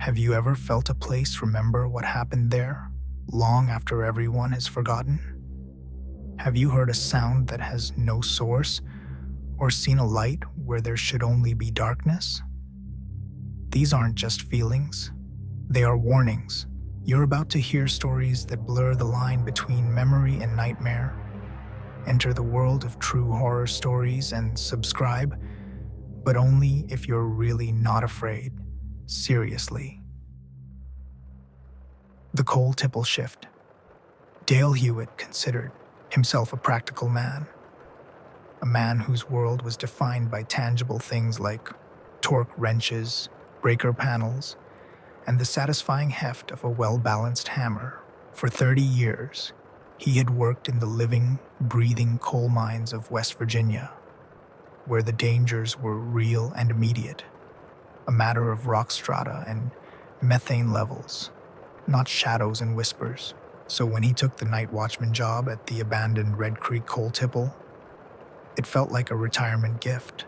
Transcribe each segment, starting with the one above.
Have you ever felt a place remember what happened there, long after everyone has forgotten? Have you heard a sound that has no source, or seen a light where there should only be darkness? These aren't just feelings, they are warnings. You're about to hear stories that blur the line between memory and nightmare. Enter the world of true horror stories and subscribe, but only if you're really not afraid. Seriously. The coal tipple shift. Dale Hewitt considered himself a practical man, a man whose world was defined by tangible things like torque wrenches, breaker panels, and the satisfying heft of a well-balanced hammer. For 30 years, he had worked in the living, breathing coal mines of West Virginia, where the dangers were real and immediate, a matter of rock strata and methane levels, not shadows and whispers. So when he took the night watchman job at the abandoned Red Creek coal tipple, it felt like a retirement gift,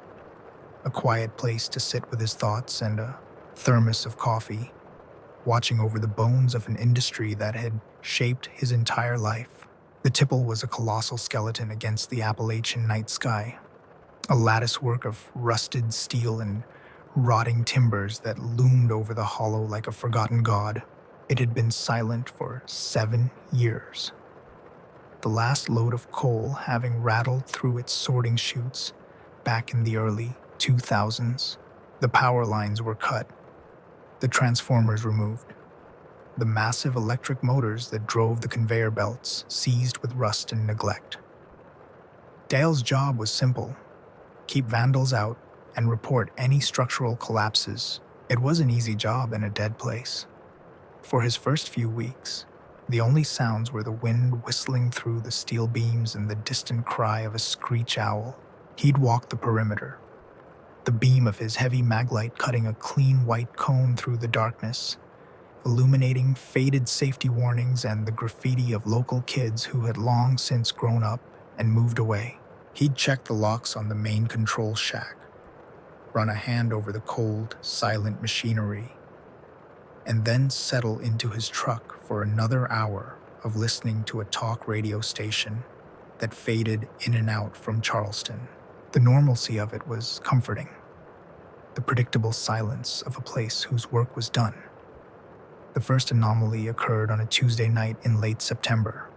a quiet place to sit with his thoughts and a thermos of coffee, watching over the bones of an industry that had shaped his entire life. The tipple was a colossal skeleton against the Appalachian night sky, a latticework of rusted steel and rotting timbers that loomed over the hollow like a forgotten god. It had been silent for 7 years, the last load of coal having rattled through its sorting chutes back in the early 2000s. The power lines were cut, the transformers removed, the massive electric motors that drove the conveyor belts seized with rust and neglect. Dale's job was simple: keep vandals out and report any structural collapses. It was an easy job in a dead place. For his first few weeks, the only sounds were the wind whistling through the steel beams and the distant cry of a screech owl. He'd walk the perimeter, the beam of his heavy maglite cutting a clean white cone through the darkness, illuminating faded safety warnings and the graffiti of local kids who had long since grown up and moved away. He'd check the locks on the main control shack, run a hand over the cold, silent machinery, and then settle into his truck for another hour of listening to a talk radio station that faded in and out from Charleston. The normalcy of it was comforting, the predictable silence of a place whose work was done. The first anomaly occurred on a Tuesday night in late September,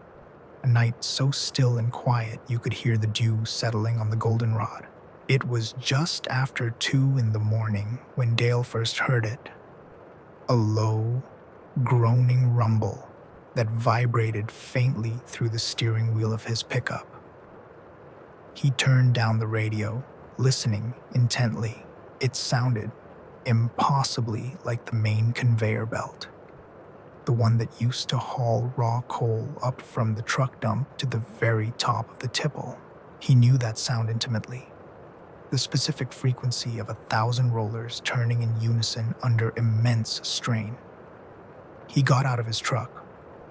a night so still and quiet you could hear the dew settling on the goldenrod. It was just after 2 in the morning when Dale first heard it. A low, groaning rumble that vibrated faintly through the steering wheel of his pickup. He turned down the radio, listening intently. It sounded impossibly like the main conveyor belt, the one that used to haul raw coal up from the truck dump to the very top of the tipple. He knew that sound intimately. The specific frequency of 1,000 rollers turning in unison under immense strain. He got out of his truck,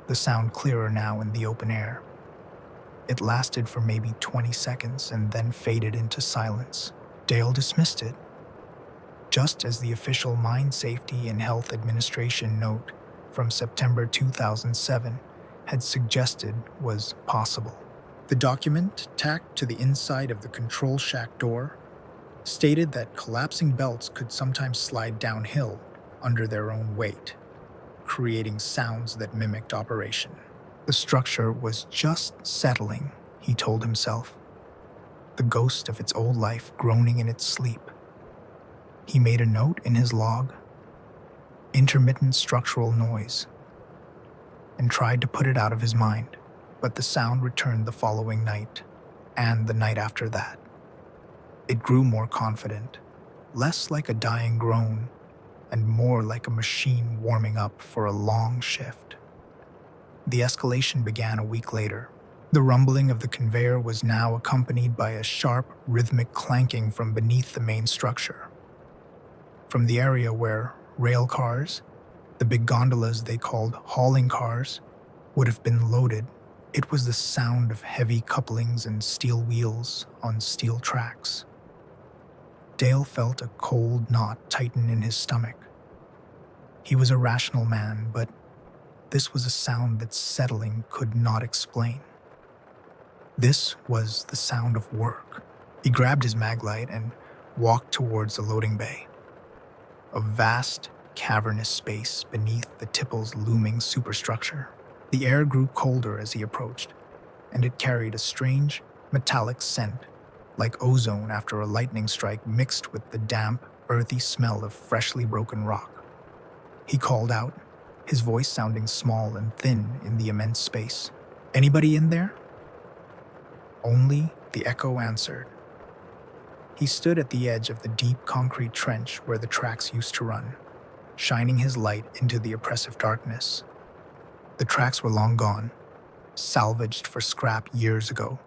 the sound clearer now in the open air. It lasted for maybe 20 seconds and then faded into silence. Dale dismissed it, just as the official Mine Safety and Health Administration note from September 2007 had suggested was possible. The document, tacked to the inside of the control shack door, stated that collapsing belts could sometimes slide downhill under their own weight, creating sounds that mimicked operation. The structure was just settling, he told himself, the ghost of its old life groaning in its sleep. He made a note in his log, intermittent structural noise, and tried to put it out of his mind, but the sound returned the following night, and the night after that. It grew more confident, less like a dying groan, and more like a machine warming up for a long shift. The escalation began a week later. The rumbling of the conveyor was now accompanied by a sharp, rhythmic clanking from beneath the main structure. From the area where rail cars, the big gondolas they called hauling cars, would have been loaded, it was the sound of heavy couplings and steel wheels on steel tracks. Dale felt a cold knot tighten in his stomach. He was a rational man, but this was a sound that settling could not explain. This was the sound of work. He grabbed his maglite and walked towards the loading bay, a vast, cavernous space beneath the Tipple's looming superstructure. The air grew colder as he approached, and it carried a strange, metallic scent, like ozone after a lightning strike mixed with the damp, earthy smell of freshly broken rock. He called out, his voice sounding small and thin in the immense space. "Anybody in there?" Only the echo answered. He stood at the edge of the deep concrete trench where the tracks used to run, shining his light into the oppressive darkness. The tracks were long gone, salvaged for scrap years ago.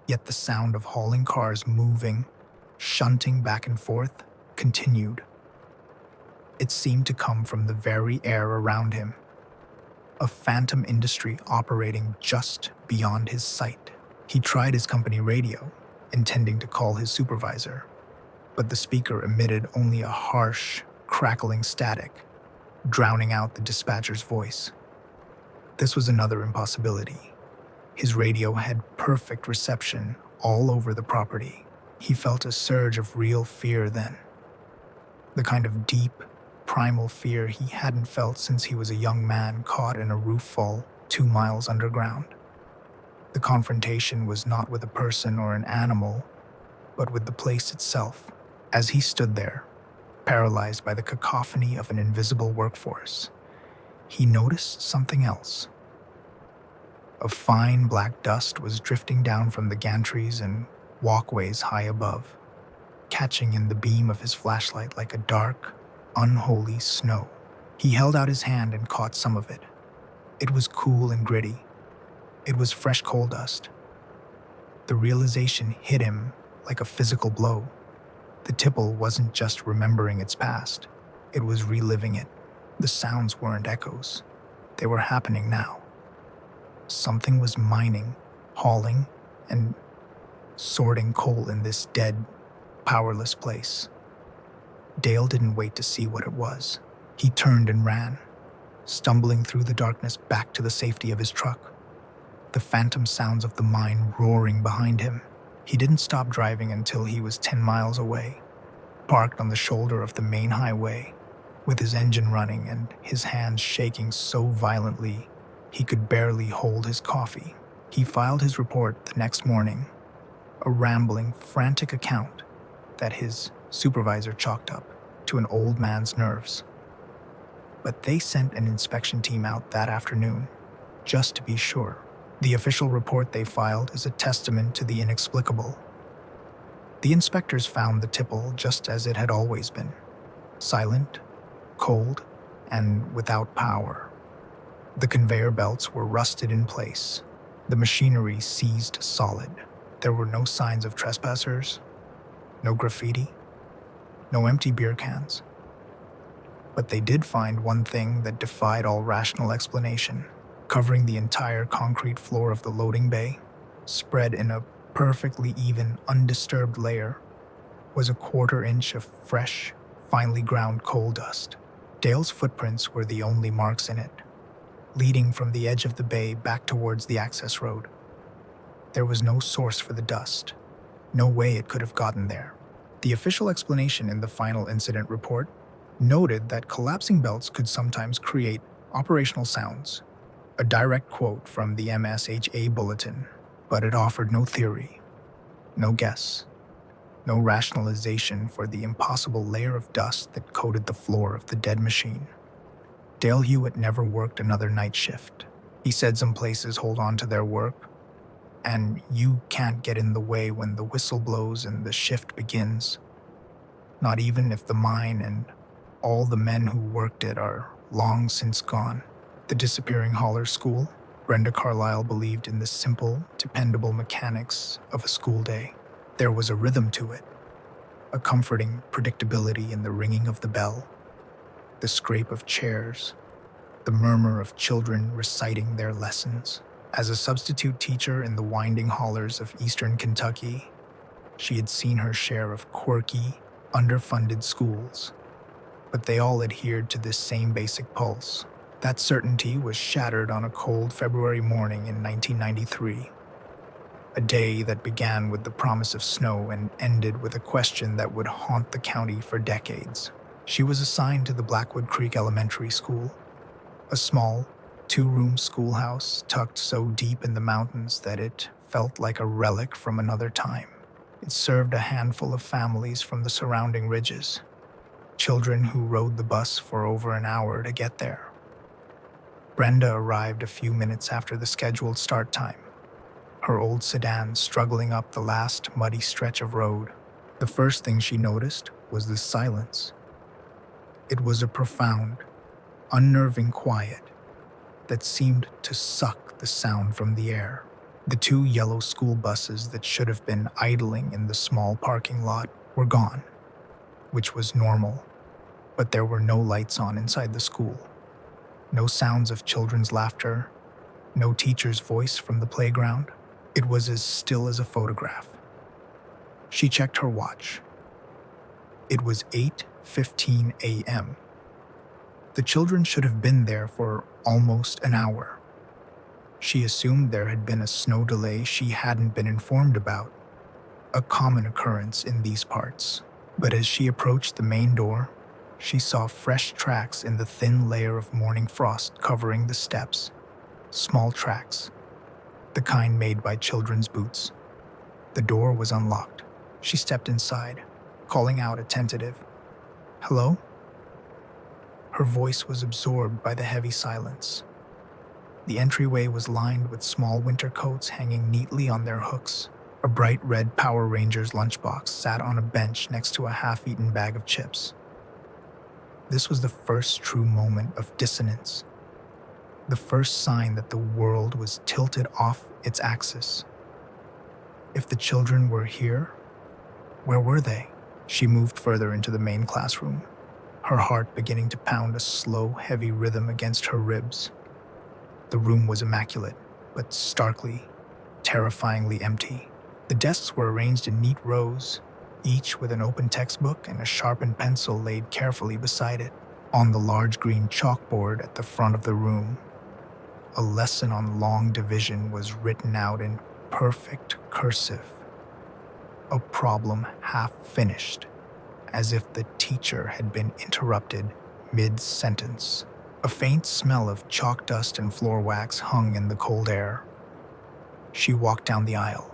Yet the sound of hauling cars moving, shunting back and forth, continued. It seemed to come from the very air around him, a phantom industry operating just beyond his sight. He tried his company radio, intending to call his supervisor, but the speaker emitted only a harsh, crackling static, drowning out the dispatcher's voice. This was another impossibility. His radio had perfect reception all over the property. He felt a surge of real fear then, the kind of deep, primal fear he hadn't felt since he was a young man caught in a roof fall 2 miles underground. The confrontation was not with a person or an animal, but with the place itself. As he stood there, paralyzed by the cacophony of an invisible workforce, he noticed something else. A fine black dust was drifting down from the gantries and walkways high above, catching in the beam of his flashlight like a dark, unholy snow. He held out his hand and caught some of it. It was cool and gritty. It was fresh coal dust. The realization hit him like a physical blow. The Tipple wasn't just remembering its past, it was reliving it. The sounds weren't echoes. They were happening now. Something was mining, hauling, and sorting coal in this dead, powerless place. Dale didn't wait to see what it was. He turned and ran, stumbling through the darkness back to the safety of his truck, the phantom sounds of the mine roaring behind him. He didn't stop driving until he was 10 miles away, parked on the shoulder of the main highway, with his engine running and his hands shaking so violently he could barely hold his coffee. He filed his report the next morning, a rambling, frantic account that his supervisor chalked up to an old man's nerves. But they sent an inspection team out that afternoon, just to be sure. The official report they filed is a testament to the inexplicable. The inspectors found the Tipple just as it had always been, silent, cold, and without power. The conveyor belts were rusted in place, the machinery seized solid. There were no signs of trespassers, no graffiti, no empty beer cans. But they did find one thing that defied all rational explanation. Covering the entire concrete floor of the loading bay, spread in a perfectly even, undisturbed layer, was a 1/4 inch of fresh, finely ground coal dust. Dale's footprints were the only marks in it, leading from the edge of the bay back towards the access road. There was no source for the dust, no way it could have gotten there. The official explanation in the final incident report noted that collapsing belts could sometimes create operational sounds, a direct quote from the MSHA bulletin, but it offered no theory, no guess, no rationalization for the impossible layer of dust that coated the floor of the dead machine. Dale Hewitt never worked another night shift. He said some places hold on to their work, and you can't get in the way when the whistle blows and the shift begins, not even if the mine and all the men who worked it are long since gone. The disappearing hauler school, Brenda Carlyle believed in the simple, dependable mechanics of a school day. There was a rhythm to it, a comforting predictability in the ringing of the bell, the scrape of chairs, the murmur of children reciting their lessons. As a substitute teacher in the winding hollers of eastern Kentucky, she had seen her share of quirky, underfunded schools. but they all adhered to this same basic pulse. That certainty was shattered on a cold February morning in 1993, a day that began with the promise of snow and ended with a question that would haunt the county for decades. She was assigned to the Blackwood Creek Elementary School, a small, two-room schoolhouse tucked so deep in the mountains that it felt like a relic from another time. It served a handful of families from the surrounding ridges, children who rode the bus for over an hour to get there. Brenda arrived a few minutes after the scheduled start time, her old sedan struggling up the last muddy stretch of road. The first thing she noticed was the silence. It was a profound, unnerving quiet that seemed to suck the sound from the air. The two yellow school buses that should have been idling in the small parking lot were gone, which was normal, but there were no lights on inside the school. No sounds of children's laughter, no teacher's voice from the playground. It was as still as a photograph. She checked her watch. It was 8:15 a.m. The children should have been there for almost an hour. She assumed there had been a snow delay she hadn't been informed about, a common occurrence in these parts. But as she approached the main door, she saw fresh tracks in the thin layer of morning frost covering the steps. Small tracks, the kind made by children's boots. The door was unlocked. She stepped inside, calling out a tentative, "Hello?" Her voice was absorbed by the heavy silence. The entryway was lined with small winter coats hanging neatly on their hooks. A bright red Power Rangers lunchbox sat on a bench next to a half-eaten bag of chips. This was the first true moment of dissonance, the first sign that the world was tilted off its axis. If the children were here, where were they? She moved further into the main classroom, her heart beginning to pound a slow, heavy rhythm against her ribs. The room was immaculate, but starkly, terrifyingly empty. The desks were arranged in neat rows, each with an open textbook and a sharpened pencil laid carefully beside it. On the large green chalkboard at the front of the room, a lesson on long division was written out in perfect cursive. A problem half finished, as if the teacher had been interrupted mid-sentence. A faint smell of chalk dust and floor wax hung in the cold air. She walked down the aisle,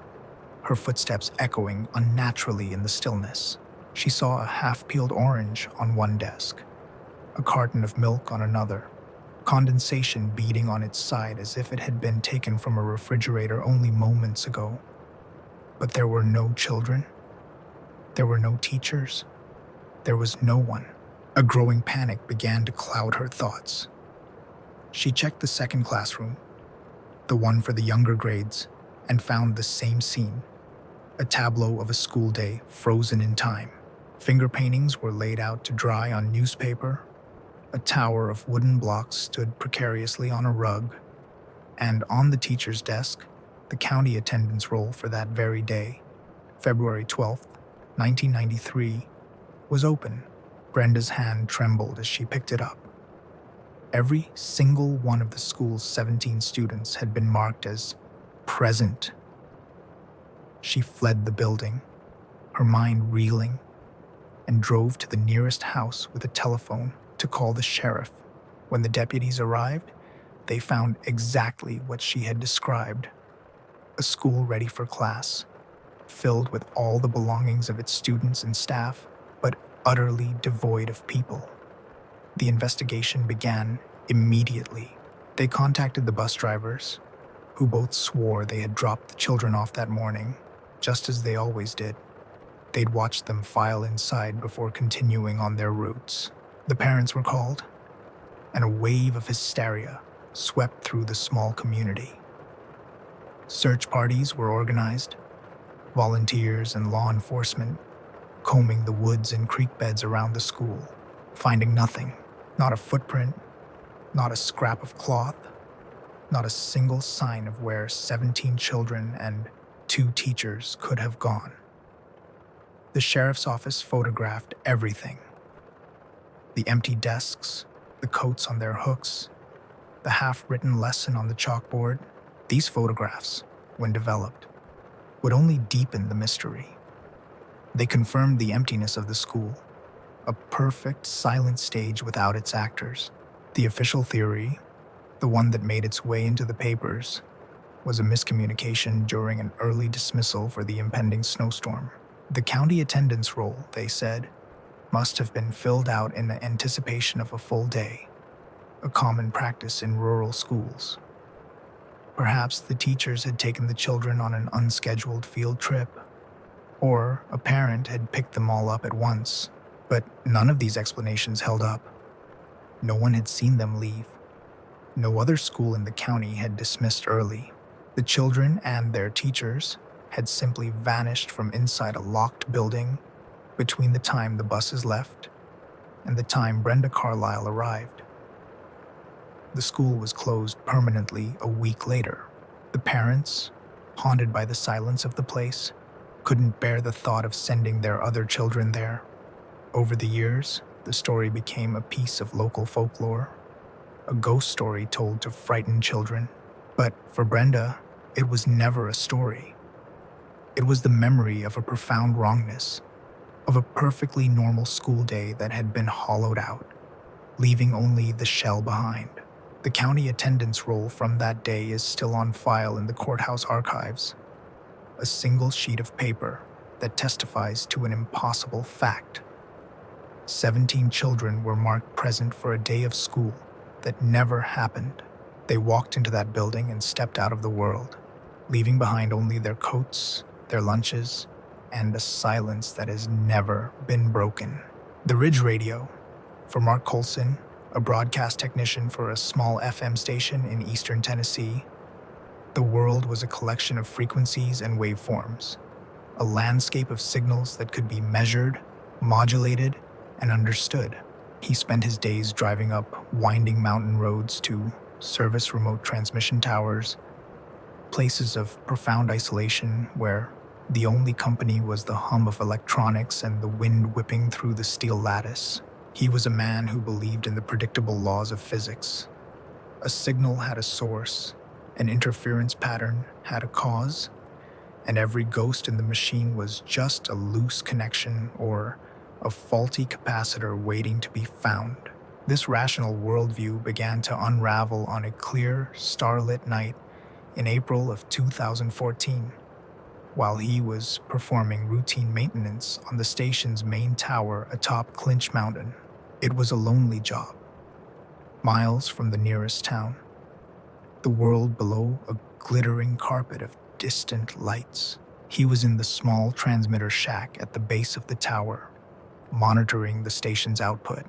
her footsteps echoing unnaturally in the stillness. She saw a half-peeled orange on one desk, a carton of milk on another, condensation beading on its side as if it had been taken from a refrigerator only moments ago. But there were no children. There were no teachers. There was no one. A growing panic began to cloud her thoughts. She checked the second classroom, the one for the younger grades, and found the same scene, a tableau of a school day frozen in time. Finger paintings were laid out to dry on newspaper, a tower of wooden blocks stood precariously on a rug, and on the teacher's desk, the county attendance roll for that very day, February 12th, 1993, was open. Brenda's hand trembled as she picked it up. Every single one of the school's 17 students had been marked as present. She fled the building, her mind reeling, and drove to the nearest house with a telephone to call the sheriff. When the deputies arrived, they found exactly what she had described: a school ready for class, filled with all the belongings of its students and staff, but utterly devoid of people. The investigation began immediately. They contacted the bus drivers, who both swore they had dropped the children off that morning, just as they always did. They'd watched them file inside before continuing on their routes. The parents were called, and a wave of hysteria swept through the small community. Search parties were organized, volunteers and law enforcement combing the woods and creek beds around the school, finding nothing, not a footprint, not a scrap of cloth, not a single sign of where 17 children and 2 teachers could have gone. The sheriff's office photographed everything. The empty desks, the coats on their hooks, the half-written lesson on the chalkboard. These photographs, when developed, would only deepen the mystery. They confirmed the emptiness of the school, a perfect, silent stage without its actors. The official theory, the one that made its way into the papers, was a miscommunication during an early dismissal for the impending snowstorm. The county attendance roll, they said, must have been filled out in anticipation of a full day, a common practice in rural schools. Perhaps the teachers had taken the children on an unscheduled field trip, or a parent had picked them all up at once, but none of these explanations held up. No one had seen them leave. No other school in the county had dismissed early. The children and their teachers had simply vanished from inside a locked building between the time the buses left and the time Brenda Carlisle arrived. The school was closed permanently a week later. The parents, haunted by the silence of the place, couldn't bear the thought of sending their other children there. Over the years, the story became a piece of local folklore, a ghost story told to frighten children. But for Brenda, it was never a story. It was the memory of a profound wrongness, of a perfectly normal school day that had been hollowed out, leaving only the shell behind. The county attendance roll from that day is still on file in the courthouse archives, a single sheet of paper that testifies to an impossible fact. 17 children were marked present for a day of school that never happened. They walked into that building and stepped out of the world, leaving behind only their coats, their lunches, and a silence that has never been broken. The Ridge Radio, for Mark Colson, a broadcast technician for a small FM station in eastern Tennessee, the world was a collection of frequencies and waveforms, a landscape of signals that could be measured, modulated, and understood. He spent his days driving up winding mountain roads to service remote transmission towers, places of profound isolation where the only company was the hum of electronics and the wind whipping through the steel lattice. He was a man who believed in the predictable laws of physics. A signal had a source, an interference pattern had a cause, and every ghost in the machine was just a loose connection or a faulty capacitor waiting to be found. This rational worldview began to unravel on a clear, starlit night in April of 2014, while he was performing routine maintenance on the station's main tower atop Clinch Mountain. It was a lonely job, miles from the nearest town, the world below a glittering carpet of distant lights. He was in the small transmitter shack at the base of the tower, monitoring the station's output,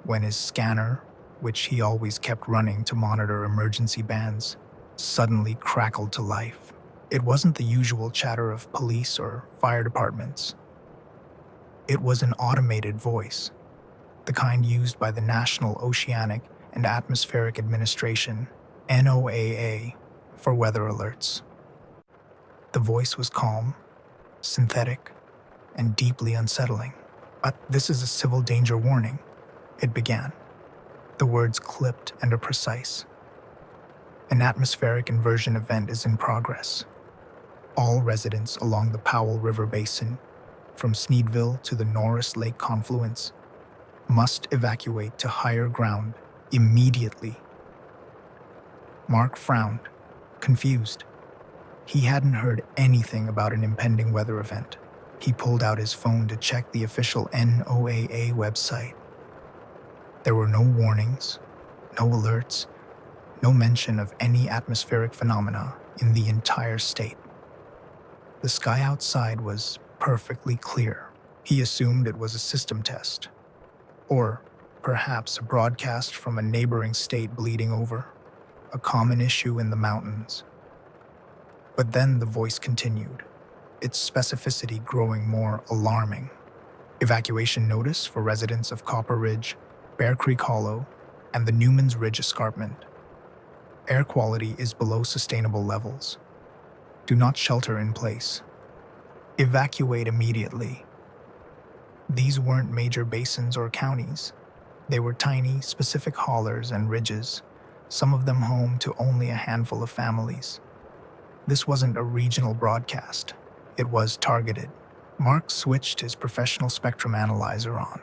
when his scanner, which he always kept running to monitor emergency bands, suddenly crackled to life. It wasn't the usual chatter of police or fire departments. It was an automated voice, the kind used by the National Oceanic and Atmospheric Administration, NOAA, for weather alerts. The voice was calm, synthetic, and deeply unsettling. "But this is a civil danger warning," it began, the words clipped and precise. "An atmospheric inversion event is in progress. All residents along the Powell River Basin, from Sneedville to the Norris Lake confluence, must evacuate to higher ground immediately." Mark frowned, confused. He hadn't heard anything about an impending weather event. He pulled out his phone to check the official NOAA website. There were no warnings, no alerts, no mention of any atmospheric phenomena in the entire state. The sky outside was perfectly clear. He assumed it was a system test, or perhaps a broadcast from a neighboring state bleeding over, a common issue in the mountains. But then the voice continued, its specificity growing more alarming. "Evacuation notice for residents of Copper Ridge, Bear Creek Hollow, and the Newman's Ridge Escarpment. Air quality is below sustainable levels. Do not shelter in place. Evacuate immediately." These weren't major basins or counties. They were tiny, specific hollers and ridges, some of them home to only a handful of families. This wasn't a regional broadcast. It was targeted. Mark switched his professional spectrum analyzer on,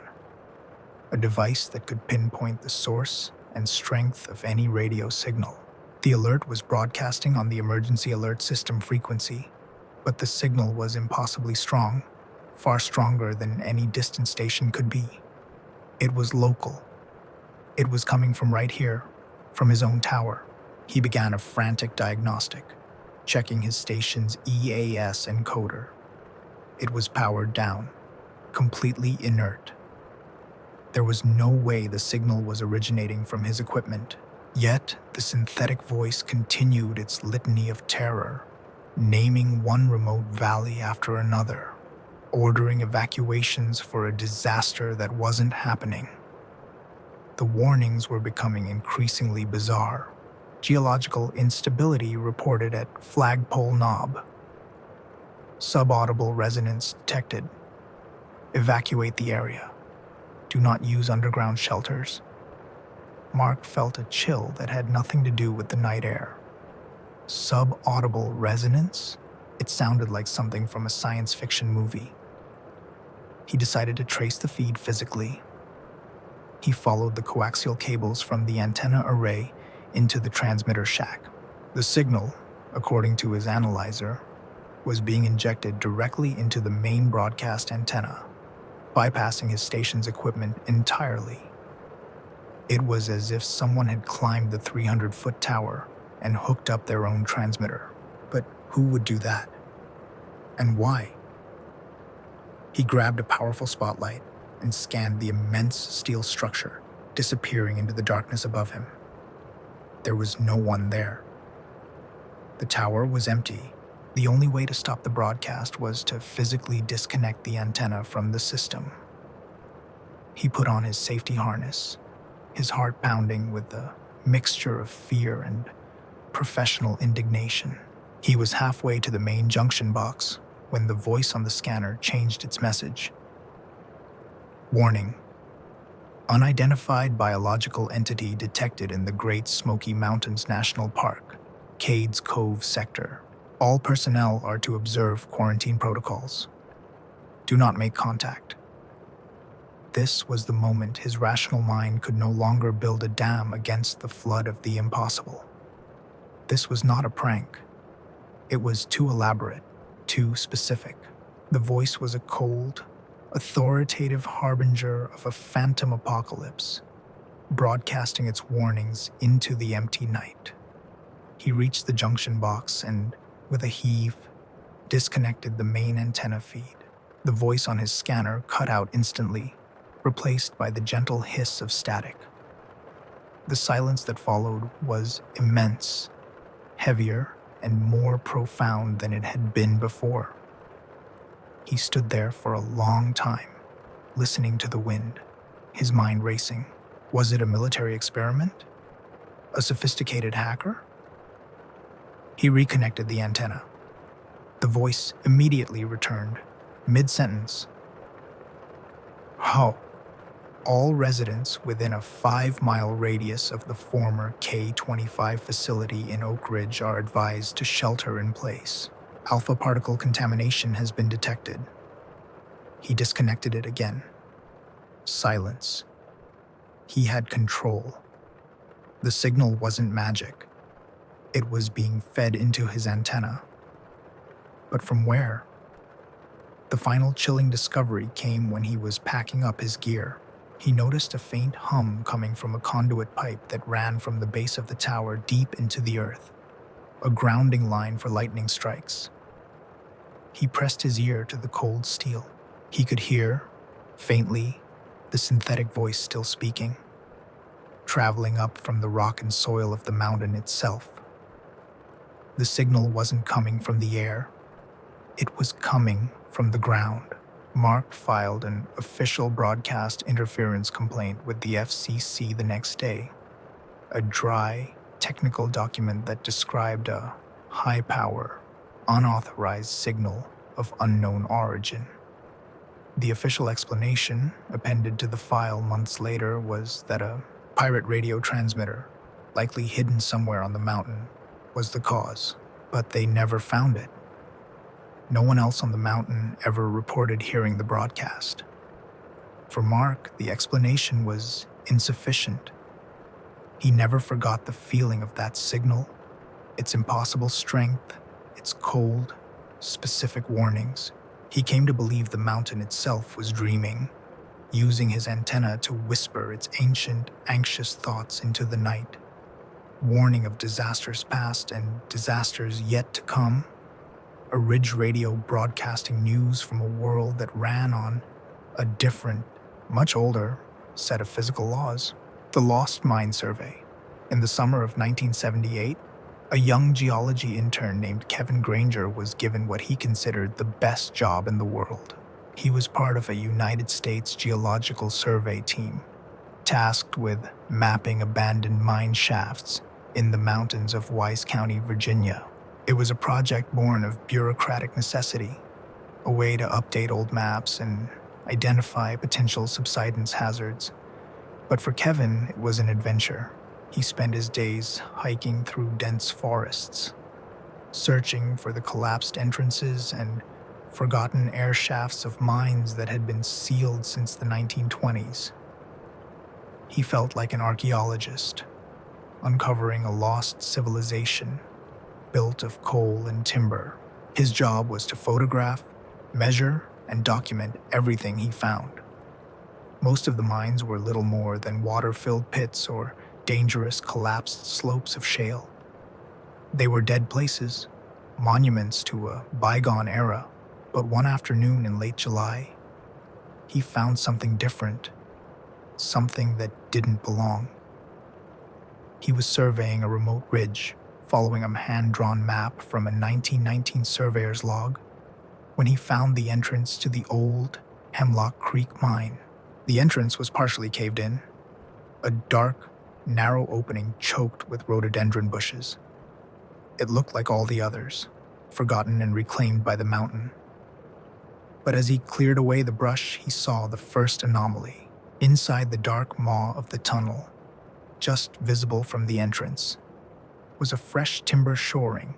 a device that could pinpoint the source and strength of any radio signal. The alert was broadcasting on the emergency alert system frequency, but the signal was impossibly strong, far stronger than any distant station could be. It was local. It was coming from right here, from his own tower. He began a frantic diagnostic, checking his station's EAS encoder. It was powered down, completely inert. There was no way the signal was originating from his equipment. Yet, the synthetic voice continued its litany of terror, naming one remote valley after another, ordering evacuations for a disaster that wasn't happening. The warnings were becoming increasingly bizarre. Geological instability reported at Flagpole Knob. Subaudible resonance detected. Evacuate the area. Do not use underground shelters. Mark felt a chill that had nothing to do with the night air. Subaudible resonance? It sounded like something from a science fiction movie. He decided to trace the feed physically. He followed the coaxial cables from the antenna array into the transmitter shack. The signal, according to his analyzer, was being injected directly into the main broadcast antenna, bypassing his station's equipment entirely. It was as if someone had climbed the 300-foot tower and hooked up their own transmitter. But who would do that? And why? He grabbed a powerful spotlight and scanned the immense steel structure, disappearing into the darkness above him. There was no one there. The tower was empty. The only way to stop the broadcast was to physically disconnect the antenna from the system. He put on his safety harness, his heart pounding with a mixture of fear and professional indignation. He was halfway to the main junction box when the voice on the scanner changed its message. Warning. Unidentified biological entity detected in the Great Smoky Mountains National Park, Cades Cove sector. All personnel are to observe quarantine protocols. Do not make contact. This was the moment his rational mind could no longer build a dam against the flood of the impossible. This was not a prank. It was too elaborate, too specific. The voice was a cold, authoritative harbinger of a phantom apocalypse, broadcasting its warnings into the empty night. He reached the junction box and, with a heave, disconnected the main antenna feed. The voice on his scanner cut out instantly, replaced by the gentle hiss of static. The silence that followed was immense, heavier and more profound than it had been before. He stood there for a long time, listening to the wind, his mind racing. Was it a military experiment? A sophisticated hacker? He reconnected the antenna. The voice immediately returned, mid-sentence. "Ho. All residents within a 5-mile radius of the former K-25 facility in Oak Ridge are advised to shelter in place. Alpha particle contamination has been detected." He disconnected it again. Silence. He had control. The signal wasn't magic. It was being fed into his antenna. But from where? The final chilling discovery came when he was packing up his gear. He noticed a faint hum coming from a conduit pipe that ran from the base of the tower deep into the earth, a grounding line for lightning strikes. He pressed his ear to the cold steel. He could hear, faintly, the synthetic voice still speaking, traveling up from the rock and soil of the mountain itself. The signal wasn't coming from the air. It was coming from the ground. Mark filed an official broadcast interference complaint with the FCC the next day, a dry, technical document that described a high-power, unauthorized signal of unknown origin. The official explanation, appended to the file months later, was that a pirate radio transmitter, likely hidden somewhere on the mountain, was the cause, but they never found it. No one else on the mountain ever reported hearing the broadcast. For Mark, the explanation was insufficient. He never forgot the feeling of that signal, its impossible strength, its cold, specific warnings. He came to believe the mountain itself was dreaming, using his antenna to whisper its ancient, anxious thoughts into the night, warning of disasters past and disasters yet to come. A ridge radio broadcasting news from a world that ran on a different, much older set of physical laws. The Lost Mine Survey. In the summer of 1978, a young geology intern named Kevin Granger was given what he considered the best job in the world. He was part of a United States Geological Survey team, tasked with mapping abandoned mine shafts in the mountains of Wise County, Virginia. It was a project born of bureaucratic necessity, a way to update old maps and identify potential subsidence hazards. But for Kevin, it was an adventure. He spent his days hiking through dense forests, searching for the collapsed entrances and forgotten air shafts of mines that had been sealed since the 1920s. He felt like an archaeologist, uncovering a lost civilization built of coal and timber. His job was to photograph, measure, and document everything he found. Most of the mines were little more than water-filled pits or dangerous collapsed slopes of shale. They were dead places, monuments to a bygone era. But one afternoon in late July, he found something different, something that didn't belong. He was surveying a remote ridge, following a hand-drawn map from a 1919 surveyor's log, when he found the entrance to the old Hemlock Creek mine. The entrance was partially caved in, a dark, narrow opening choked with rhododendron bushes. It looked like all the others, forgotten and reclaimed by the mountain. But as he cleared away the brush, he saw the first anomaly. Inside the dark maw of the tunnel, just visible from the entrance, was a fresh timber shoring,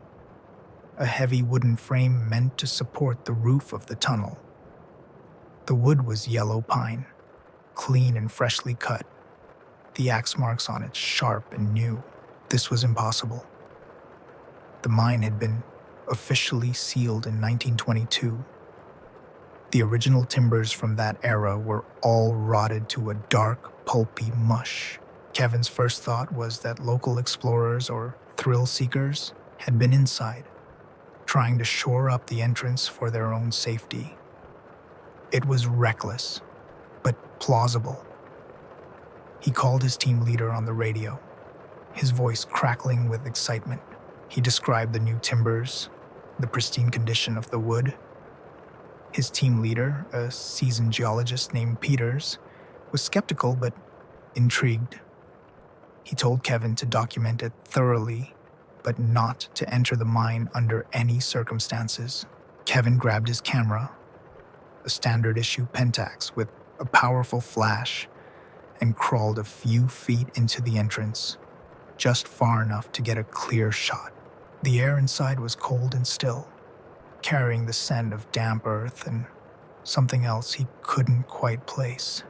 a heavy wooden frame meant to support the roof of the tunnel. The wood was yellow pine, clean and freshly cut, the axe marks on it sharp and new. This was impossible. The mine had been officially sealed in 1922. The original timbers from that era were all rotted to a dark, pulpy mush. Kevin's first thought was that local explorers or thrill seekers had been inside, trying to shore up the entrance for their own safety. It was reckless, but plausible. He called his team leader on the radio, his voice crackling with excitement. He described the new timbers, the pristine condition of the wood. His team leader, a seasoned geologist named Peters, was skeptical but intrigued. He told Kevin to document it thoroughly, but not to enter the mine under any circumstances. Kevin grabbed his camera, a standard-issue Pentax with a powerful flash, and crawled a few feet into the entrance, just far enough to get a clear shot. The air inside was cold and still, carrying the scent of damp earth and something else he couldn't quite place.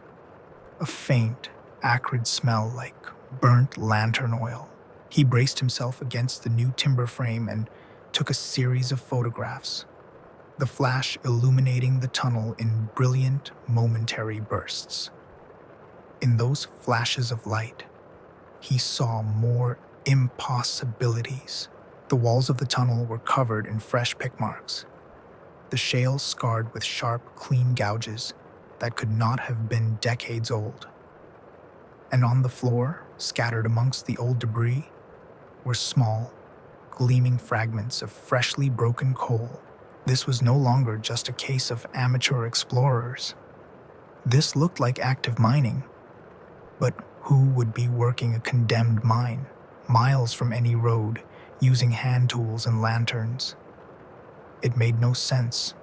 A faint, acrid smell like burnt lantern oil. He braced himself against the new timber frame and took a series of photographs, the flash illuminating the tunnel in brilliant, momentary bursts. In those flashes of light, he saw more impossibilities. The walls of the tunnel were covered in fresh pick marks, the shale scarred with sharp, clean gouges that could not have been decades old. And on the floor, scattered amongst the old debris, were small, gleaming fragments of freshly broken coal. This was no longer just a case of amateur explorers. This looked like active mining. But who would be working a condemned mine, miles from any road, using hand tools and lanterns? It made no sense.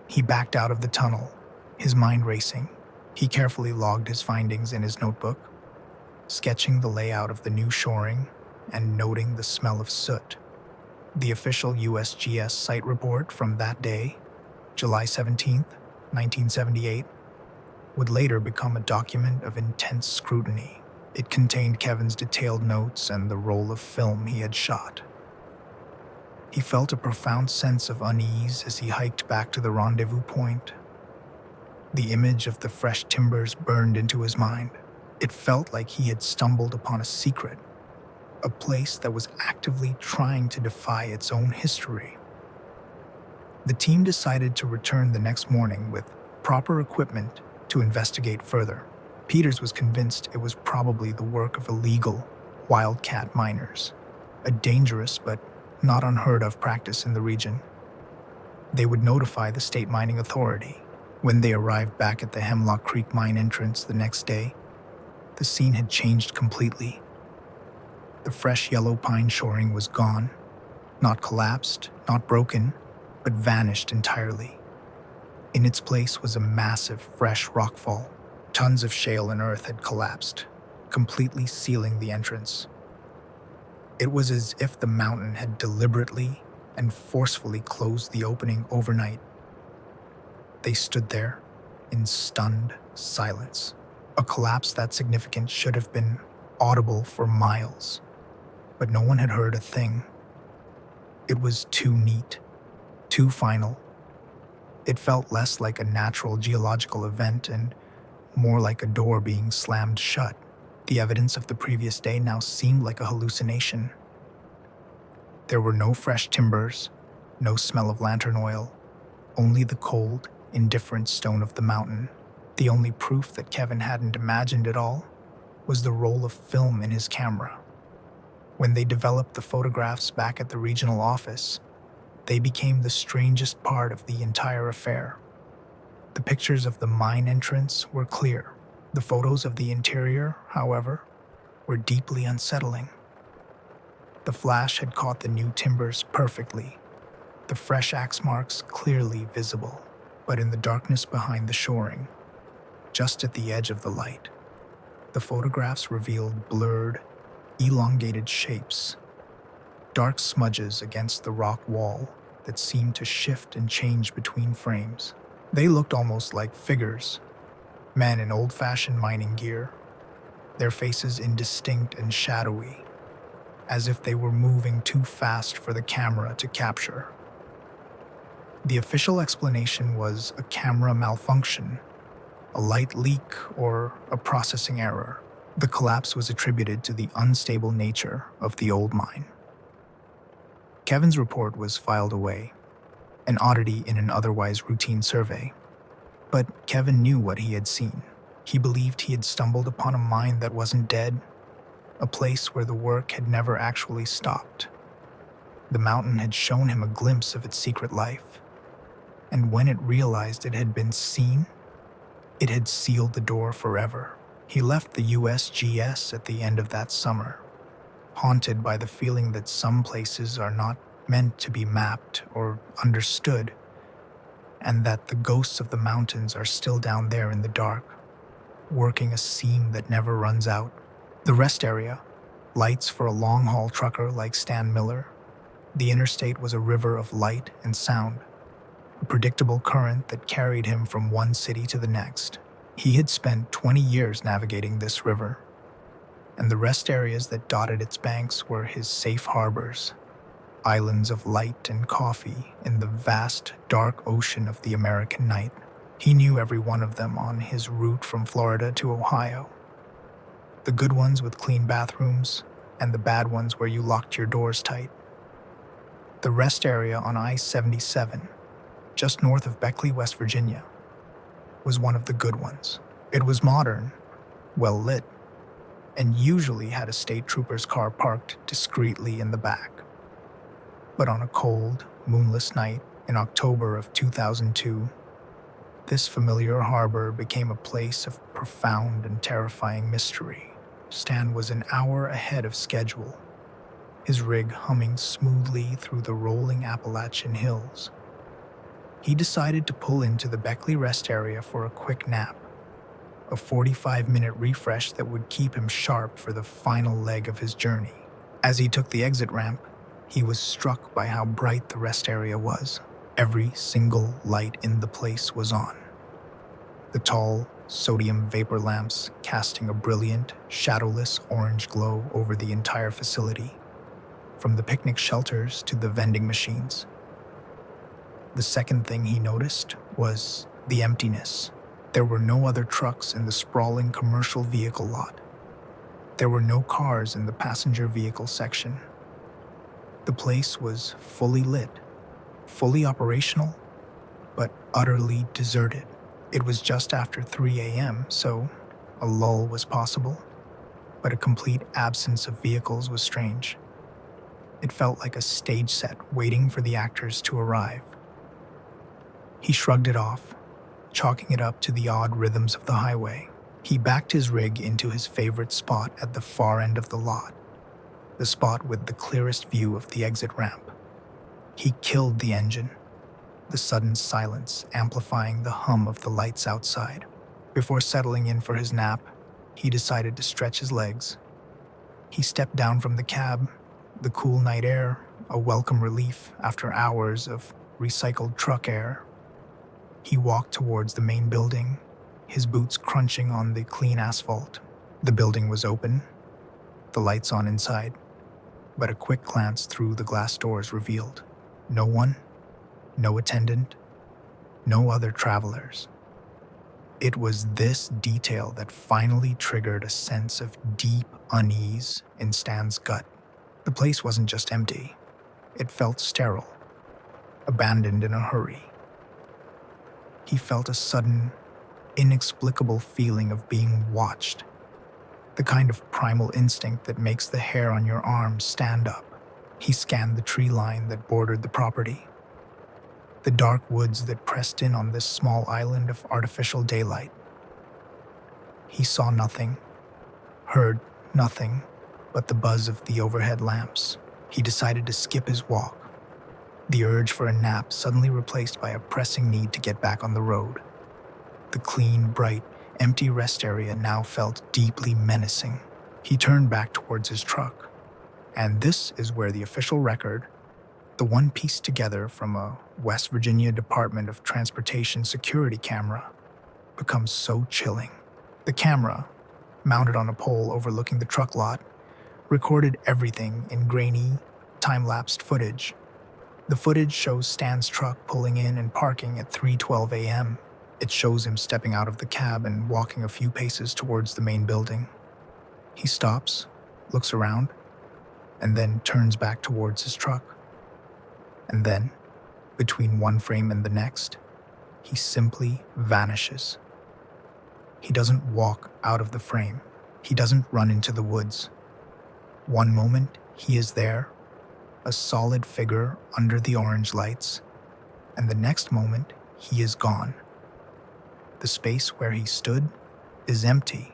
He backed out of the tunnel, His mind racing, he carefully logged his findings in his notebook, sketching the layout of the new shoring and noting the smell of soot. The official USGS site report from that day, July 17th, 1978, would later become a document of intense scrutiny. It contained Kevin's detailed notes and the roll of film he had shot. He felt a profound sense of unease as he hiked back to the rendezvous point. The image of the fresh timbers burned into his mind. It felt like he had stumbled upon a secret, a place that was actively trying to defy its own history. The team decided to return the next morning with proper equipment to investigate further. Peters was convinced it was probably the work of illegal wildcat miners, a dangerous but not unheard of practice in the region. They would notify the state mining authority. When they arrived back at the Hemlock Creek mine entrance the next day, the scene had changed completely. The fresh yellow pine shoring was gone, not collapsed, not broken, but vanished entirely. In its place was a massive, fresh rockfall. Tons of shale and earth had collapsed, completely sealing the entrance. It was as if the mountain had deliberately and forcefully closed the opening overnight. They stood there in stunned silence. A collapse that significant should have been audible for miles, but no one had heard a thing. It was too neat, too final. It felt less like a natural geological event and more like a door being slammed shut. The evidence of the previous day now seemed like a hallucination. There were no fresh timbers, no smell of lantern oil, only the cold, indifferent stone of the mountain. The only proof that Kevin hadn't imagined it all was the roll of film in his camera. When they developed the photographs back at the regional office, they became the strangest part of the entire affair. The pictures of the mine entrance were clear. The photos of the interior, however, were deeply unsettling. The flash had caught the new timbers perfectly, the fresh axe marks clearly visible, but in the darkness behind the shoring, just at the edge of the light, the photographs revealed blurred, elongated shapes, dark smudges against the rock wall that seemed to shift and change between frames. They looked almost like figures, men in old-fashioned mining gear, their faces indistinct and shadowy, as if they were moving too fast for the camera to capture. The official explanation was a camera malfunction, a light leak, or a processing error. The collapse was attributed to the unstable nature of the old mine. Kevin's report was filed away, an oddity in an otherwise routine survey. But Kevin knew what he had seen. He believed he had stumbled upon a mine that wasn't dead, a place where the work had never actually stopped. The mountain had shown him a glimpse of its secret life, and when it realized it had been seen, it had sealed the door forever. He left the USGS at the end of that summer, haunted by the feeling that some places are not meant to be mapped or understood, and that the ghosts of the mountains are still down there in the dark, working a seam that never runs out. The rest area, lights for a long-haul trucker like Stan Miller. The interstate was a river of light and sound, a predictable current that carried him from one city to the next. He had spent 20 years navigating this river, and the rest areas that dotted its banks were his safe harbors, islands of light and coffee in the vast, dark ocean of the American night. He knew every one of them on his route from Florida to Ohio. The good ones with clean bathrooms, and the bad ones where you locked your doors tight. The rest area on I-77, just north of Beckley, West Virginia, was one of the good ones. It was modern, well lit, and usually had a state trooper's car parked discreetly in the back. But on a cold, moonless night in October of 2002, this familiar harbor became a place of profound and terrifying mystery. Stan was an hour ahead of schedule, his rig humming smoothly through the rolling Appalachian hills. He decided to pull into the Beckley rest area for a quick nap, a 45-minute refresh that would keep him sharp for the final leg of his journey. As he took the exit ramp, he was struck by how bright the rest area was. Every single light in the place was on. The tall, sodium vapor lamps casting a brilliant, shadowless orange glow over the entire facility, from the picnic shelters to the vending machines. The second thing he noticed was the emptiness. There were no other trucks in the sprawling commercial vehicle lot. There were no cars in the passenger vehicle section. The place was fully lit, fully operational, but utterly deserted. It was just after 3 a.m., so a lull was possible, but a complete absence of vehicles was strange. It felt like a stage set waiting for the actors to arrive. He shrugged it off, chalking it up to the odd rhythms of the highway. He backed his rig into his favorite spot at the far end of the lot, the spot with the clearest view of the exit ramp. He killed the engine, the sudden silence amplifying the hum of the lights outside. Before settling in for his nap, he decided to stretch his legs. He stepped down from the cab, the cool night air, a welcome relief after hours of recycled truck air. He walked towards the main building, his boots crunching on the clean asphalt. The building was open, the lights on inside, but a quick glance through the glass doors revealed no one, no attendant, no other travelers. It was this detail that finally triggered a sense of deep unease in Stan's gut. The place wasn't just empty, it felt sterile, abandoned in a hurry. He felt a sudden, inexplicable feeling of being watched, the kind of primal instinct that makes the hair on your arms stand up. He scanned the tree line that bordered the property, the dark woods that pressed in on this small island of artificial daylight. He saw nothing, heard nothing but the buzz of the overhead lamps. He decided to skip his walk, the urge for a nap suddenly replaced by a pressing need to get back on the road. The clean, bright, empty rest area now felt deeply menacing. He turned back towards his truck, and this is where the official record, the one pieced together from a West Virginia Department of Transportation security camera, becomes so chilling. The camera, mounted on a pole overlooking the truck lot, recorded everything in grainy, time-lapsed footage. The footage shows Stan's truck pulling in and parking at 3:12 a.m. It shows him stepping out of the cab and walking a few paces towards the main building. He stops, looks around, and then turns back towards his truck. And then, between one frame and the next, he simply vanishes. He doesn't walk out of the frame. He doesn't run into the woods. One moment, he is there, a solid figure under the orange lights, and the next moment, he is gone. The space where he stood is empty.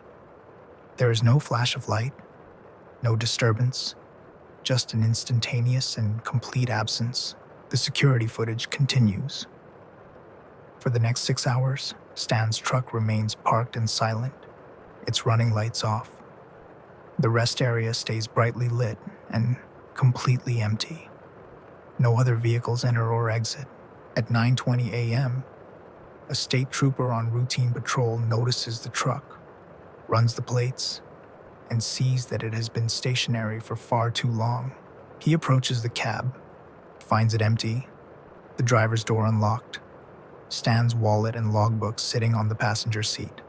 There is no flash of light, no disturbance, just an instantaneous and complete absence. The security footage continues. For the next 6 hours, Stan's truck remains parked and silent, its running lights off. The rest area stays brightly lit and completely empty. No other vehicles enter or exit. At 9:20 a.m., a state trooper on routine patrol notices the truck, runs the plates, and sees that it has been stationary for far too long. He approaches the cab, finds it empty, the driver's door unlocked, Stan's wallet and logbook sitting on the passenger seat.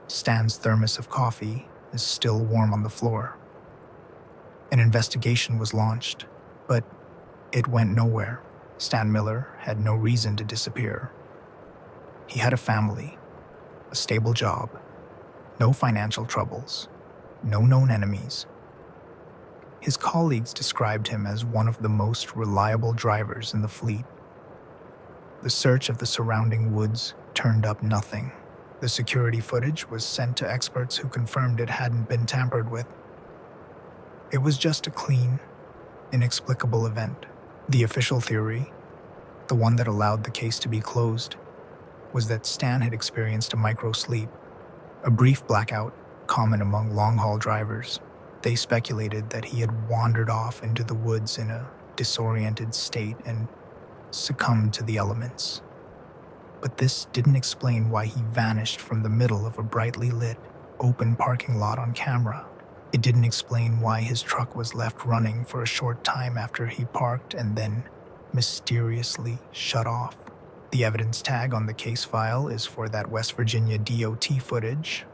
Stan's thermos of coffee is still warm on the floor. An investigation was launched, but it went nowhere. Stan Miller had no reason to disappear. He had a family, a stable job, no financial troubles, no known enemies. His colleagues described him as one of the most reliable drivers in the fleet. The search of the surrounding woods turned up nothing. The security footage was sent to experts who confirmed it hadn't been tampered with. It was just a clean, inexplicable event. The official theory, the one that allowed the case to be closed, was that Stan had experienced a micro-sleep, a brief blackout common among long-haul drivers. They speculated that he had wandered off into the woods in a disoriented state and succumbed to the elements. But this didn't explain why he vanished from the middle of a brightly lit, open parking lot on camera. It didn't explain why his truck was left running for a short time after he parked and then mysteriously shut off. The evidence tag on the case file is for that West Virginia DOT footage,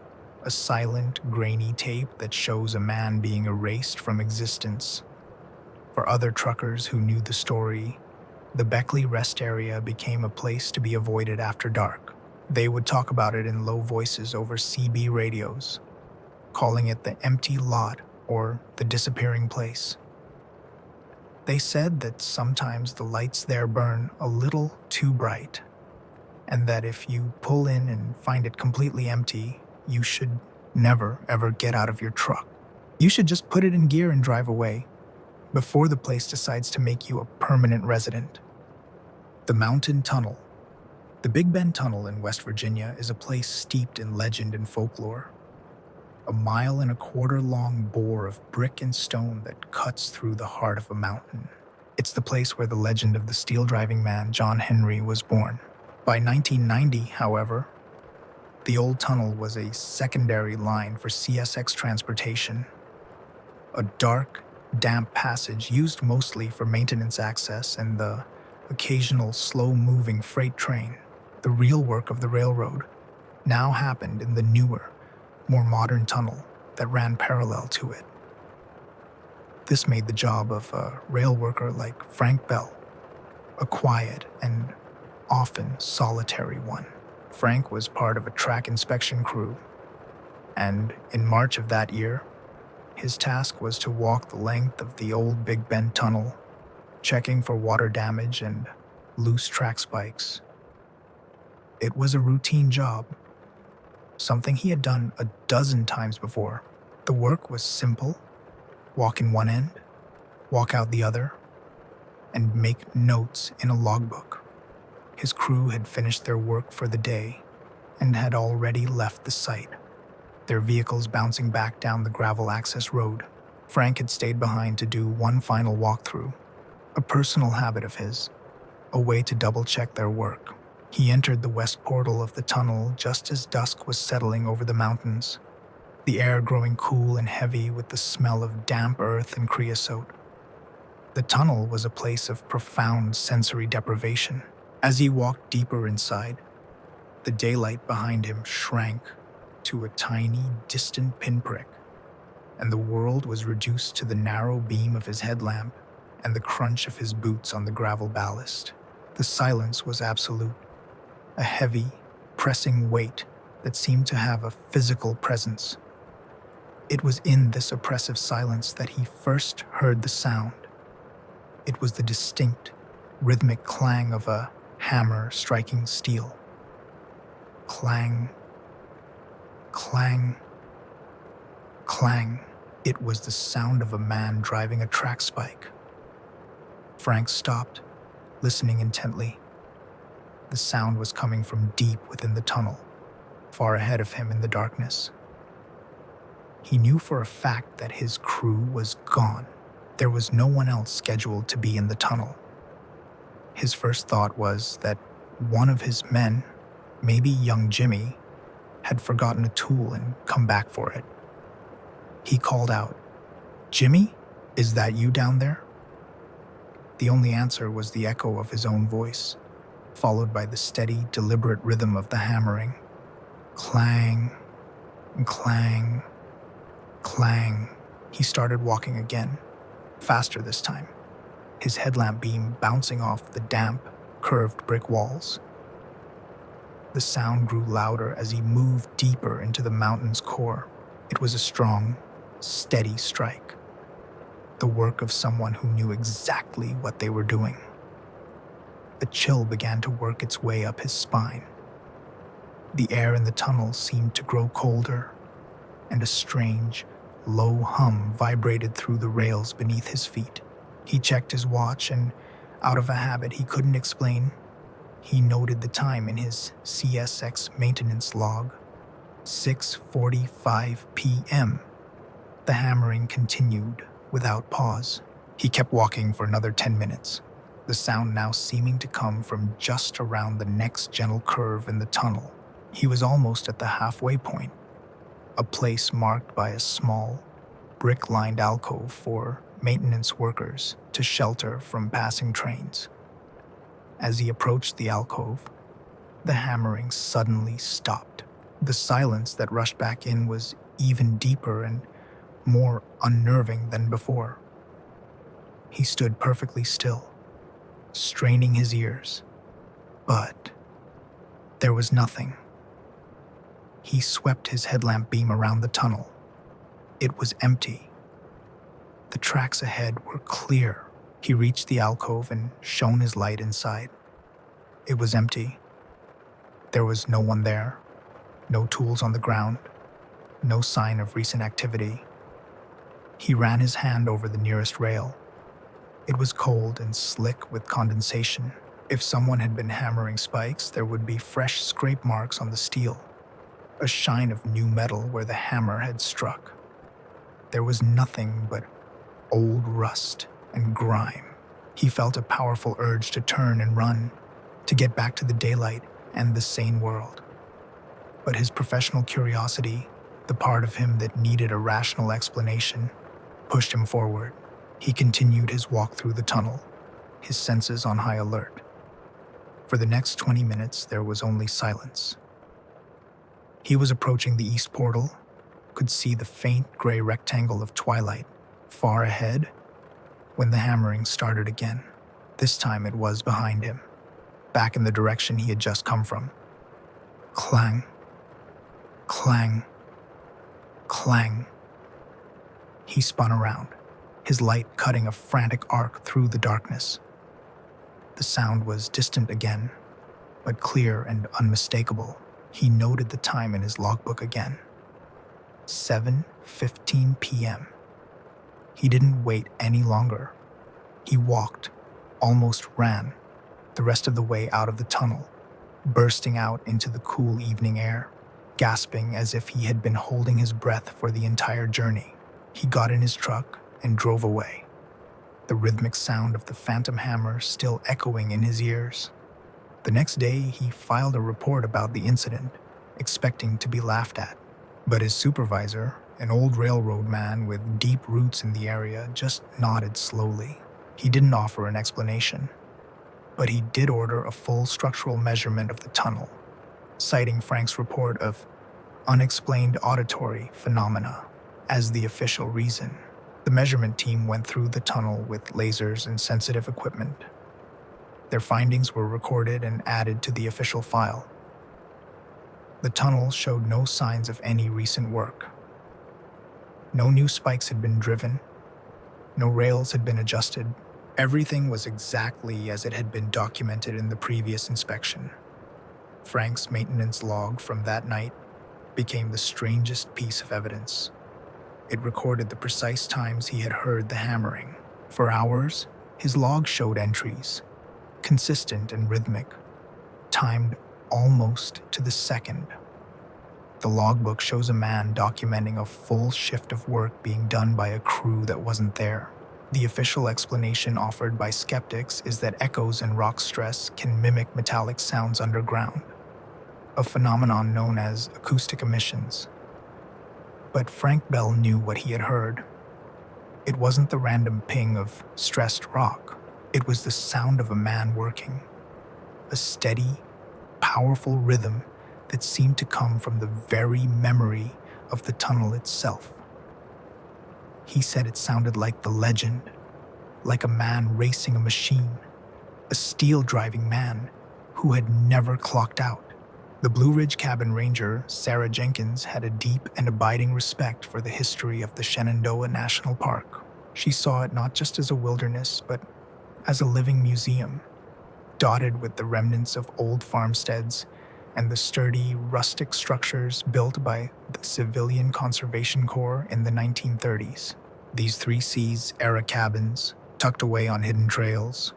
a silent, grainy tape that shows a man being erased from existence. For other truckers who knew the story, the Beckley rest area became a place to be avoided after dark. They would talk about it in low voices over CB radios, calling it the empty lot or the disappearing place. They said that sometimes the lights there burn a little too bright, and that if you pull in and find it completely empty, you should never, ever get out of your truck. You should just put it in gear and drive away before the place decides to make you a permanent resident. The Mountain Tunnel. The Big Bend Tunnel in West Virginia is a place steeped in legend and folklore. A 1.25 mile long bore of brick and stone that cuts through the heart of a mountain. It's the place where the legend of the steel-driving man John Henry was born. By 1990, however, the old tunnel was a secondary line for CSX transportation, a dark, damp passage used mostly for maintenance access and the occasional slow-moving freight train. The real work of the railroad now happened in the newer, more modern tunnel that ran parallel to it. This made the job of a rail worker like Frank Bell a quiet and often solitary one. Frank was part of a track inspection crew, and in March of that year, his task was to walk the length of the old Big Bend Tunnel, checking for water damage and loose track spikes. It was a routine job, something he had done a dozen times before. The work was simple: walk in one end, walk out the other, and make notes in a logbook. His crew had finished their work for the day and had already left the site, their vehicles bouncing back down the gravel access road. Frank had stayed behind to do one final walkthrough, a personal habit of his, a way to double-check their work. He entered the west portal of the tunnel just as dusk was settling over the mountains, the air growing cool and heavy with the smell of damp earth and creosote. The tunnel was a place of profound sensory deprivation. As he walked deeper inside, the daylight behind him shrank to a tiny, distant pinprick, and the world was reduced to the narrow beam of his headlamp and the crunch of his boots on the gravel ballast. The silence was absolute, a heavy, pressing weight that seemed to have a physical presence. It was in this oppressive silence that he first heard the sound. It was the distinct, rhythmic clang of a hammer striking steel. Clang, clang, clang. It was the sound of a man driving a track spike. Frank stopped, listening intently. The sound was coming from deep within the tunnel, far ahead of him in the darkness. He knew for a fact that his crew was gone. There was no one else scheduled to be in the tunnel. His first thought was that one of his men, maybe young Jimmy, had forgotten a tool and come back for it. He called out, "Jimmy, is that you down there?" The only answer was the echo of his own voice, followed by the steady, deliberate rhythm of the hammering. Clang, clang, clang. He started walking again, faster this time, his headlamp beam bouncing off the damp, curved brick walls. The sound grew louder as he moved deeper into the mountain's core. It was a strong, steady strike, the work of someone who knew exactly what they were doing. A chill began to work its way up his spine. The air in the tunnel seemed to grow colder, and a strange, low hum vibrated through the rails beneath his feet. He checked his watch and Out of a habit he couldn't explain, he noted the time in his CSX maintenance log. 6:45 p.m. The hammering continued without pause. He kept walking for another 10 minutes, the sound now seeming to come from just around the next gentle curve in the tunnel. He was almost at the halfway point, a place marked by a small, brick-lined alcove for maintenance workers to shelter from passing trains. As he approached the alcove, the hammering suddenly stopped. The silence that rushed back in was even deeper and more unnerving than before. He stood perfectly still, straining his ears, but there was nothing. He swept his headlamp beam around the tunnel. It was empty. The tracks ahead were clear. He reached the alcove and shone his light inside. It was empty. There was no one there, no tools on the ground, no sign of recent activity. He ran his hand over the nearest rail. It was cold and slick with condensation. If someone had been hammering spikes, there would be fresh scrape marks on the steel, a shine of new metal where the hammer had struck. There was nothing but old rust and grime. He felt a powerful urge to turn and run, to get back to the daylight and the sane world. But his professional curiosity, the part of him that needed a rational explanation, pushed him forward. He continued his walk through the tunnel, his senses on high alert. For the next 20 minutes, there was only silence. He was approaching the east portal, could see the faint gray rectangle of twilight far ahead when the hammering started again. This time it was behind him, back in the direction he had just come from. Clang, clang, clang. He spun around, his light cutting a frantic arc through the darkness. The sound was distant again, but clear and unmistakable. He noted the time in his logbook again. 7:15 p.m. He didn't wait any longer. He walked, almost ran, the rest of the way out of the tunnel, bursting out into the cool evening air, gasping as if he had been holding his breath for the entire journey. He got in his truck and drove away, the rhythmic sound of the phantom hammer still echoing in his ears. The next day, he filed a report about the incident, expecting to be laughed at. But his supervisor, an old railroad man with deep roots in the area, just nodded slowly. He didn't offer an explanation, but he did order a full structural measurement of the tunnel, citing Frank's report of unexplained auditory phenomena as the official reason. The measurement team went through the tunnel with lasers and sensitive equipment. Their findings were recorded and added to the official file. The tunnel showed no signs of any recent work. No new spikes had been driven. No rails had been adjusted. Everything was exactly as it had been documented in the previous inspection. Frank's maintenance log from that night became the strangest piece of evidence. It recorded the precise times he had heard the hammering. For hours, his log showed entries, consistent and rhythmic, timed almost to the second. The logbook shows a man documenting a full shift of work being done by a crew that wasn't there. The official explanation offered by skeptics is that echoes and rock stress can mimic metallic sounds underground, a phenomenon known as acoustic emissions. But Frank Bell knew what he had heard. It wasn't the random ping of stressed rock. It was the sound of a man working, a steady, powerful rhythm that seemed to come from the very memory of the tunnel itself. He said it sounded like the legend, like a man racing a machine, a steel-driving man who had never clocked out. The Blue Ridge cabin ranger, Sarah Jenkins, had a deep and abiding respect for the history of the Shenandoah National Park. She saw it not just as a wilderness, but as a living museum, dotted with the remnants of old farmsteads and the sturdy, rustic structures built by the Civilian Conservation Corps in the 1930s. These 3 Cs era cabins, tucked away on hidden trails,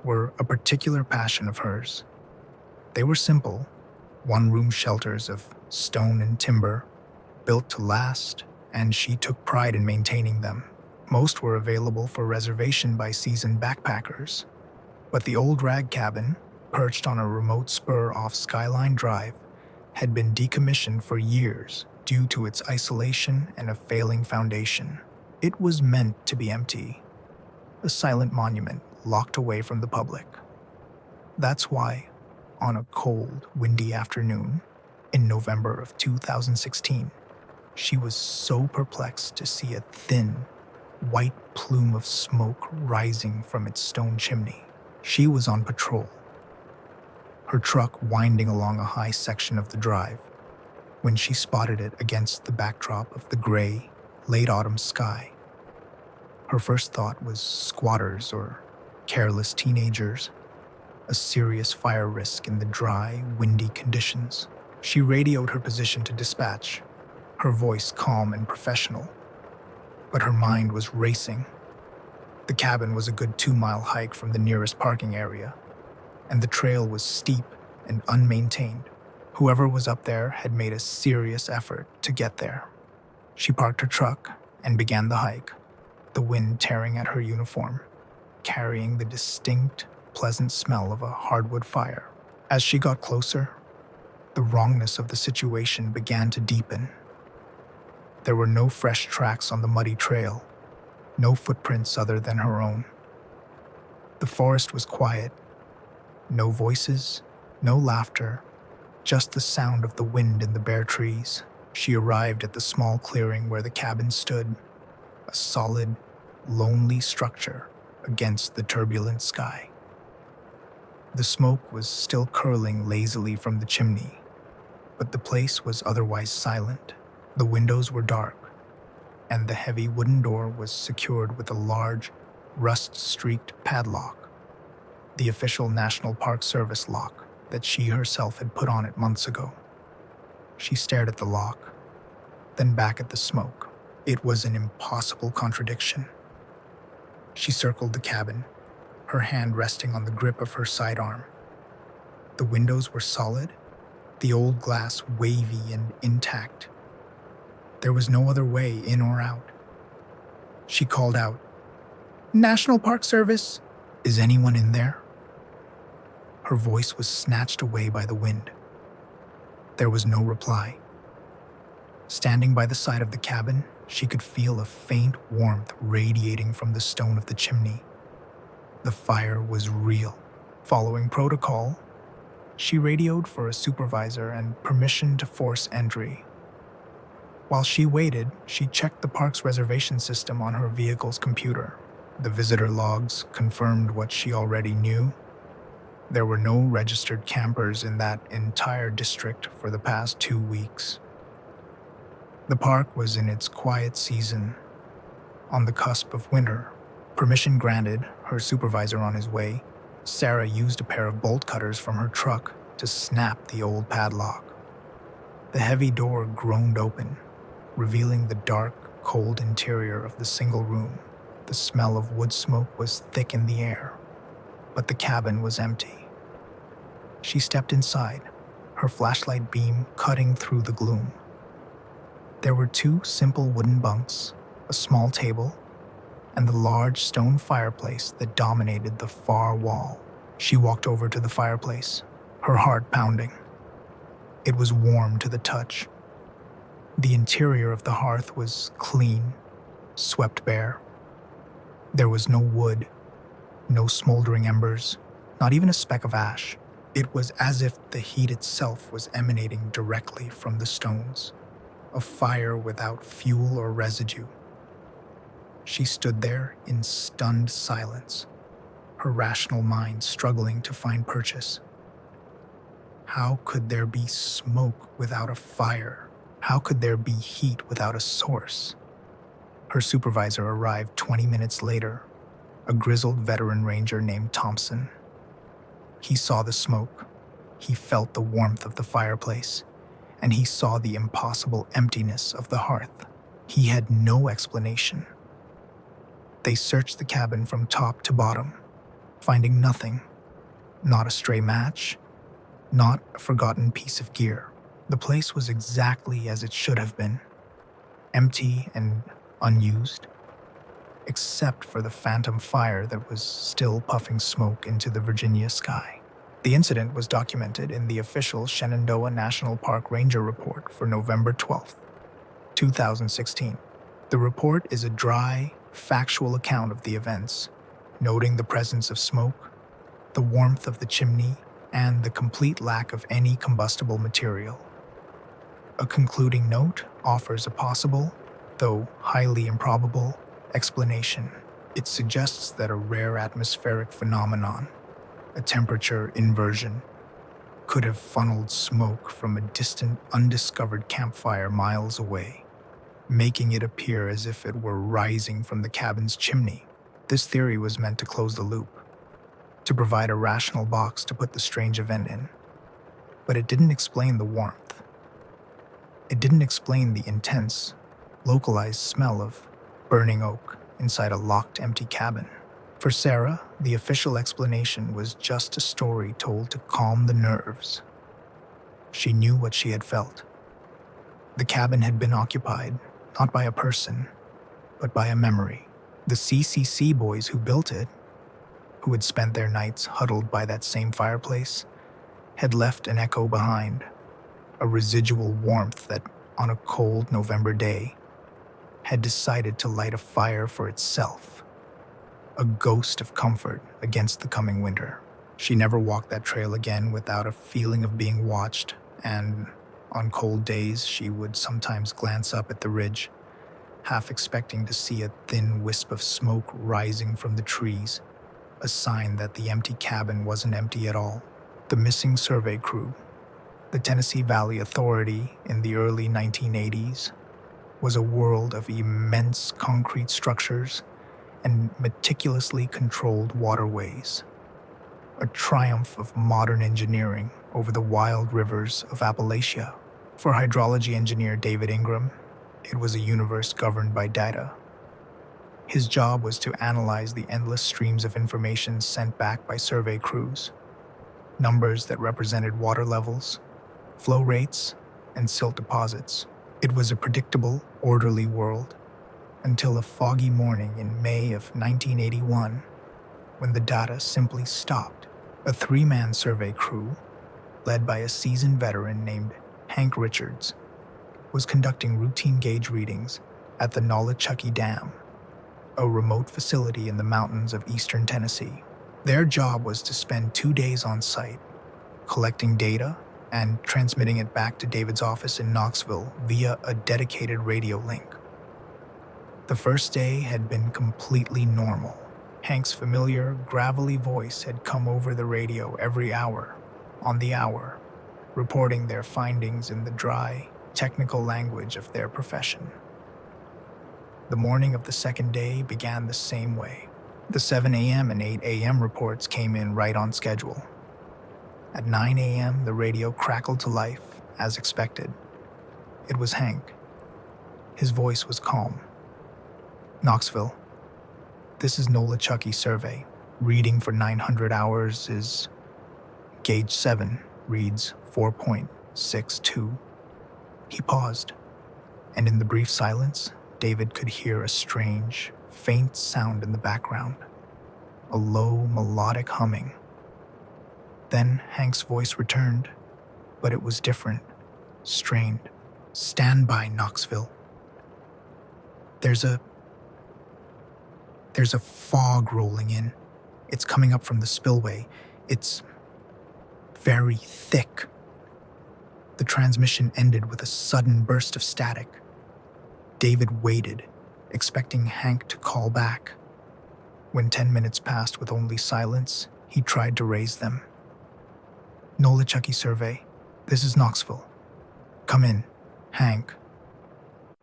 were a particular passion of hers. They were simple, one-room shelters of stone and timber, built to last, and she took pride in maintaining them. Most were available for reservation by seasoned backpackers, but the old rag cabin, perched on a remote spur off Skyline Drive, had been decommissioned for years due to its isolation and a failing foundation. It was meant to be empty, a silent monument locked away from the public. That's why, on a cold, windy afternoon in November of 2016, she was so perplexed to see a thin, white plume of smoke rising from its stone chimney. She was on patrol, her truck winding along a high section of the drive, when she spotted it against the backdrop of the gray, late autumn sky. Her first thought was squatters or careless teenagers, a serious fire risk in the dry, windy conditions. She radioed her position to dispatch, her voice calm and professional, but her mind was racing. The cabin was a good 2-mile hike from the nearest parking area, and the trail was steep and unmaintained. Whoever was up there had made a serious effort to get there. She parked her truck and began the hike, the wind tearing at her uniform, carrying the distinct, pleasant smell of a hardwood fire. As she got closer, the wrongness of the situation began to deepen. There were no fresh tracks on the muddy trail, no footprints other than her own. The forest was quiet. No voices, no laughter, just the sound of the wind in the bare trees. She arrived at the small clearing where the cabin stood, a solid, lonely structure against the turbulent sky. The smoke was still curling lazily from the chimney, but the place was otherwise silent. The windows were dark, and the heavy wooden door was secured with a large, rust-streaked padlock, the official National Park Service lock that she herself had put on it months ago. She stared at the lock, then back at the smoke. It was an impossible contradiction. She circled the cabin, her hand resting on the grip of her sidearm. The windows were solid, the old glass wavy and intact. There was no other way in or out. She called out, "National Park Service, is anyone in there?" Her voice was snatched away by the wind. There was no reply. Standing by the side of the cabin, she could feel a faint warmth radiating from the stone of the chimney. The fire was real. Following protocol, she radioed for a supervisor and permission to force entry. While she waited, she checked the park's reservation system on her vehicle's computer. The visitor logs confirmed what she already knew. There were no registered campers in that entire district for the past 2 weeks. The park was in its quiet season, on the cusp of winter. Permission granted, her supervisor on his way, Sarah used a pair of bolt cutters from her truck to snap the old padlock. The heavy door groaned open, revealing the dark, cold interior of the single room. The smell of wood smoke was thick in the air, but the cabin was empty. She stepped inside, her flashlight beam cutting through the gloom. There were 2 simple wooden bunks, a small table, and the large stone fireplace that dominated the far wall. She walked over to the fireplace, her heart pounding. It was warm to the touch. The interior of the hearth was clean, swept bare. There was no wood, no smoldering embers, not even a speck of ash. It was as if the heat itself was emanating directly from the stones, a fire without fuel or residue. She stood there in stunned silence, her rational mind struggling to find purchase. How could there be smoke without a fire? How could there be heat without a source? Her supervisor arrived 20 minutes later, a grizzled veteran ranger named Thompson. He saw the smoke, he felt the warmth of the fireplace, and he saw the impossible emptiness of the hearth. He had no explanation. They searched the cabin from top to bottom, finding nothing, not a stray match, not a forgotten piece of gear. The place was exactly as it should have been, empty and unused, except for the phantom fire that was still puffing smoke into the Virginia sky. The incident was documented in the official Shenandoah National Park Ranger Report for November 12, 2016. The report is a dry, factual account of the events, noting the presence of smoke, the warmth of the chimney, and the complete lack of any combustible material. A concluding note offers a possible, though highly improbable, explanation. It suggests that a rare atmospheric phenomenon, a temperature inversion, could have funneled smoke from a distant, undiscovered campfire miles away, making it appear as if it were rising from the cabin's chimney. This theory was meant to close the loop, to provide a rational box to put the strange event in. But it didn't explain the warmth. It didn't explain the intense, localized smell of burning oak inside a locked, empty cabin. For Sarah, the official explanation was just a story told to calm the nerves. She knew what she had felt. The cabin had been occupied, not by a person, but by a memory. The CCC boys who built it, who had spent their nights huddled by that same fireplace, had left an echo behind, a residual warmth that, on a cold November day, had decided to light a fire for itself, a ghost of comfort against the coming winter. She never walked that trail again without a feeling of being watched, and on cold days she would sometimes glance up at the ridge, half expecting to see a thin wisp of smoke rising from the trees, a sign that the empty cabin wasn't empty at all. The missing survey crew, the Tennessee Valley Authority in the early 1980s, was a world of immense concrete structures and meticulously controlled waterways, a triumph of modern engineering over the wild rivers of Appalachia. For hydrology engineer David Ingram, it was a universe governed by data. His job was to analyze the endless streams of information sent back by survey crews, numbers that represented water levels, flow rates, and silt deposits. It was a predictable, orderly world, until a foggy morning in May of 1981, when the data simply stopped. A three-man survey crew, led by a seasoned veteran named Hank Richards, was conducting routine gauge readings at the Nolichucky Dam, a remote facility in the mountains of eastern Tennessee. Their job was to spend 2 days on site, collecting data and transmitting it back to David's office in Knoxville via a dedicated radio link. The first day had been completely normal. Hank's familiar, gravelly voice had come over the radio every hour, on the hour, reporting their findings in the dry, technical language of their profession. The morning of the second day began the same way. The 7 a.m. and 8 a.m. reports came in right on schedule. At 9 a.m., the radio crackled to life, as expected. It was Hank. His voice was calm. "Knoxville, this is Nolichucky survey. Reading for 900 hours is gauge 7, reads 4.62. He paused, and in the brief silence, David could hear a strange, faint sound in the background, a low, melodic humming. Then Hank's voice returned, but it was different, strained. "Stand by, Knoxville. There's a fog rolling in. It's coming up from the spillway. It's very thick." The transmission ended with a sudden burst of static. David waited, expecting Hank to call back. When 10 minutes passed with only silence, he tried to raise them. "Nolichucky survey, this is Knoxville. Come in, Hank."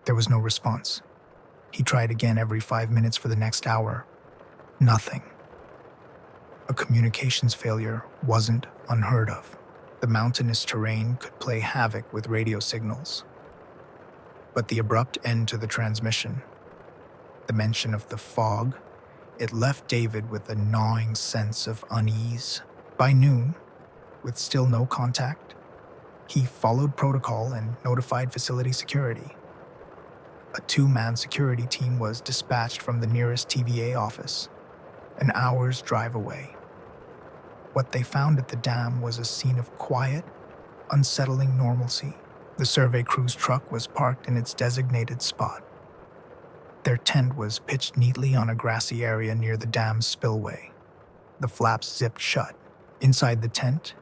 There was no response. He tried again every 5 minutes for the next hour. Nothing. A communications failure wasn't unheard of. The mountainous terrain could play havoc with radio signals. But the abrupt end to the transmission, the mention of the fog, It left David with a gnawing sense of unease. By noon, with still no contact, he followed protocol and notified facility security. A two-man security team was dispatched from the nearest TVA office, an hour's drive away. What they found at the dam was a scene of quiet, unsettling normalcy. The survey crew's truck was parked in its designated spot. Their tent was pitched neatly on a grassy area near the dam's spillway. The flaps zipped shut. Inside the tent,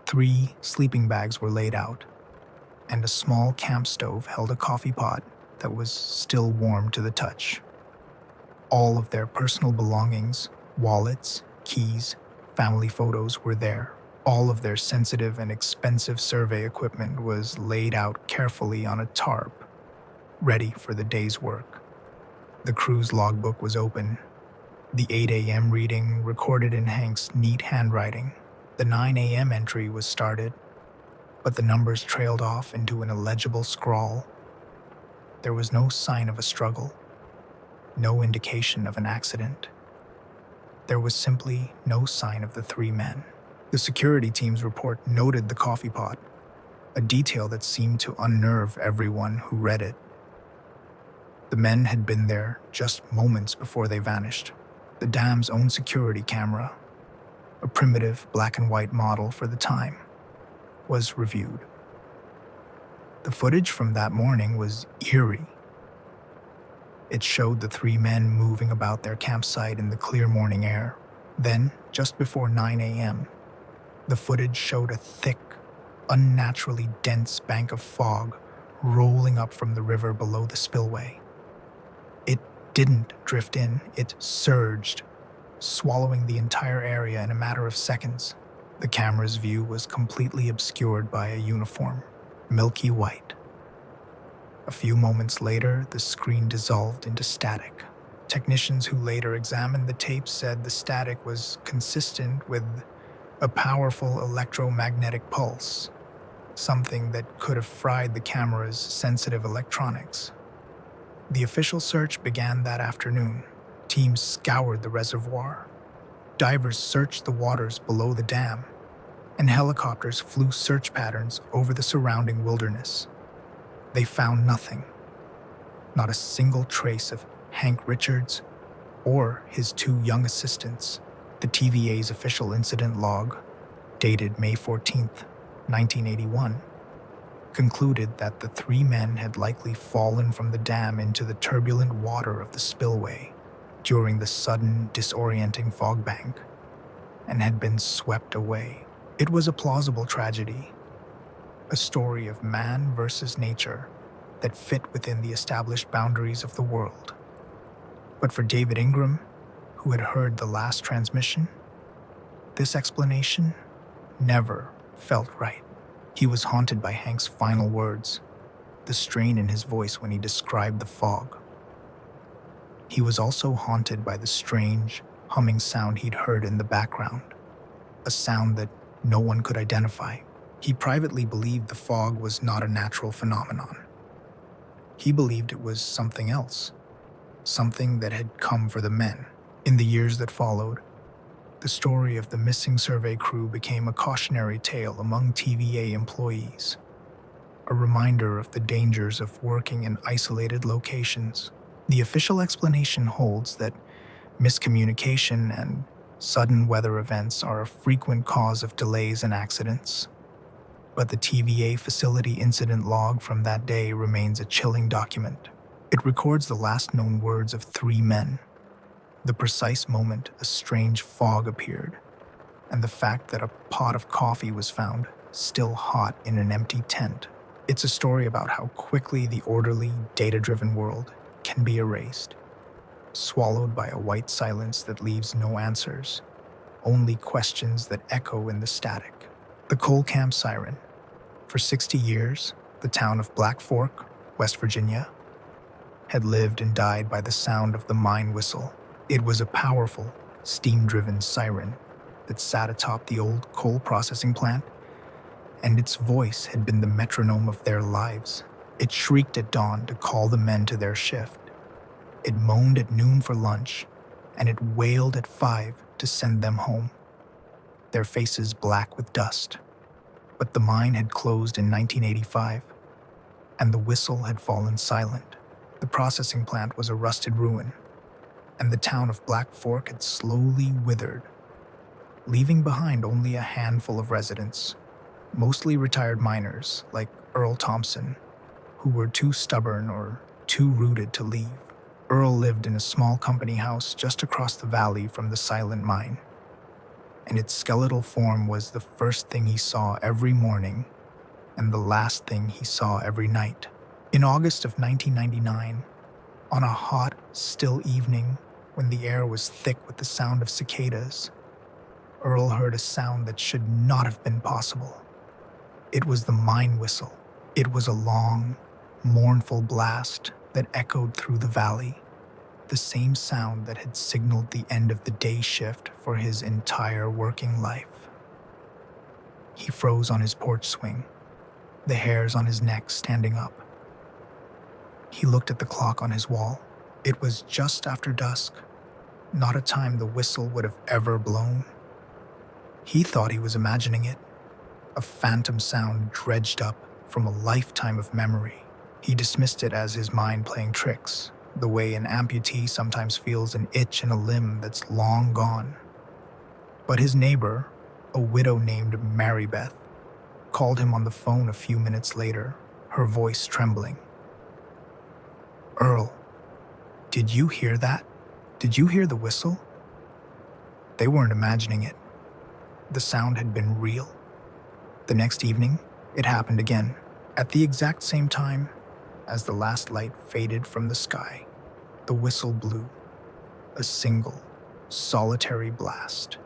3 sleeping bags were laid out, and a small camp stove held a coffee pot that was still warm to the touch. All of their personal belongings, wallets, keys, family photos were there. All of their sensitive and expensive survey equipment was laid out carefully on a tarp, ready for the day's work. The crew's logbook was open, the 8 a.m. reading recorded in Hank's neat handwriting. The 9 a.m. entry was started, but the numbers trailed off into an illegible scrawl. There was no sign of a struggle, no indication of an accident. There was simply no sign of the 3 men. The security team's report noted the coffee pot, a detail that seemed to unnerve everyone who read it. The men had been there just moments before they vanished. The dam's own security camera, a primitive black and white model for the time, was reviewed. The footage from that morning was eerie. It showed the 3 men moving about their campsite in the clear morning air. Then, just before 9 a.m., the footage showed a thick, unnaturally dense bank of fog rolling up from the river below the spillway. It didn't drift in, it surged, swallowing the entire area in a matter of seconds. The camera's view was completely obscured by a uniform, milky white. A few moments later, the screen dissolved into static. Technicians who later examined the tape said the static was consistent with a powerful electromagnetic pulse, something that could have fried the camera's sensitive electronics. The official search began that afternoon. Teams scoured the reservoir. Divers searched the waters below the dam, and helicopters flew search patterns over the surrounding wilderness. They found nothing. Not a single trace of Hank Richards or his 2 young assistants. The TVA's official incident log, dated May 14th, 1981, concluded that the 3 men had likely fallen from the dam into the turbulent water of the spillway during the sudden, disorienting fog bank and had been swept away. It was a plausible tragedy, a story of man versus nature that fit within the established boundaries of the world. But for David Ingram, who had heard the last transmission, this explanation never felt right. He was haunted by Hank's final words, the strain in his voice when he described the fog. He was also haunted by the strange, humming sound he'd heard in the background, a sound that no one could identify. He privately believed the fog was not a natural phenomenon. He believed it was something else, something that had come for the men. In the years that followed, the story of the missing survey crew became a cautionary tale among TVA employees, a reminder of the dangers of working in isolated locations. The official explanation holds that miscommunication and sudden weather events are a frequent cause of delays and accidents. But the TVA facility incident log from that day remains a chilling document. It records the last known words of 3 men, the precise moment a strange fog appeared, and the fact that a pot of coffee was found, still hot in an empty tent. It's a story about how quickly the orderly, data-driven world can be erased, swallowed by a white silence that leaves no answers, only questions that echo in the static. The coal camp siren. For 60 years, the town of Black Fork, West Virginia, had lived and died by the sound of the mine whistle. It was a powerful, steam-driven siren that sat atop the old coal processing plant, and its voice had been the metronome of their lives. It shrieked at dawn to call the men to their shift. It moaned at noon for lunch, and it wailed at 5 to send them home, their faces black with dust. But the mine had closed in 1985, and the whistle had fallen silent. The processing plant was a rusted ruin, and the town of Black Fork had slowly withered, leaving behind only a handful of residents, mostly retired miners like Earl Thompson, who were too stubborn or too rooted to leave. Earl lived in a small company house just across the valley from the silent mine, and its skeletal form was the first thing he saw every morning and the last thing he saw every night. In August of 1999, on a hot, still evening when the air was thick with the sound of cicadas, Earl heard a sound that should not have been possible. It was the mine whistle. It was a long, mournful blast that echoed through the valley, the same sound that had signaled the end of the day shift for his entire working life. He froze on his porch swing, the hairs on his neck standing up. He looked at the clock on his wall. It was just after dusk, not a time the whistle would have ever blown. He thought he was imagining it, a phantom sound dredged up from a lifetime of memory. He dismissed it as his mind playing tricks, the way an amputee sometimes feels an itch in a limb that's long gone. But his neighbor, a widow named Marybeth, called him on the phone a few minutes later, her voice trembling. "Earl, did you hear that? Did you hear the whistle?" They weren't imagining it. The sound had been real. The next evening, it happened again, at the exact same time. As the last light faded from the sky, the whistle blew, a single, solitary blast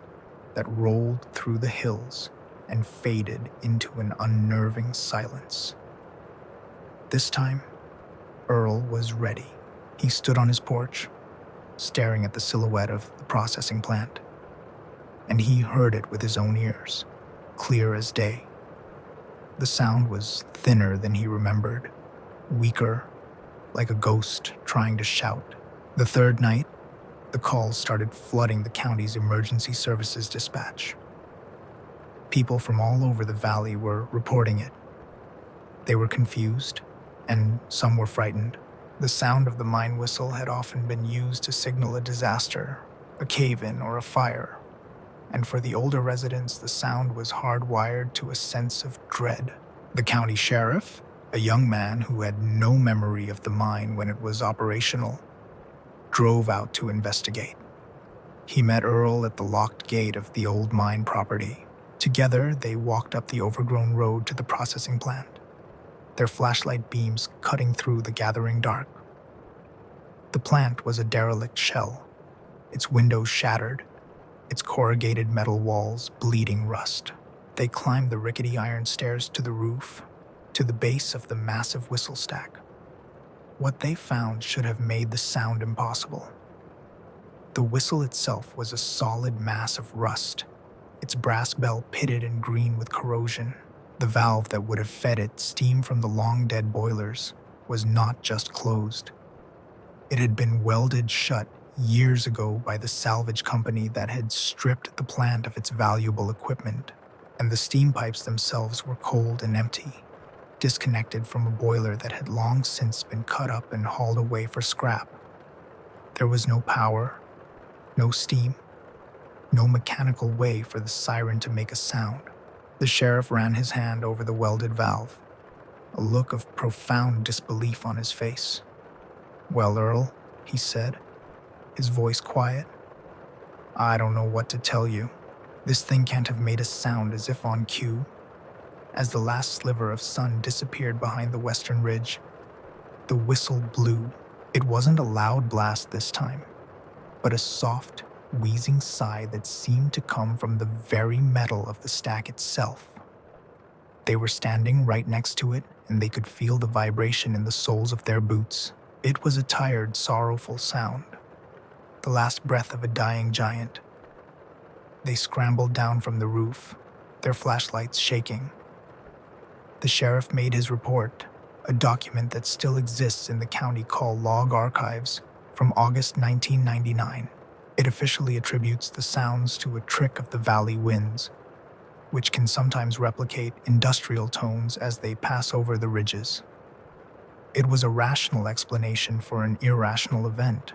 that rolled through the hills and faded into an unnerving silence. This time, Earl was ready. He stood on his porch, staring at the silhouette of the processing plant, and he heard it with his own ears, clear as day. The sound was thinner than he remembered, weaker, like a ghost trying to shout. The third night, the calls started flooding the county's emergency services dispatch. People from all over the valley were reporting it. They were confused, and some were frightened. The sound of the mine whistle had often been used to signal a disaster, a cave-in, or a fire. And for the older residents, the sound was hardwired to a sense of dread. The county sheriff, a young man who had no memory of the mine when it was operational, drove out to investigate. He met Earl at the locked gate of the old mine property. Together, they walked up the overgrown road to the processing plant, their flashlight beams cutting through the gathering dark. The plant was a derelict shell, its windows shattered, its corrugated metal walls bleeding rust. They climbed the rickety iron stairs to the roof, to the base of the massive whistle stack. What they found should have made the sound impossible. The whistle itself was a solid mass of rust, its brass bell pitted and green with corrosion. The valve that would have fed it steam from the long-dead boilers was not just closed. It had been welded shut years ago by the salvage company that had stripped the plant of its valuable equipment, and the steam pipes themselves were cold and empty, disconnected from a boiler that had long since been cut up and hauled away for scrap. There was no power, no steam, no mechanical way for the siren to make a sound. The sheriff ran his hand over the welded valve, a look of profound disbelief on his face. "Well, Earl," he said, his voice quiet, "I don't know what to tell you. This thing can't have made a sound as if on cue." As the last sliver of sun disappeared behind the western ridge, the whistle blew. It wasn't a loud blast this time, but a soft, wheezing sigh that seemed to come from the very metal of the stack itself. They were standing right next to it, and they could feel the vibration in the soles of their boots. It was a tired, sorrowful sound, the last breath of a dying giant. They scrambled down from the roof, their flashlights shaking. The sheriff made his report, a document that still exists in the county call log archives from August 1999. It officially attributes the sounds to a trick of the valley winds, which can sometimes replicate industrial tones as they pass over the ridges. It was a rational explanation for an irrational event,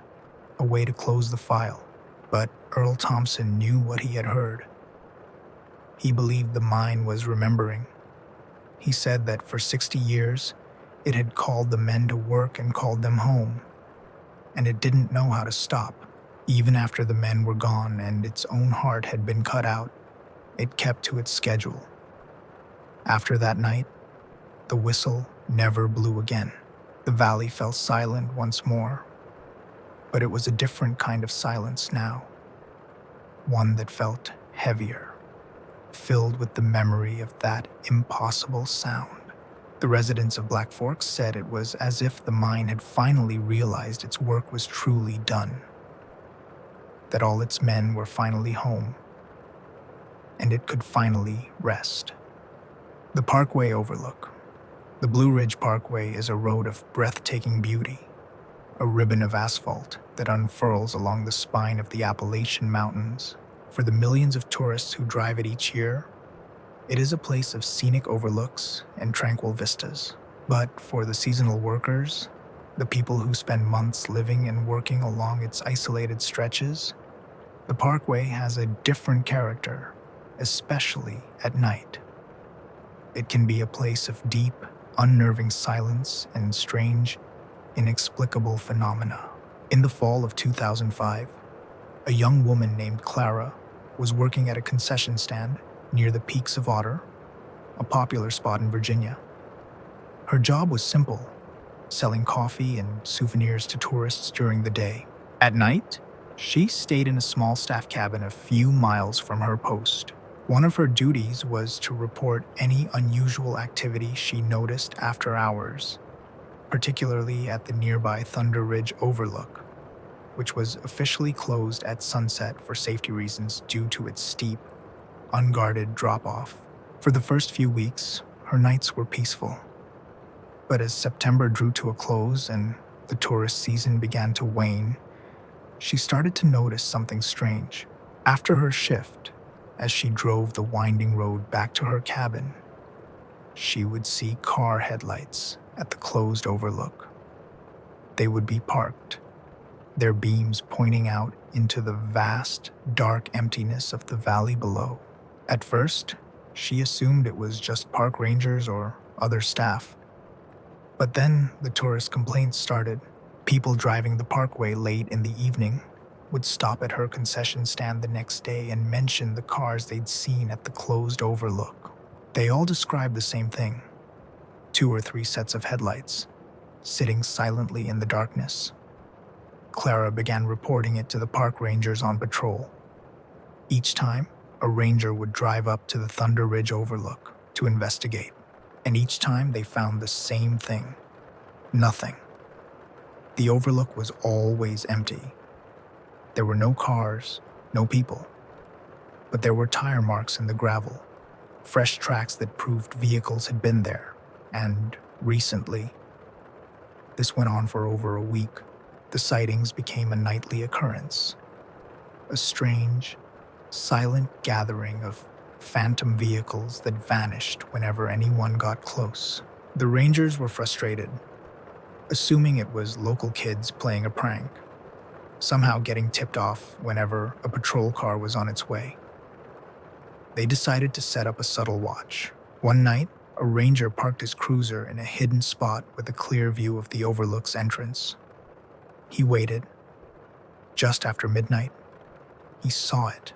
a way to close the file. But Earl Thompson knew what he had heard. He believed the mine was remembering. He said that for 60 years, it had called the men to work and called them home, and it didn't know how to stop. Even after the men were gone and its own heart had been cut out, it kept to its schedule. After that night, the whistle never blew again. The valley fell silent once more, but it was a different kind of silence now, one that felt heavier, filled with the memory of that impossible sound. The residents of Black Forks said it was as if the mine had finally realized its work was truly done, that all its men were finally home, and it could finally rest. The Parkway Overlook. The Blue Ridge Parkway is a road of breathtaking beauty, a ribbon of asphalt that unfurls along the spine of the Appalachian Mountains. For the millions of tourists who drive it each year, it is a place of scenic overlooks and tranquil vistas. But for the seasonal workers, the people who spend months living and working along its isolated stretches, the parkway has a different character, especially at night. It can be a place of deep, unnerving silence and strange, inexplicable phenomena. In the fall of 2005, a young woman named Clara was working at a concession stand near the Peaks of Otter, a popular spot in Virginia. Her job was simple, selling coffee and souvenirs to tourists during the day. At night, she stayed in a small staff cabin a few miles from her post. One of her duties was to report any unusual activity she noticed after hours, particularly at the nearby Thunder Ridge Overlook, which was officially closed at sunset for safety reasons due to its steep, unguarded drop-off. For the first few weeks, her nights were peaceful. But as September drew to a close and the tourist season began to wane, she started to notice something strange. After her shift, as she drove the winding road back to her cabin, she would see car headlights at the closed overlook. They would be parked, their beams pointing out into the vast, dark emptiness of the valley below. At first, she assumed it was just park rangers or other staff. But then the tourist complaints started. People driving the parkway late in the evening would stop at her concession stand the next day and mention the cars they'd seen at the closed overlook. They all described the same thing: 2 or 3 sets of headlights, sitting silently in the darkness. Clara began reporting it to the park rangers on patrol. Each time, a ranger would drive up to the Thunder Ridge Overlook to investigate, and each time they found the same thing: nothing. The overlook was always empty. There were no cars, no people, but there were tire marks in the gravel, fresh tracks that proved vehicles had been there, and recently. This went on for over a week. The sightings became a nightly occurrence, a strange, silent gathering of phantom vehicles that vanished whenever anyone got close. The rangers were frustrated, assuming it was local kids playing a prank, somehow getting tipped off whenever a patrol car was on its way. They decided to set up a subtle watch. One night, a ranger parked his cruiser in a hidden spot with a clear view of the overlook's entrance. He waited. Just after midnight, he saw it.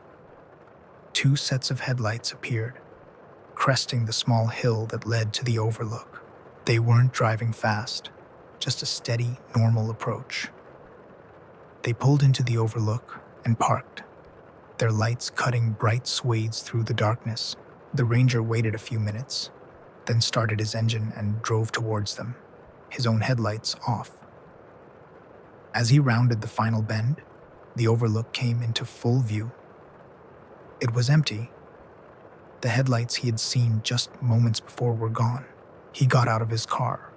2 sets of headlights appeared, cresting the small hill that led to the overlook. They weren't driving fast, just a steady, normal approach. They pulled into the overlook and parked, their lights cutting bright swathes through the darkness. The ranger waited a few minutes, then started his engine and drove towards them, his own headlights off. As he rounded the final bend, the overlook came into full view. It was empty. The headlights he had seen just moments before were gone. He got out of his car,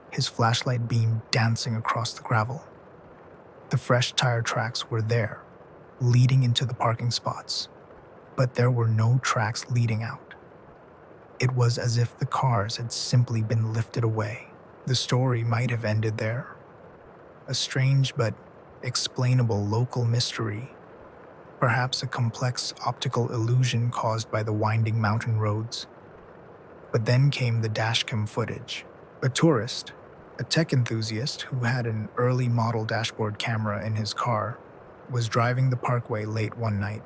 his flashlight beam dancing across the gravel. The fresh tire tracks were there, leading into the parking spots, but there were no tracks leading out. It was as if the cars had simply been lifted away. The story might have ended there, a strange but explainable local mystery, perhaps a complex optical illusion caused by the winding mountain roads. But then came the dashcam footage. A tourist, a tech enthusiast who had an early model dashboard camera in his car, was driving the parkway late one night.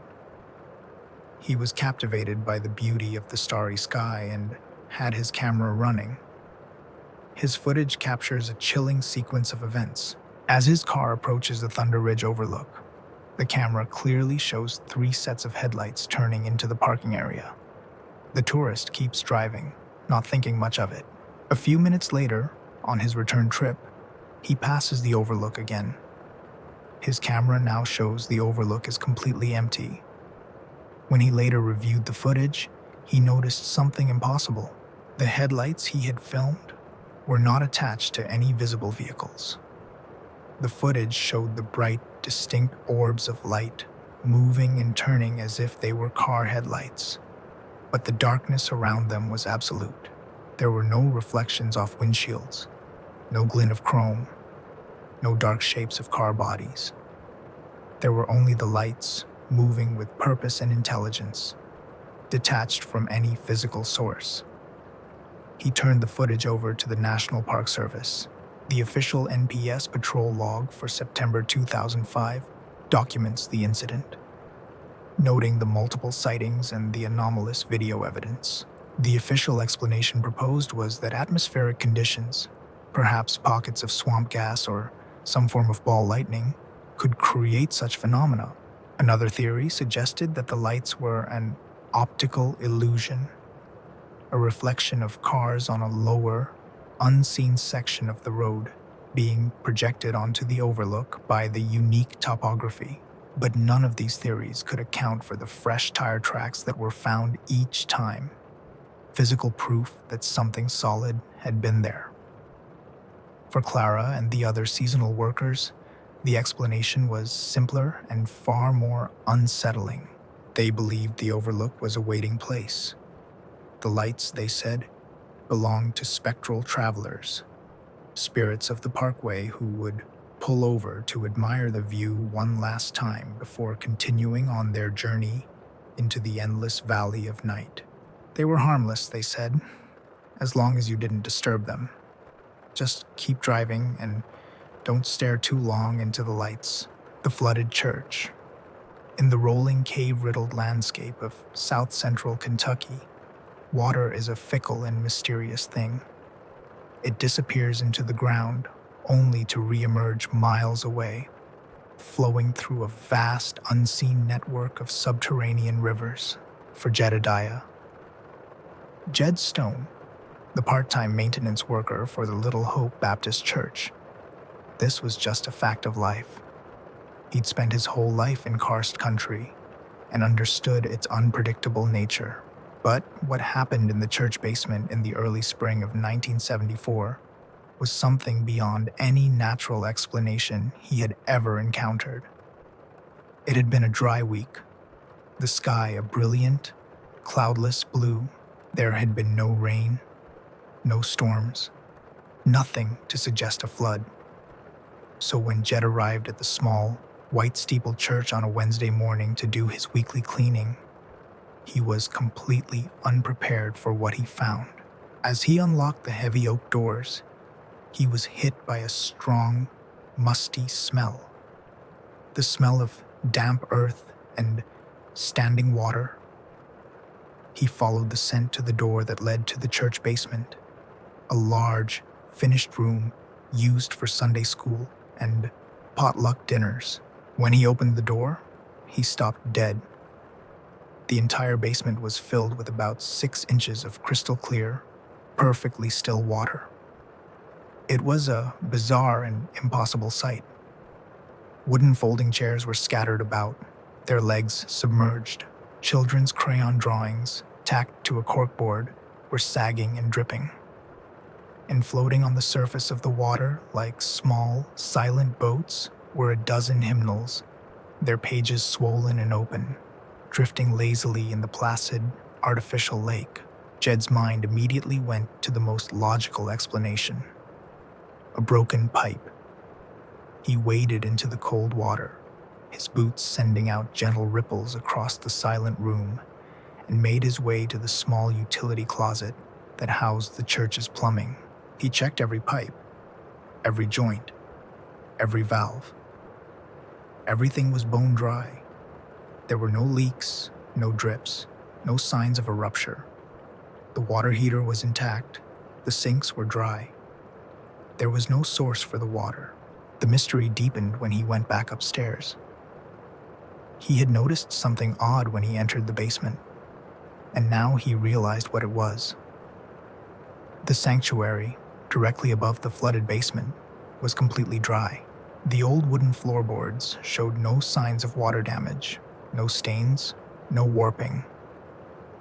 He was captivated by the beauty of the starry sky and had his camera running. His footage captures a chilling sequence of events. As his car approaches the Thunder Ridge overlook, the camera clearly shows 3 sets of headlights turning into the parking area. The tourist keeps driving, not thinking much of it. A few minutes later, on his return trip, he passes the overlook again. His camera now shows the overlook is completely empty. When he later reviewed the footage, he noticed something impossible. The headlights he had filmed were not attached to any visible vehicles. The footage showed the bright, distinct orbs of light moving and turning as if they were car headlights. But the darkness around them was absolute. There were no reflections off windshields, no glint of chrome, no dark shapes of car bodies. There were only the lights, moving with purpose and intelligence, detached from any physical source. He turned the footage over to the National Park Service. The official NPS patrol log for September 2005 documents the incident, noting the multiple sightings and the anomalous video evidence. The official explanation proposed was that atmospheric conditions, perhaps pockets of swamp gas or some form of ball lightning, could create such phenomena. Another theory suggested that the lights were an optical illusion, a reflection of cars on a lower, unseen section of the road being projected onto the overlook by the unique topography. But none of these theories could account for the fresh tire tracks that were found each time, physical proof that something solid had been there. For Clara and the other seasonal workers, the explanation was simpler and far more unsettling. They believed the overlook was a waiting place. The lights, they said, belonged to spectral travelers, spirits of the parkway who would pull over to admire the view one last time before continuing on their journey into the endless valley of night. They were harmless, they said, as long as you didn't disturb them. Just keep driving and don't stare too long into the lights. The flooded church. In the rolling cave-riddled landscape of south-central Kentucky, water is a fickle and mysterious thing. It disappears into the ground only to re-emerge miles away, flowing through a vast, unseen network of subterranean rivers. For Jedediah. Jed Stone, the part-time maintenance worker for the Little Hope Baptist Church, this was just a fact of life. He'd spent his whole life in karst country and understood its unpredictable nature. But what happened in the church basement in the early spring of 1974 was something beyond any natural explanation he had ever encountered. It had been a dry week, the sky a brilliant, cloudless blue. There had been no rain, no storms, nothing to suggest a flood. So when Jed arrived at the small, white-steepled church on a Wednesday morning to do his weekly cleaning, he was completely unprepared for what he found. As he unlocked the heavy oak doors, he was hit by a strong, musty smell. The smell of damp earth and standing water. He followed the scent to the door that led to the church basement, a large, finished room used for Sunday school and potluck dinners. When he opened the door, he stopped dead. The entire basement was filled with about 6 inches of crystal clear, perfectly still water. It was a bizarre and impossible sight. Wooden folding chairs were scattered about, their legs submerged. Children's crayon drawings, tacked to a corkboard, were sagging and dripping. And floating on the surface of the water like small, silent boats were a dozen hymnals, their pages swollen and open, drifting lazily in the placid, artificial lake. Jed's mind immediately went to the most logical explanation: a broken pipe. He waded into the cold water, his boots sending out gentle ripples across the silent room, and made his way to the small utility closet that housed the church's plumbing. He checked every pipe, every joint, every valve. Everything was bone dry. There were no leaks, no drips, no signs of a rupture. The water heater was intact. The sinks were dry. There was no source for the water. The mystery deepened when he went back upstairs. He had noticed something odd when he entered the basement, and now he realized what it was. The sanctuary, directly above the flooded basement, was completely dry. The old wooden floorboards showed no signs of water damage, no stains, no warping.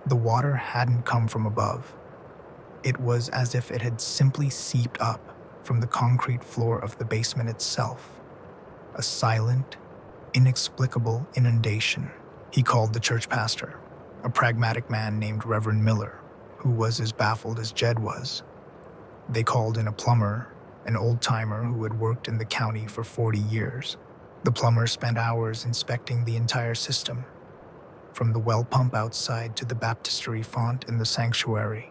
The water hadn't come from above. It was as if it had simply seeped up from the concrete floor of the basement itself. A silent, inexplicable inundation. He called the church pastor, a pragmatic man named Reverend Miller, who was as baffled as Jed was. They called in a plumber, an old-timer who had worked in the county for 40 years. The plumber spent hours inspecting the entire system, from the well pump outside to the baptistry font in the sanctuary.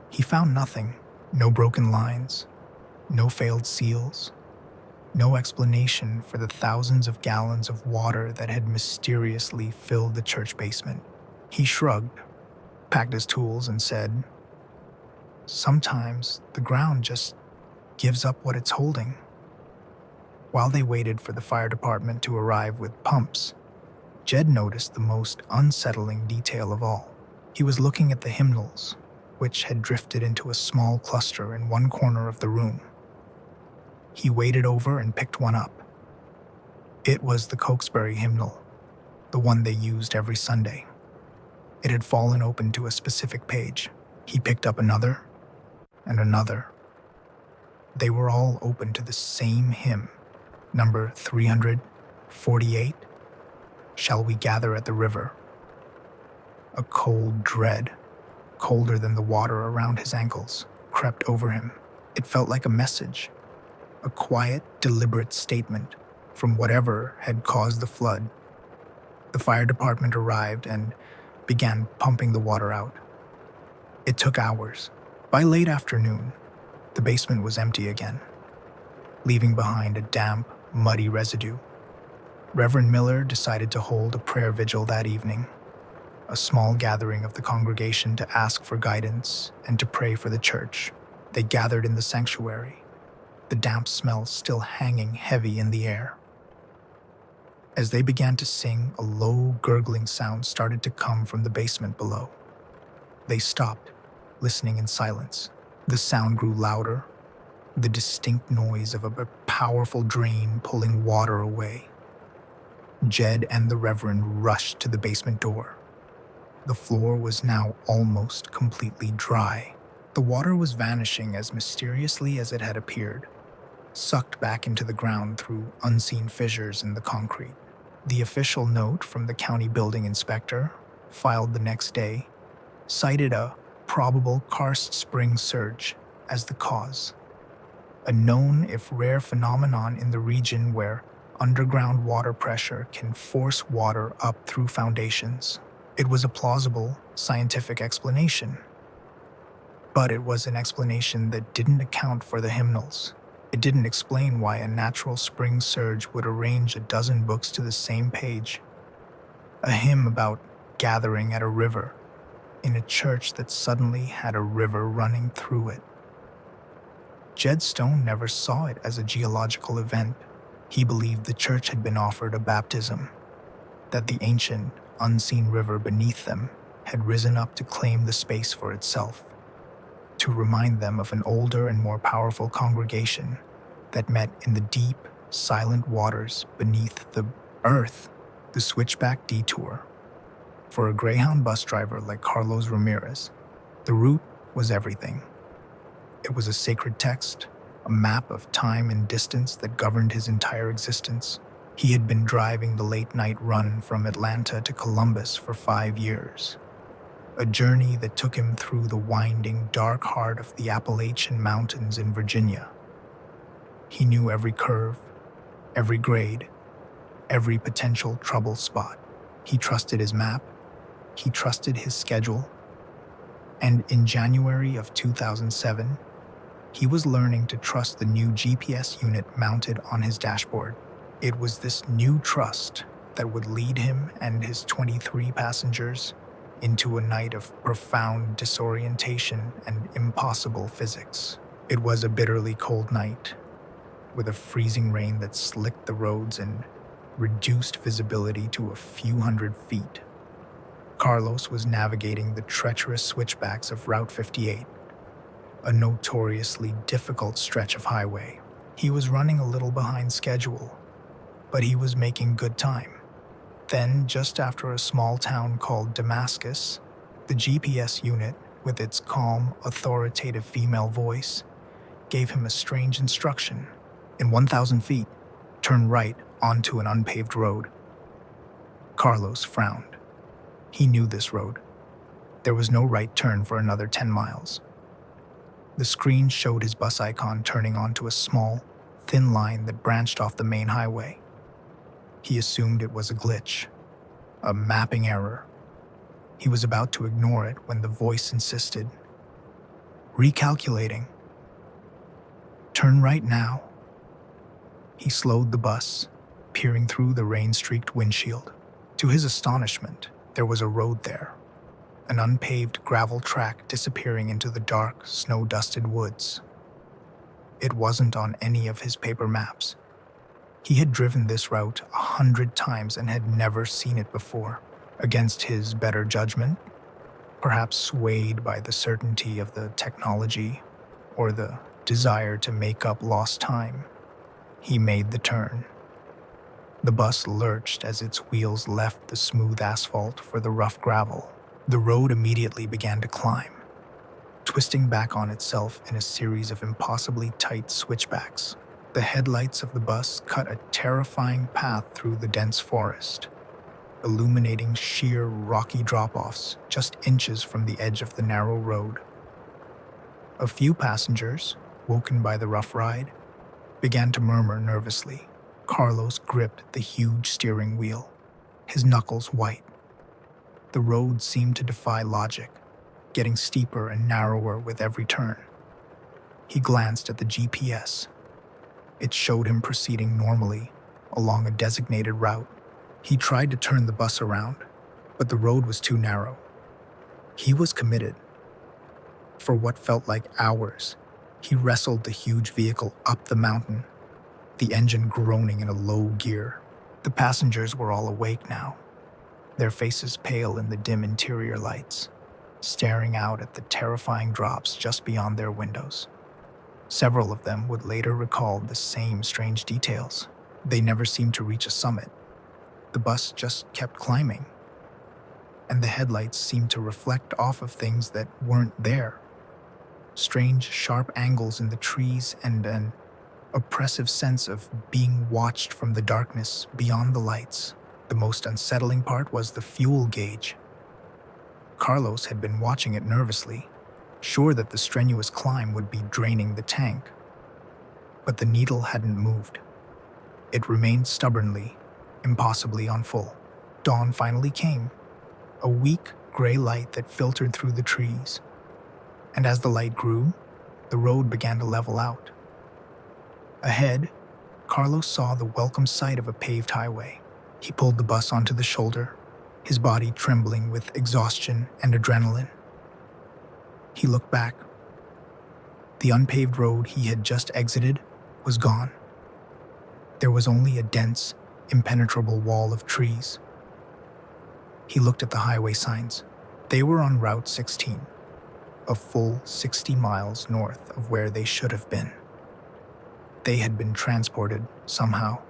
He found nothing: no broken lines, no failed seals, no explanation for the thousands of gallons of water that had mysteriously filled the church basement. He shrugged, packed his tools, and said, "Sometimes the ground just gives up what it's holding." While they waited for the fire department to arrive with pumps, Jed noticed the most unsettling detail of all. He was looking at the hymnals, which had drifted into a small cluster in one corner of the room. He waded over and picked one up. It was the Cokesbury hymnal, the one they used every Sunday. It had fallen open to a specific page. He picked up another and another. They were all open to the same hymn, number 348, "Shall We Gather at the River?" A cold dread, colder than the water around his ankles, crept over him. It felt like a message, a quiet, deliberate statement from whatever had caused the flood. The fire department arrived and began pumping the water out. It took hours. By late afternoon, the basement was empty again, leaving behind a damp, muddy residue. Reverend Miller decided to hold a prayer vigil that evening, a small gathering of the congregation to ask for guidance and to pray for the church. They gathered in the sanctuary, the damp smell still hanging heavy in the air. As they began to sing, a low, gurgling sound started to come from the basement below. They stopped, listening in silence. The sound grew louder, the distinct noise of a powerful drain pulling water away. Jed and the Reverend rushed to the basement door. The floor was now almost completely dry. The water was vanishing as mysteriously as it had appeared, sucked back into the ground through unseen fissures in the concrete. The official note from the county building inspector, filed the next day, cited a probable karst spring surge as the cause, a known if rare phenomenon in the region where underground water pressure can force water up through foundations. It was a plausible, scientific explanation, but it was an explanation that didn't account for the hymnals. It didn't explain why a natural spring surge would arrange a dozen books to the same page. A hymn about gathering at a river, in a church that suddenly had a river running through it. Jed Stone never saw it as a geological event. He believed the church had been offered a baptism, that the ancient, unseen river beneath them had risen up to claim the space for itself, to remind them of an older and more powerful congregation that met in the deep, silent waters beneath the earth. The switchback detour. For a Greyhound bus driver like Carlos Ramirez, the route was everything. It was a sacred text, a map of time and distance that governed his entire existence. He had been driving the late-night run from Atlanta to Columbus for 5 years, a journey that took him through the winding, dark heart of the Appalachian Mountains in Virginia. He knew every curve, every grade, every potential trouble spot. He trusted his map, he trusted his schedule, and in January of 2007, he was learning to trust the new GPS unit mounted on his dashboard. It was this new trust that would lead him and his 23 passengers into a night of profound disorientation and impossible physics. It was a bitterly cold night, with a freezing rain that slicked the roads and reduced visibility to a few hundred feet. Carlos was navigating the treacherous switchbacks of Route 58, a notoriously difficult stretch of highway. He was running a little behind schedule, but he was making good time. Then, just after a small town called Damascus, the GPS unit, with its calm, authoritative female voice, gave him a strange instruction. In 1,000 feet, turn right onto an unpaved road. Carlos frowned. He knew this road. There was no right turn for another 10 miles. The screen showed his bus icon turning onto a small, thin line that branched off the main highway. He assumed it was a glitch, a mapping error. He was about to ignore it when the voice insisted. Recalculating. Turn right now. He slowed the bus, peering through the rain-streaked windshield. To his astonishment, there was a road there, an unpaved gravel track disappearing into the dark, snow-dusted woods. It wasn't on any of his paper maps. He had driven this route 100 times and had never seen it before. Against his better judgment, perhaps swayed by the certainty of the technology or the desire to make up lost time, he made the turn. The bus lurched as its wheels left the smooth asphalt for the rough gravel. The road immediately began to climb, twisting back on itself in a series of impossibly tight switchbacks. The headlights of the bus cut a terrifying path through the dense forest, illuminating sheer rocky drop-offs just inches from the edge of the narrow road. A few passengers, woken by the rough ride, began to murmur nervously. Carlos gripped the huge steering wheel, his knuckles white. The road seemed to defy logic, getting steeper and narrower with every turn. He glanced at the GPS. It showed him proceeding normally along a designated route. He tried to turn the bus around, but the road was too narrow. He was committed. For what felt like hours, he wrestled the huge vehicle up the mountain, the engine groaning in a low gear. The passengers were all awake now, their faces pale in the dim interior lights, staring out at the terrifying drops just beyond their windows. Several of them would later recall the same strange details. They never seemed to reach a summit. The bus just kept climbing, and the headlights seemed to reflect off of things that weren't there. Strange, sharp angles in the trees and an oppressive sense of being watched from the darkness beyond the lights. The most unsettling part was the fuel gauge. Carlos had been watching it nervously, sure that the strenuous climb would be draining the tank. But the needle hadn't moved. It remained stubbornly, impossibly on full. Dawn finally came, a weak, gray light that filtered through the trees. And as the light grew, the road began to level out. Ahead, Carlos saw the welcome sight of a paved highway. He pulled the bus onto the shoulder, his body trembling with exhaustion and adrenaline. He looked back. The unpaved road he had just exited was gone. There was only a dense, impenetrable wall of trees. He looked at the highway signs. They were on Route 16, a full 60 miles north of where they should have been. They had been transported, somehow,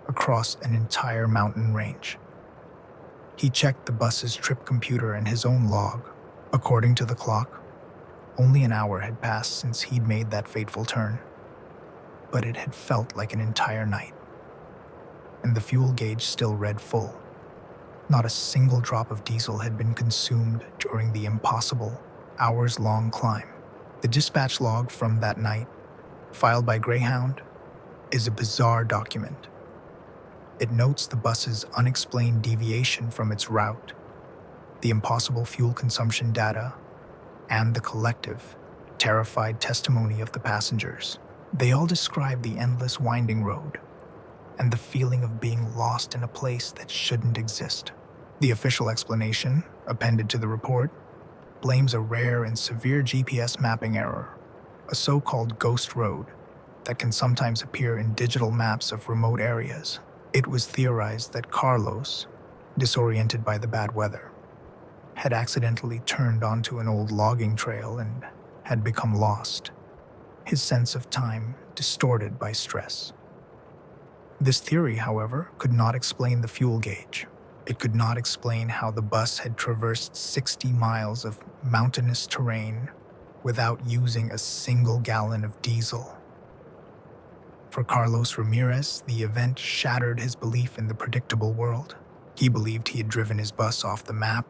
across an entire mountain range. He checked the bus's trip computer and his own log. According to the clock, only an hour had passed since he'd made that fateful turn, but it had felt like an entire night. and the fuel gauge still read full. Not a single drop of diesel had been consumed during the impossible, hours-long climb. The dispatch log from that night, filed by Greyhound, is a bizarre document. It notes the bus's unexplained deviation from its route, the impossible fuel consumption data, and the collective, terrified testimony of the passengers. They all describe the endless winding road and the feeling of being lost in a place that shouldn't exist. The official explanation, appended to the report, blames a rare and severe GPS mapping error, a so-called ghost road that can sometimes appear in digital maps of remote areas. It was theorized that Carlos, disoriented by the bad weather, had accidentally turned onto an old logging trail and had become lost, his sense of time distorted by stress. This theory, however, could not explain the fuel gauge. It could not explain how the bus had traversed 60 miles of mountainous terrain without using a single gallon of diesel. For Carlos Ramirez, the event shattered his belief in the predictable world. He believed he had driven his bus off the map,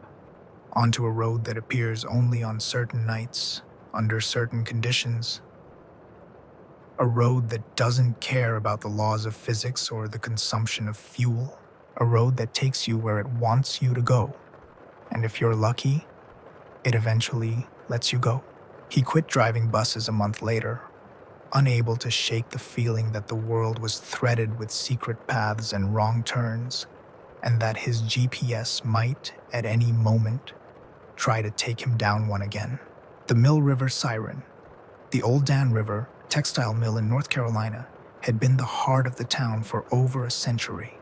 onto a road that appears only on certain nights, under certain conditions. A road that doesn't care about the laws of physics or the consumption of fuel. A road that takes you where it wants you to go. And if you're lucky, it eventually lets you go. He quit driving buses a month later, unable to shake the feeling that the world was threaded with secret paths and wrong turns, and that his GPS might, at any moment, try to take him down one again. The Mill River Siren, the Old Dan River textile mill in North Carolina, had been the heart of the town for over a century.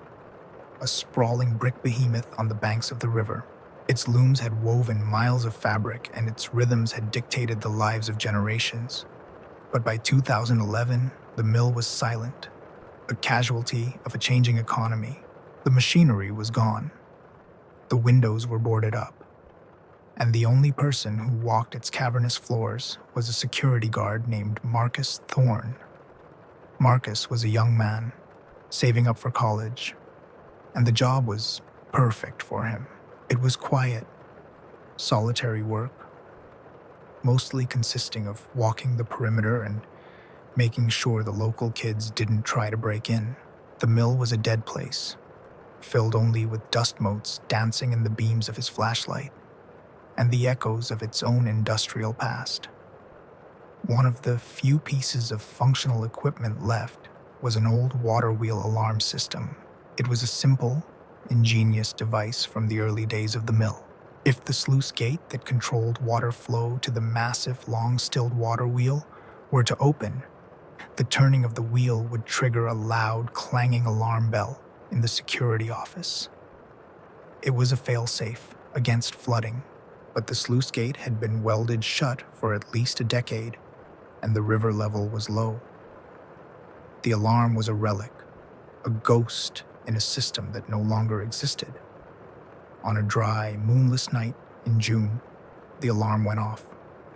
A sprawling brick behemoth on the banks of the river. Its looms had woven miles of fabric, and its rhythms had dictated the lives of generations. But by 2011, the mill was silent, a casualty of a changing economy. The machinery was gone. The windows were boarded up. And the only person who walked its cavernous floors was a security guard named Marcus Thorne. Marcus was a young man, saving up for college, and the job was perfect for him. It was quiet, solitary work, mostly consisting of walking the perimeter and making sure the local kids didn't try to break in. The mill was a dead place, filled only with dust motes dancing in the beams of his flashlight, and the echoes of its own industrial past. One of the few pieces of functional equipment left was an old water wheel alarm system. It was a simple, ingenious device from the early days of the mill. If the sluice gate that controlled water flow to the massive, long-stilled water wheel were to open, the turning of the wheel would trigger a loud, clanging alarm bell in the security office. It was a fail-safe against flooding, but the sluice gate had been welded shut for at least a decade, and the river level was low. The alarm was a relic, a ghost in a system that no longer existed. On a dry, moonless night in June, the alarm went off.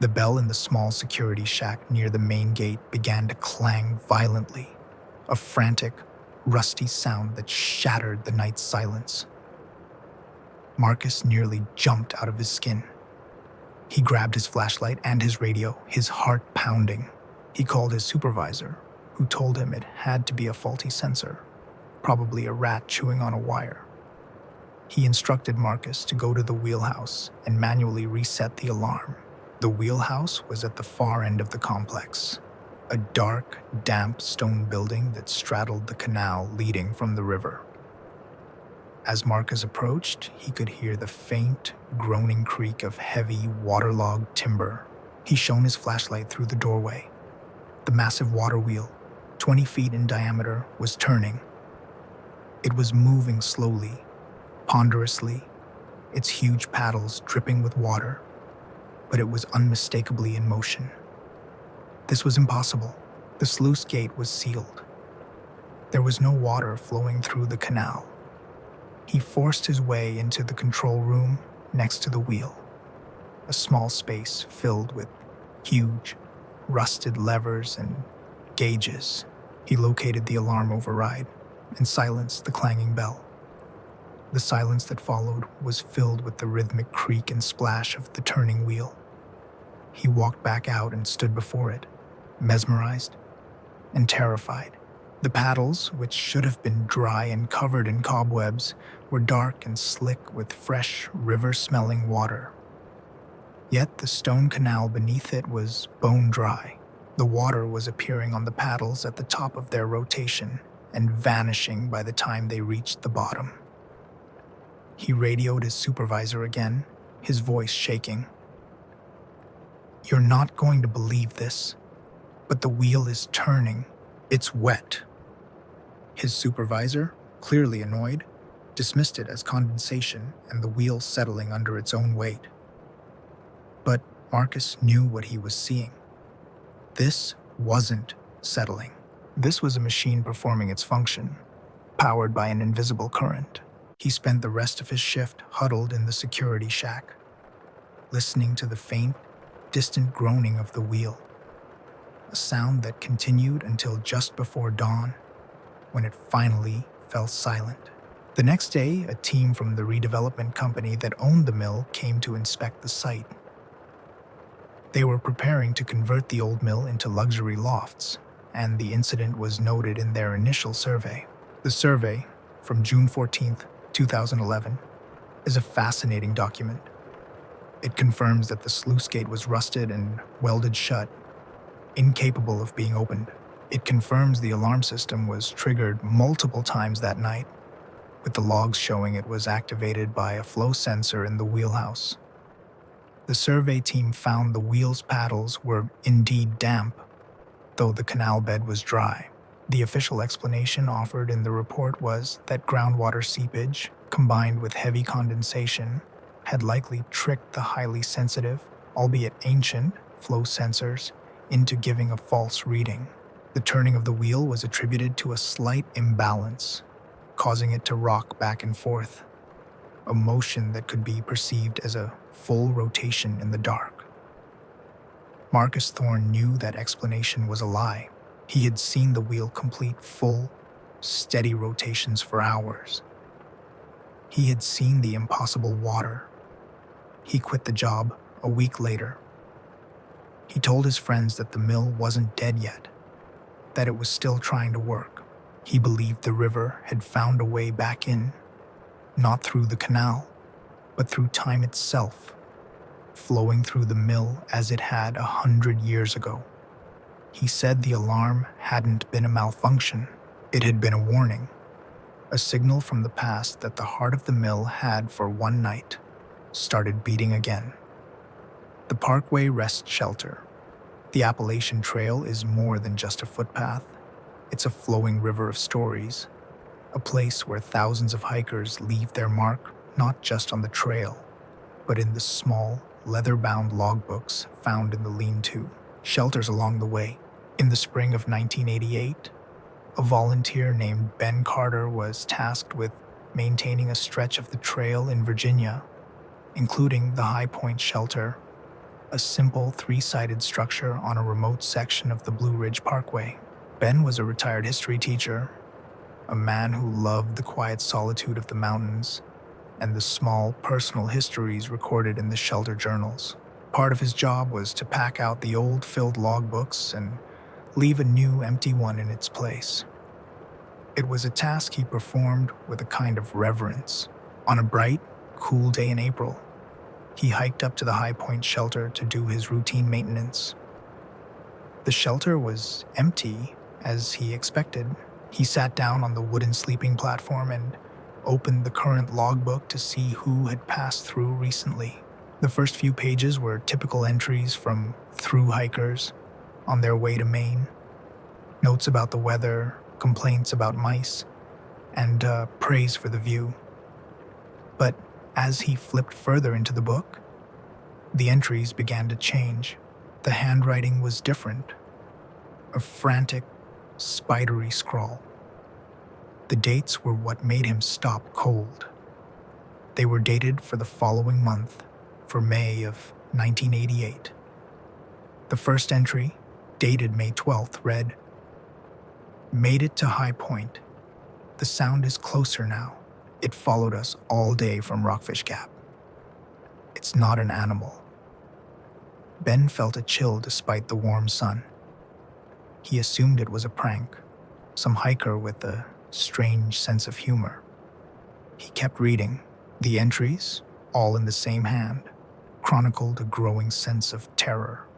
The bell in the small security shack near the main gate began to clang violently, a frantic, rusty sound that shattered the night's silence. Marcus nearly jumped out of his skin. He grabbed his flashlight and his radio, his heart pounding. He called his supervisor, who told him it had to be a faulty sensor, probably a rat chewing on a wire. He instructed Marcus to go to the wheelhouse and manually reset the alarm. The wheelhouse was at the far end of the complex, a dark, damp stone building that straddled the canal leading from the river. As Marcus approached, he could hear the faint, groaning creak of heavy, waterlogged timber. He shone his flashlight through the doorway. The massive water wheel, 20 feet in diameter, was turning. It was moving slowly, ponderously, its huge paddles dripping with water, but it was unmistakably in motion. This was impossible. The sluice gate was sealed. There was no water flowing through the canal. He forced his way into the control room next to the wheel, a small space filled with huge, rusted levers and gauges. He located the alarm override. and silenced the clanging bell. The silence that followed was filled with the rhythmic creak and splash of the turning wheel. He walked back out and stood before it, mesmerized and terrified. The paddles, which should have been dry and covered in cobwebs, were dark and slick with fresh, river-smelling water. Yet the stone canal beneath it was bone dry. The water was appearing on the paddles at the top of their rotation and vanishing by the time they reached the bottom. He radioed his supervisor again, his voice shaking. "You're not going to believe this, but the wheel is turning. It's wet." His supervisor, clearly annoyed, dismissed it as condensation and the wheel settling under its own weight. But Marcus knew what he was seeing. This wasn't settling. This was a machine performing its function, powered by an invisible current. He spent the rest of his shift huddled in the security shack, listening to the faint, distant groaning of the wheel, a sound that continued until just before dawn, when it finally fell silent. The next day, a team from the redevelopment company that owned the mill came to inspect the site. They were preparing to convert the old mill into luxury lofts, and the incident was noted in their initial survey. The survey, from June 14th, 2011, is a fascinating document. It confirms that the sluice gate was rusted and welded shut, incapable of being opened. It confirms the alarm system was triggered multiple times that night, with the logs showing it was activated by a flow sensor in the wheelhouse. The survey team found the wheel's paddles were indeed damp, though the canal bed was dry. The official explanation offered in the report was that groundwater seepage, combined with heavy condensation, had likely tricked the highly sensitive, albeit ancient, flow sensors into giving a false reading. The turning of the wheel was attributed to a slight imbalance, causing it to rock back and forth, a motion that could be perceived as a full rotation in the dark. Marcus Thorne knew that explanation was a lie. He had seen the wheel complete full, steady rotations for hours. He had seen the impossible water. He quit the job a week later. He told his friends that the mill wasn't dead yet, that it was still trying to work. He believed the river had found a way back in, not through the canal, but through time itself, flowing through the mill as it had 100 years ago. He said the alarm hadn't been a malfunction. It had been a warning, a signal from the past that the heart of the mill had, for one night, started beating again. The Parkway Rest Shelter. The Appalachian Trail is more than just a footpath. It's a flowing river of stories, a place where thousands of hikers leave their mark not just on the trail, but in the small, leather-bound logbooks found in the lean-to shelters along the way. In the spring of 1988, a volunteer named Ben Carter was tasked with maintaining a stretch of the trail in Virginia, including the High Point Shelter, a simple three-sided structure on a remote section of the Blue Ridge Parkway. Ben was a retired history teacher, a man who loved the quiet solitude of the mountains and the small personal histories recorded in the shelter journals. Part of his job was to pack out the old filled logbooks and leave a new empty one in its place. It was a task he performed with a kind of reverence. On a bright, cool day in April, he hiked up to the High Point Shelter to do his routine maintenance. The shelter was empty, as he expected. He sat down on the wooden sleeping platform and opened the current logbook to see who had passed through recently. The first few pages were typical entries from through hikers on their way to Maine, notes about the weather, complaints about mice, and praise for the view. But as he flipped further into the book, the entries began to change. The handwriting was different, a frantic, spidery scrawl. The dates were what made him stop cold. They were dated for the following month, for May of 1988. The first entry, dated May 12th, read, "Made it to High Point. The sound is closer now. It followed us all day from Rockfish Gap. It's not an animal. Ben felt a chill despite the warm sun. He assumed it was a prank, some hiker with a strange sense of humor. He kept reading. The entries, all in the same hand, chronicled a growing sense of terror.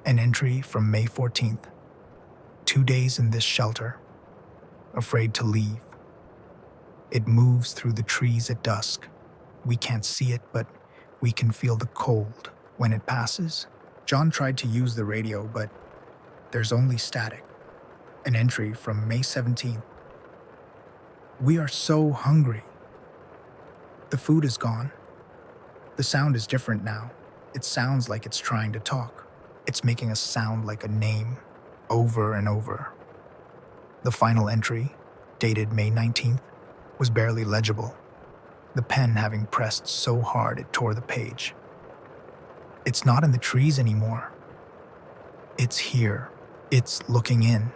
An entry from May 14th. 2 days in this shelter, afraid to leave. It moves through the trees at dusk. We can't see it, but we can feel the cold when it passes. John tried to use the radio, but there's only static. An entry from May 17th. We are so hungry. The food is gone. The sound is different now. It sounds like it's trying to talk. It's making us sound like a name, over and over. The final entry, dated May 19th, was barely legible, the pen having pressed so hard it tore the page. It's not in the trees anymore. It's here. It's looking in.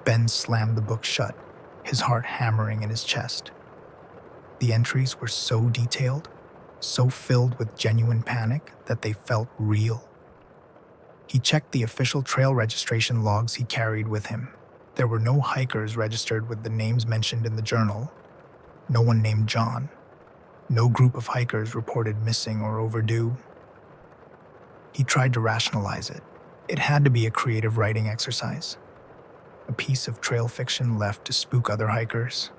Ben slammed the book shut, his heart hammering in his chest. The entries were so detailed, so filled with genuine panic that they felt real. He checked the official trail registration logs he carried with him. There were no hikers registered with the names mentioned in the journal. No one named John. No group of hikers reported missing or overdue. He tried to rationalize it. It had to be a creative writing exercise, a piece of trail fiction left to spook other hikers.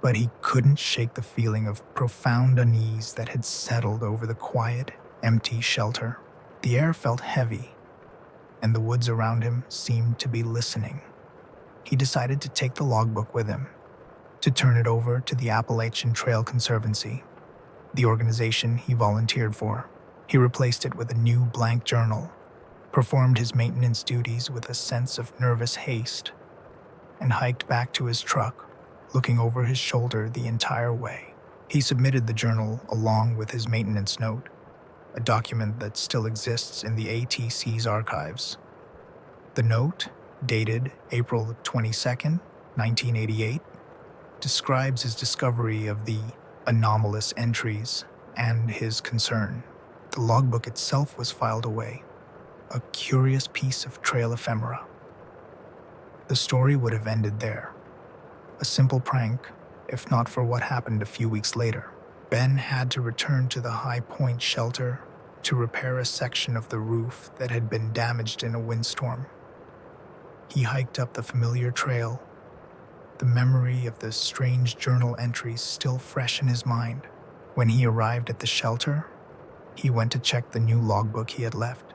But he couldn't shake the feeling of profound unease that had settled over the quiet, empty shelter. The air felt heavy, and the woods around him seemed to be listening. He decided to take the logbook with him, to turn it over to the Appalachian Trail Conservancy, the organization he volunteered for. He replaced it with a new blank journal, performed his maintenance duties with a sense of nervous haste, and hiked back to his truck, looking over his shoulder the entire way. He submitted the journal along with his maintenance note, a document that still exists in the ATC's archives. The note, dated April 22nd, 1988, describes his discovery of the anomalous entries and his concern. The logbook itself was filed away, a curious piece of trail ephemera. The story would have ended there. A simple prank, if not for what happened a few weeks later. Ben had to return to the High Point shelter to repair a section of the roof that had been damaged in a windstorm. He hiked up the familiar trail, the memory of the strange journal entries still fresh in his mind. When he arrived at the shelter, he went to check the new logbook he had left,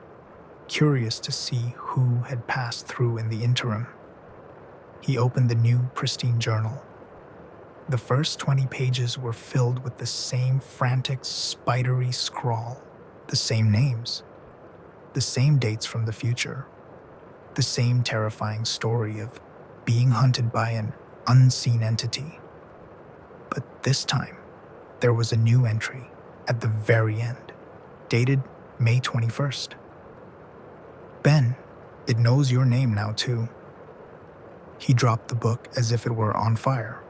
curious to see who had passed through in the interim. He opened the new, pristine journal. The first 20 pages were filled with the same frantic, spidery scrawl, the same names, the same dates from the future, the same terrifying story of being hunted by an unseen entity. But this time, there was a new entry at the very end, dated May 21st. Ben, it knows your name now too. He dropped the book as if it were on fire.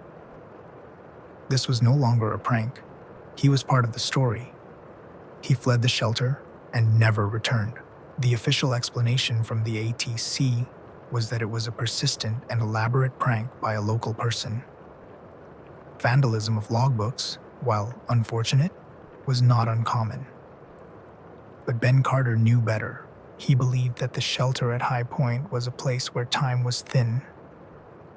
This was no longer a prank. He was part of the story. He fled the shelter and never returned. The official explanation from the ATC was that it was a persistent and elaborate prank by a local person. Vandalism of logbooks, while unfortunate, was not uncommon. But Ben Carter knew better. He believed that the shelter at High Point was a place where time was thin,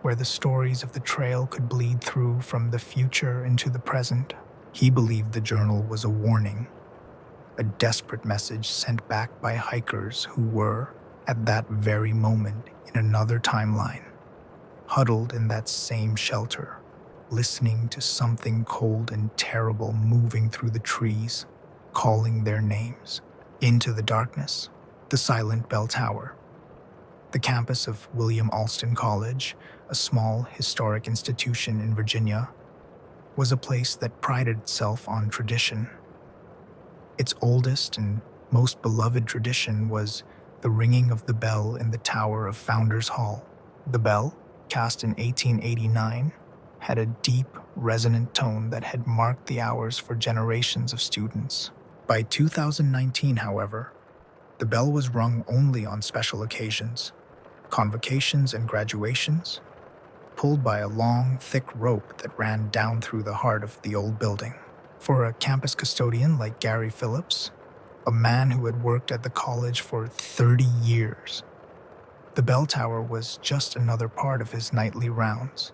where the stories of the trail could bleed through from the future into the present. He believed the journal was a warning, a desperate message sent back by hikers who were, at that very moment, in another timeline, huddled in that same shelter, listening to something cold and terrible moving through the trees, calling their names. Into the darkness, the silent bell tower. The campus of William Alston College, a small historic institution in Virginia, was a place that prided itself on tradition. Its oldest and most beloved tradition was the ringing of the bell in the tower of Founders Hall. The bell, broadcast in 1889, had a deep, resonant tone that had marked the hours for generations of students. By 2019, however, the bell was rung only on special occasions, convocations and graduations, pulled by a long, thick rope that ran down through the heart of the old building. For a campus custodian like Gary Phillips, a man who had worked at the college for 30 years, the bell tower was just another part of his nightly rounds,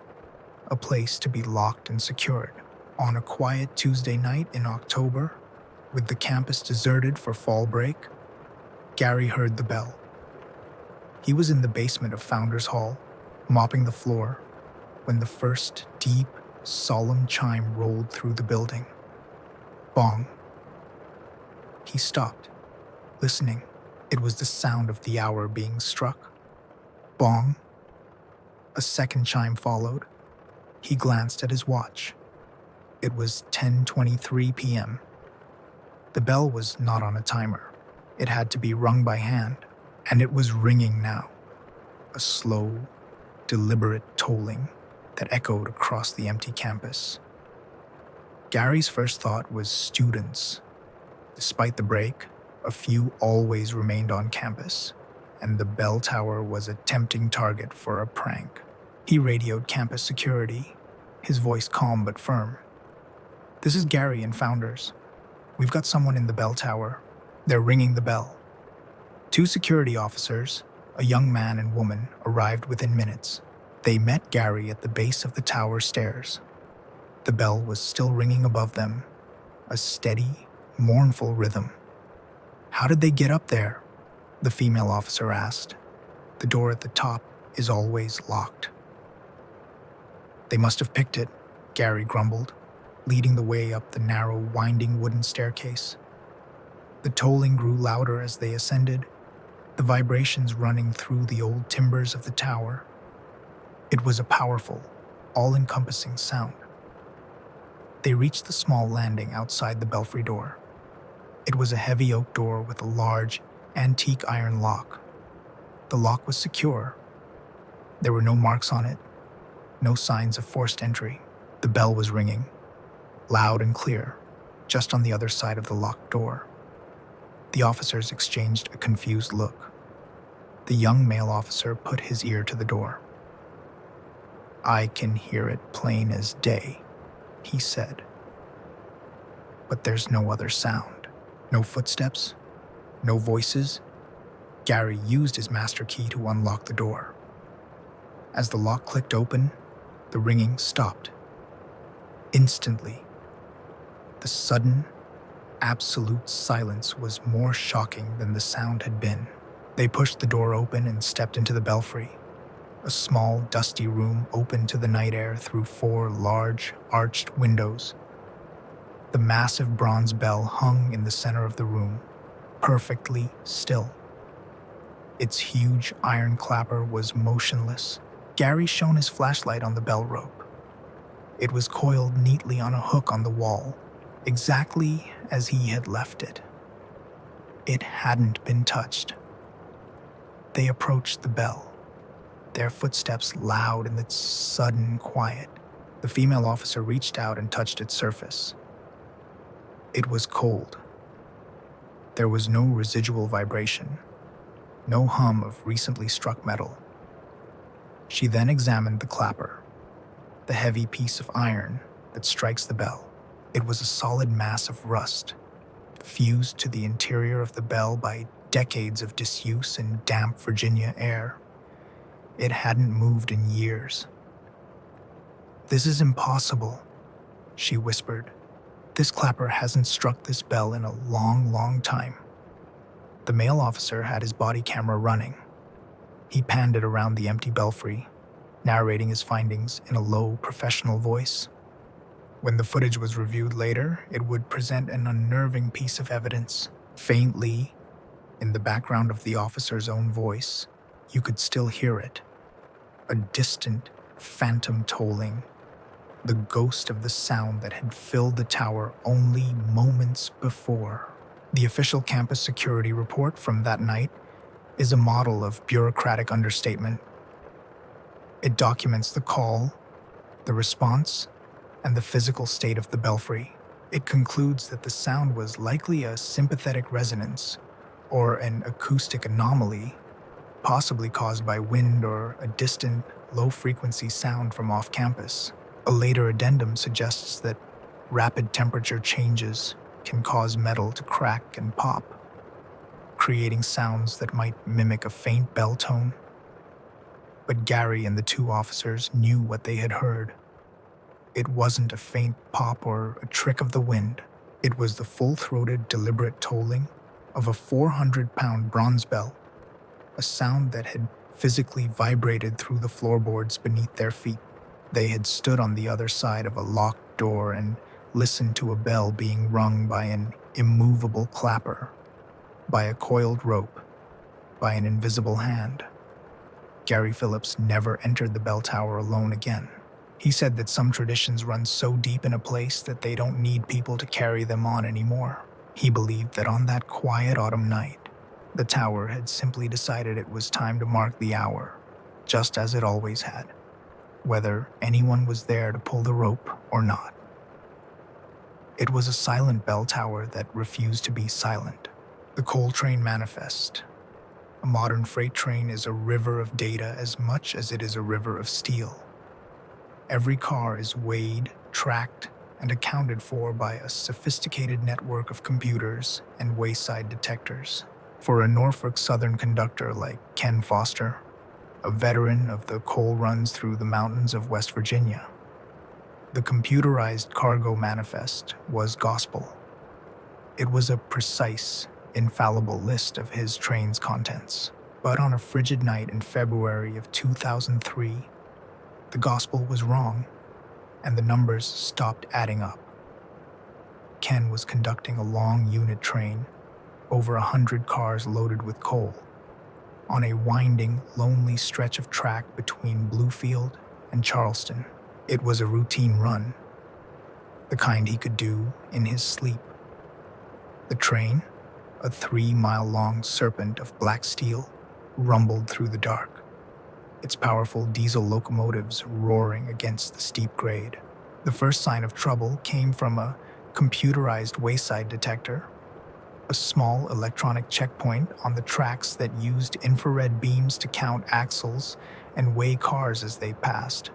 a place to be locked and secured. On a quiet Tuesday night in October, with the campus deserted for fall break, Gary heard the bell. He was in the basement of Founders Hall, mopping the floor, when the first deep, solemn chime rolled through the building. Bong. He stopped, listening. It was the sound of the hour being struck. Bong. A second chime followed. He glanced at his watch. It was 10:23 p.m. The bell was not on a timer. It had to be rung by hand, and it was ringing now. A slow, deliberate tolling that echoed across the empty campus. Gary's first thought was students. Despite the break, a few always remained on campus, and the bell tower was a tempting target for a prank. He radioed campus security, his voice calm but firm. "This is Gary and Founders. We've got someone in the bell tower. They're ringing the bell." Two security officers, a young man and woman, arrived within minutes. They met Gary at the base of the tower stairs. The bell was still ringing above them, a steady, mournful rhythm. "How did they get up there?" the female officer asked. "The door at the top is always locked." "They must have picked it," Gary grumbled, leading the way up the narrow, winding wooden staircase. The tolling grew louder as they ascended, the vibrations running through the old timbers of the tower. It was a powerful, all-encompassing sound. They reached the small landing outside the belfry door. It was a heavy oak door with a large, antique iron lock. The lock was secure. There were no marks on it, no signs of forced entry. The bell was ringing, loud and clear, just on the other side of the locked door. The officers exchanged a confused look. The young male officer put his ear to the door. "I can hear it plain as day," he said. "But there's no other sound. No footsteps, no voices." Gary used his master key to unlock the door. As the lock clicked open, the ringing stopped. Instantly, the sudden, absolute silence was more shocking than the sound had been. They pushed the door open and stepped into the belfry, a small, dusty room open to the night air through 4 large, arched windows. The massive bronze bell hung in the center of the room, perfectly still. Its huge iron clapper was motionless. Gary shone his flashlight on the bell rope. It was coiled neatly on a hook on the wall, exactly as he had left it. It hadn't been touched. They approached the bell, their footsteps loud in the sudden quiet. The female officer reached out and touched its surface. It was cold. There was no residual vibration, no hum of recently struck metal. She then examined the clapper, the heavy piece of iron that strikes the bell. It was a solid mass of rust, fused to the interior of the bell by decades of disuse in damp Virginia air. It hadn't moved in years. "This is impossible," she whispered. "This clapper hasn't struck this bell in a long, long time." The male officer had his body camera running. He panned it around the empty belfry, narrating his findings in a low, professional voice. When the footage was reviewed later, it would present an unnerving piece of evidence. Faintly, in the background of the officer's own voice, you could still hear it. A distant, phantom tolling, the ghost of the sound that had filled the tower only moments before. The official campus security report from that night is a model of bureaucratic understatement. It documents the call, the response, and the physical state of the belfry. It concludes that the sound was likely a sympathetic resonance or an acoustic anomaly, possibly caused by wind or a distant, low-frequency sound from off-campus. A later addendum suggests that rapid temperature changes can cause metal to crack and pop, creating sounds that might mimic a faint bell tone. But Gary and the two officers knew what they had heard. It wasn't a faint pop or a trick of the wind. It was the full-throated, deliberate tolling of a 400-pound bronze bell, a sound that had physically vibrated through the floorboards beneath their feet. They had stood on the other side of a locked door and listened to a bell being rung by an immovable clapper, by a coiled rope, by an invisible hand. Gary Phillips never entered the bell tower alone again. He said that some traditions run so deep in a place that they don't need people to carry them on anymore. He believed that on that quiet autumn night, the tower had simply decided it was time to mark the hour, just as it always had, whether anyone was there to pull the rope or not. It was a silent bell tower that refused to be silent. The Coal Train Manifest. A modern freight train is a river of data as much as it is a river of steel. Every car is weighed, tracked, and accounted for by a sophisticated network of computers and wayside detectors. For a Norfolk Southern conductor like Ken Foster, a veteran of the coal runs through the mountains of West Virginia, the computerized cargo manifest was gospel. It was a precise, infallible list of his train's contents. But on a frigid night in February of 2003, the gospel was wrong, and the numbers stopped adding up. Ken was conducting a long unit train, over 100 cars loaded with coal, on a winding, lonely stretch of track between Bluefield and Charleston. It was a routine run, the kind he could do in his sleep. The train, a 3-mile-long serpent of black steel, rumbled through the dark, its powerful diesel locomotives roaring against the steep grade. The first sign of trouble came from a computerized wayside detector, a small electronic checkpoint on the tracks that used infrared beams to count axles and weigh cars as they passed.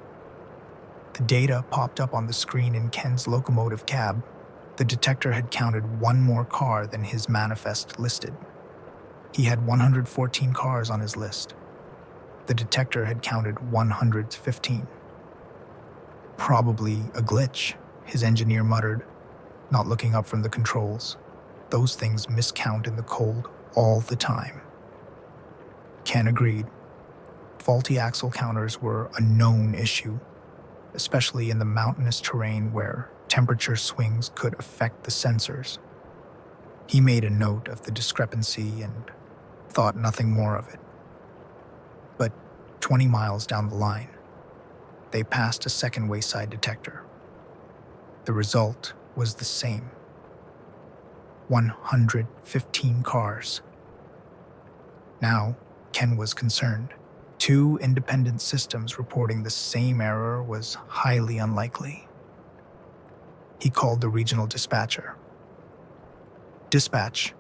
The data popped up on the screen in Ken's locomotive cab. The detector had counted one more car than his manifest listed. He had 114 cars on his list. The detector had counted 115. Probably a glitch, his engineer muttered, not looking up from the controls. Those things miscount in the cold all the time. Ken agreed. Faulty axle counters were a known issue, especially in the mountainous terrain where temperature swings could affect the sensors. He made a note of the discrepancy and thought nothing more of it. But 20 miles down the line, they passed a second wayside detector. The result was the same. 115 cars. Now, Ken was concerned. 2 independent systems reporting the same error was highly unlikely. He called the regional dispatcher. "Dispatch,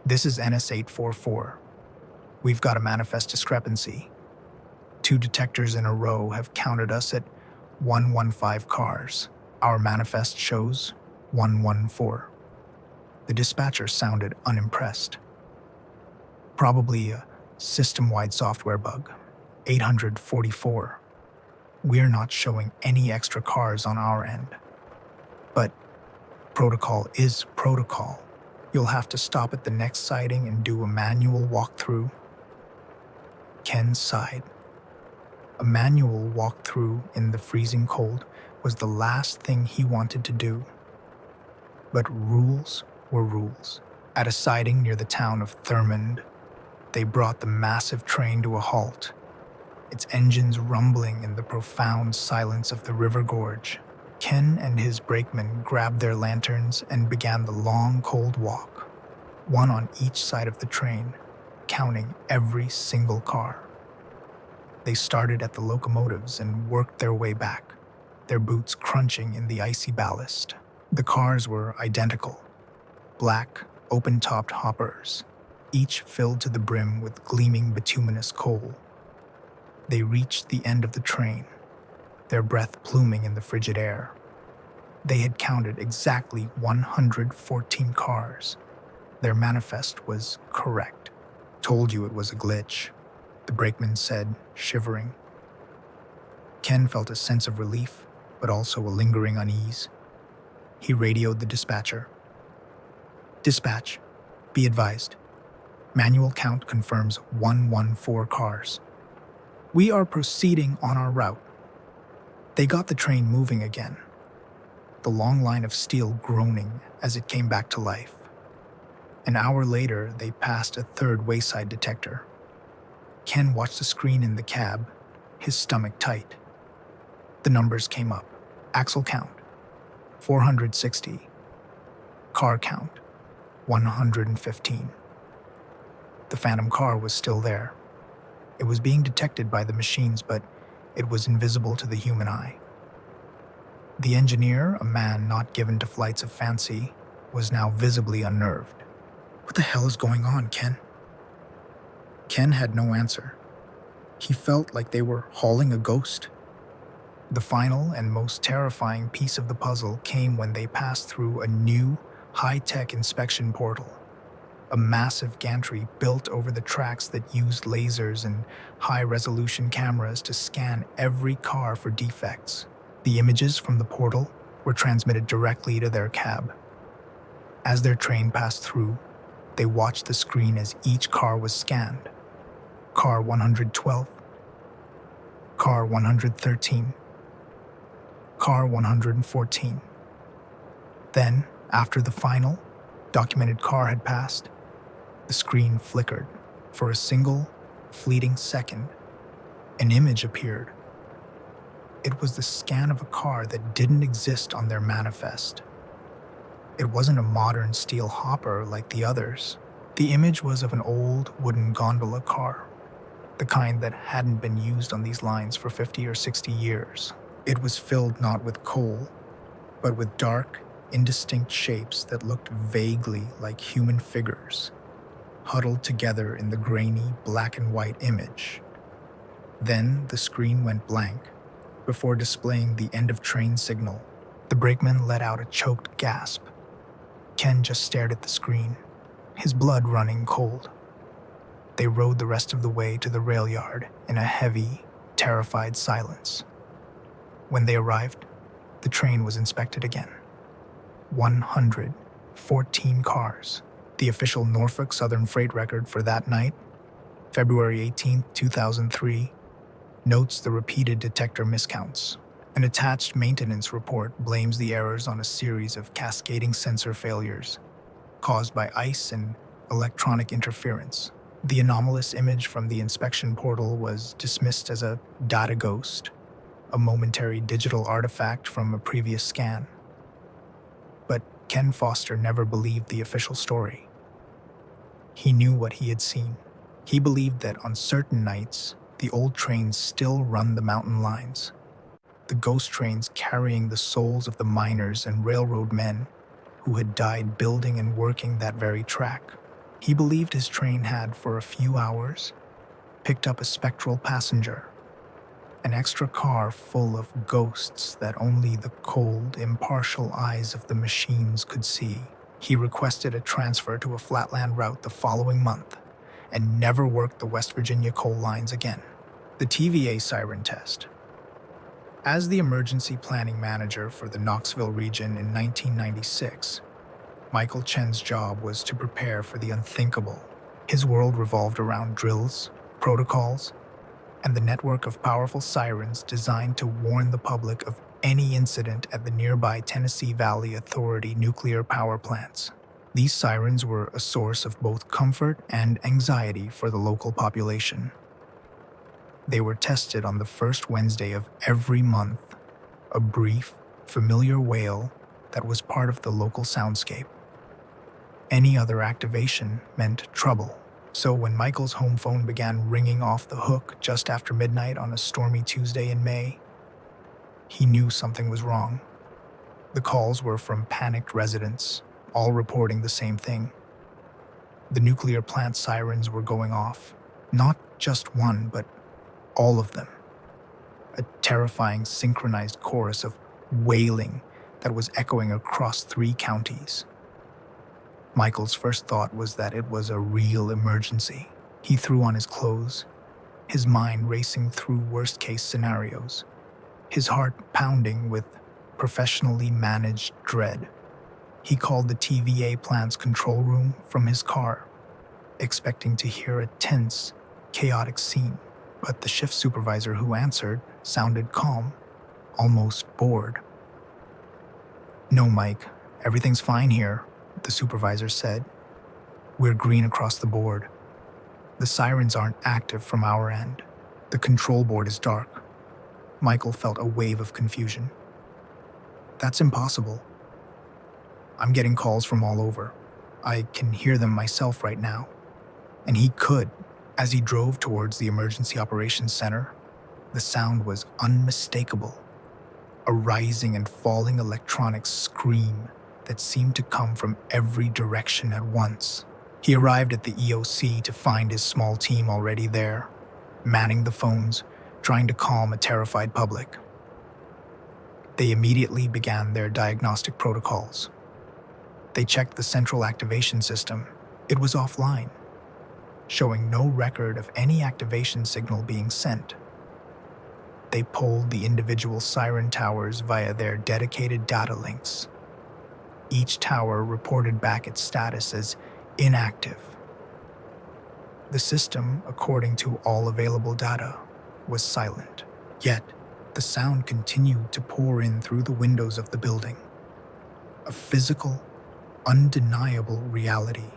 this is NS844. We've got a manifest discrepancy. 2 detectors in a row have counted us at 115 cars. Our manifest shows 114. The dispatcher sounded unimpressed. "Probably a system-wide software bug. 844. We're not showing any extra cars on our end. But protocol is protocol. You'll have to stop at the next siding and do a manual walkthrough." Ken sighed. A manual walkthrough in the freezing cold was the last thing he wanted to do. But rules were rules. At a siding near the town of Thurmond, they brought the massive train to a halt, its engines rumbling in the profound silence of the river gorge. Ken and his brakemen grabbed their lanterns and began the long, cold walk, one on each side of the train, counting every single car. They started at the locomotives and worked their way back, their boots crunching in the icy ballast. The cars were identical, black, open-topped hoppers, each filled to the brim with gleaming bituminous coal. They reached the end of the train, their breath pluming in the frigid air. They had counted exactly 114 cars. Their manifest was correct. Told you it was a glitch, the brakeman said, shivering. Ken felt a sense of relief, but also a lingering unease. He radioed the dispatcher. "Dispatch, be advised. Manual count confirms 114 cars. We are proceeding on our route." They got the train moving again, the long line of steel groaning as it came back to life. An hour later, they passed a third wayside detector. Ken watched the screen in the cab, his stomach tight. The numbers came up. Axle count, 460. Car count, 115. The phantom car was still there. It was being detected by the machines, but it was invisible to the human eye. The engineer, a man not given to flights of fancy, was now visibly unnerved. "What the hell is going on, Ken?" Ken had no answer. He felt like they were hauling a ghost. The final and most terrifying piece of the puzzle came when they passed through a new, high-tech inspection portal, a massive gantry built over the tracks that used lasers and high-resolution cameras to scan every car for defects. The images from the portal were transmitted directly to their cab. As their train passed through, they watched the screen as each car was scanned. Car 112, Car 113, Car 114. Then, after the final, documented car had passed, the screen flickered. For a single, fleeting second, an image appeared. It was the scan of a car that didn't exist on their manifest. It wasn't a modern steel hopper like the others. The image was of an old wooden gondola car, the kind that hadn't been used on these lines for 50 or 60 years. It was filled not with coal, but with dark, indistinct shapes that looked vaguely like human figures, huddled together in the grainy black and white image. Then the screen went blank, before displaying the end-of-train signal. The brakeman let out a choked gasp. Ken just stared at the screen, his blood running cold. They rode the rest of the way to the rail yard in a heavy, terrified silence. When they arrived, the train was inspected again. 114 cars. The official Norfolk Southern freight record for that night, February 18, 2003, notes the repeated detector miscounts. An attached maintenance report blames the errors on a series of cascading sensor failures caused by ice and electronic interference. The anomalous image from the inspection portal was dismissed as a data ghost, a momentary digital artifact from a previous scan. But Ken Foster never believed the official story. He knew what he had seen. He believed that on certain nights, the old trains still run the mountain lines. The ghost trains carrying the souls of the miners and railroad men who had died building and working that very track. He believed his train had, for a few hours, picked up a spectral passenger, an extra car full of ghosts that only the cold, impartial eyes of the machines could see. He requested a transfer to a flatland route the following month and never worked the West Virginia coal lines again. The TVA siren test. As the emergency planning manager for the Knoxville region in 1996, Michael Chen's job was to prepare for the unthinkable. His world revolved around drills, protocols, and the network of powerful sirens designed to warn the public of any incident at the nearby Tennessee Valley Authority nuclear power plants. These sirens were a source of both comfort and anxiety for the local population. They were tested on the first Wednesday of every month, a brief, familiar wail that was part of the local soundscape. Any other activation meant trouble. So when Michael's home phone began ringing off the hook just after midnight on a stormy Tuesday in May, he knew something was wrong. The calls were from panicked residents, all reporting the same thing. The nuclear plant sirens were going off. Not just one, but all of them. A terrifying synchronized chorus of wailing that was echoing across 3 counties. Michael's first thought was that it was a real emergency. He threw on his clothes, his mind racing through worst-case scenarios, his heart pounding with professionally managed dread. He called the TVA plant's control room from his car, expecting to hear a tense, chaotic scene. But the shift supervisor who answered sounded calm, almost bored. "No, Mike, everything's fine here," the supervisor said. "We're green across the board. The sirens aren't active from our end. The control board is dark." Michael felt a wave of confusion. "That's impossible. I'm getting calls from all over. I can hear them myself right now." And he could. As he drove towards the Emergency Operations Center, the sound was unmistakable. A rising and falling electronic scream that seemed to come from every direction at once. He arrived at the EOC to find his small team already there, manning the phones, trying to calm a terrified public. They immediately began their diagnostic protocols. They checked the central activation system. It was offline, showing no record of any activation signal being sent. They polled the individual siren towers via their dedicated data links. Each tower reported back its status as inactive. The system, according to all available data, was silent. Yet, the sound continued to pour in through the windows of the building. A physical, undeniable reality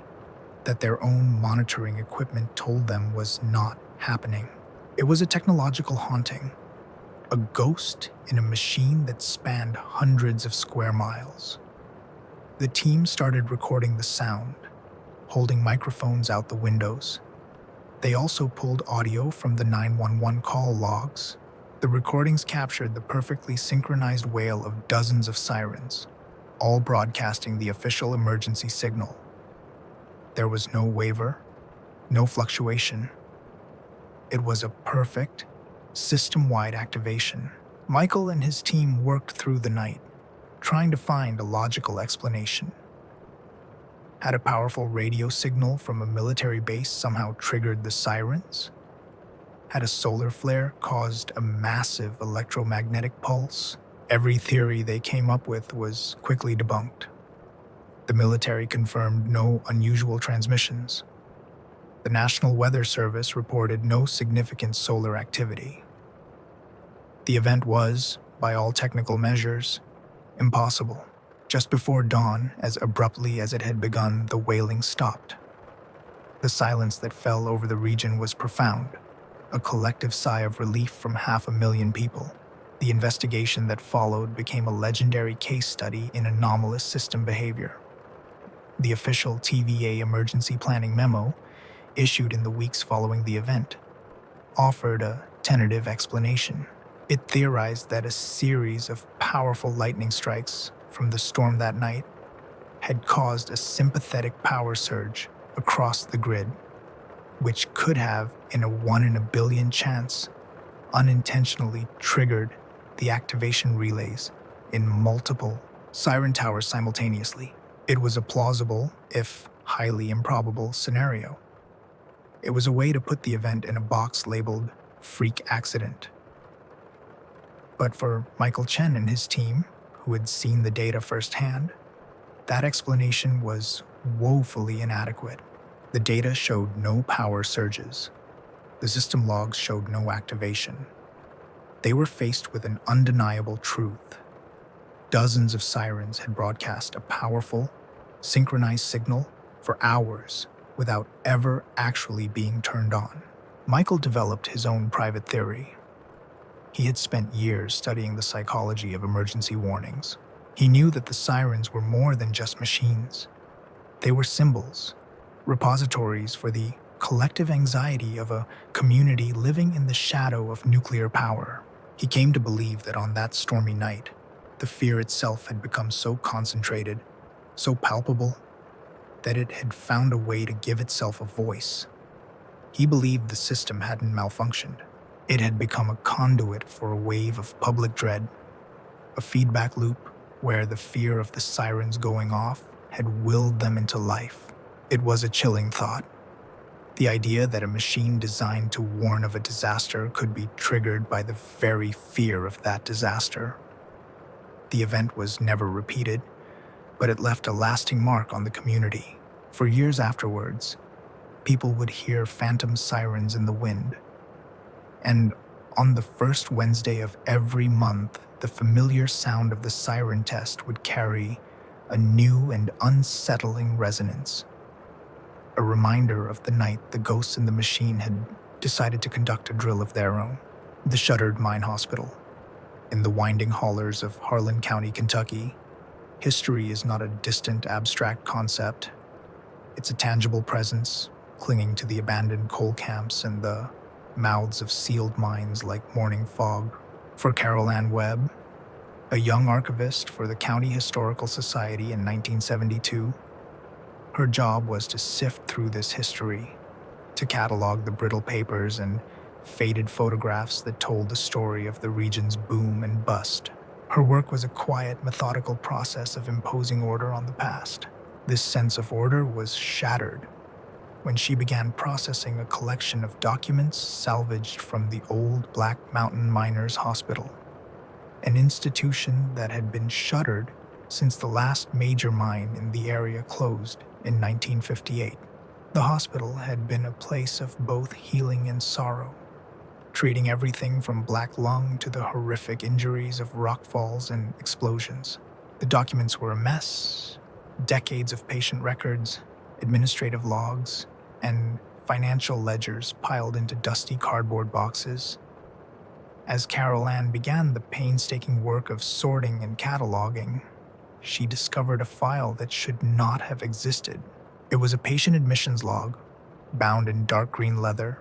that their own monitoring equipment told them was not happening. It was a technological haunting, a ghost in a machine that spanned hundreds of square miles. The team started recording the sound, holding microphones out the windows. They also pulled audio from the 911 call logs. The recordings captured the perfectly synchronized wail of dozens of sirens, all broadcasting the official emergency signal. There was no waver, no fluctuation. It was a perfect, system-wide activation. Michael and his team worked through the night, trying to find a logical explanation. Had a powerful radio signal from a military base somehow triggered the sirens? Had a solar flare caused a massive electromagnetic pulse? Every theory they came up with was quickly debunked. The military confirmed no unusual transmissions. The National Weather Service reported no significant solar activity. The event was, by all technical measures, impossible. Just before dawn, as abruptly as it had begun, the wailing stopped. The silence that fell over the region was profound, a collective sigh of relief from 500,000 people. The investigation that followed became a legendary case study in anomalous system behavior. The official TVA emergency planning memo, issued in the weeks following the event, offered a tentative explanation. It theorized that a series of powerful lightning strikes from the storm that night had caused a sympathetic power surge across the grid, which could have, in a 1 in a billion chance, unintentionally triggered the activation relays in multiple siren towers simultaneously. It was a plausible, if highly improbable, scenario. It was a way to put the event in a box labeled freak accident. But for Michael Chen and his team, who had seen the data firsthand, that explanation was woefully inadequate. The data showed no power surges. The system logs showed no activation. They were faced with an undeniable truth. Dozens of sirens had broadcast a powerful, synchronized signal for hours without ever actually being turned on. Michael developed his own private theory. He had spent years studying the psychology of emergency warnings. He knew that the sirens were more than just machines. They were symbols, repositories for the collective anxiety of a community living in the shadow of nuclear power. He came to believe that on that stormy night, the fear itself had become so concentrated, so palpable, that it had found a way to give itself a voice. He believed the system hadn't malfunctioned. It had become a conduit for a wave of public dread, a feedback loop where the fear of the sirens going off had willed them into life. It was a chilling thought. The idea that a machine designed to warn of a disaster could be triggered by the very fear of that disaster. The event was never repeated, but it left a lasting mark on the community. For years afterwards, people would hear phantom sirens in the wind. And on the first Wednesday of every month, the familiar sound of the siren test would carry a new and unsettling resonance. A reminder of the night the ghosts in the machine had decided to conduct a drill of their own. The shuttered mine hospital. In the winding hollers of Harlan County, Kentucky, history is not a distant, abstract concept. It's a tangible presence, clinging to the abandoned coal camps and the mouths of sealed mines like morning fog. For Carol Ann Webb, a young archivist for the County Historical Society in 1972, her job was to sift through this history, to catalog the brittle papers and faded photographs that told the story of the region's boom and bust. Her work was a quiet, methodical process of imposing order on the past. This sense of order was shattered when she began processing a collection of documents salvaged from the old Black Mountain Miners Hospital, an institution that had been shuttered since the last major mine in the area closed in 1958. The hospital had been a place of both healing and sorrow, treating everything from black lung to the horrific injuries of rockfalls and explosions. The documents were a mess, decades of patient records, administrative logs, and financial ledgers piled into dusty cardboard boxes. As Carol Ann began the painstaking work of sorting and cataloging, she discovered a file that should not have existed. It was a patient admissions log, bound in dark green leather,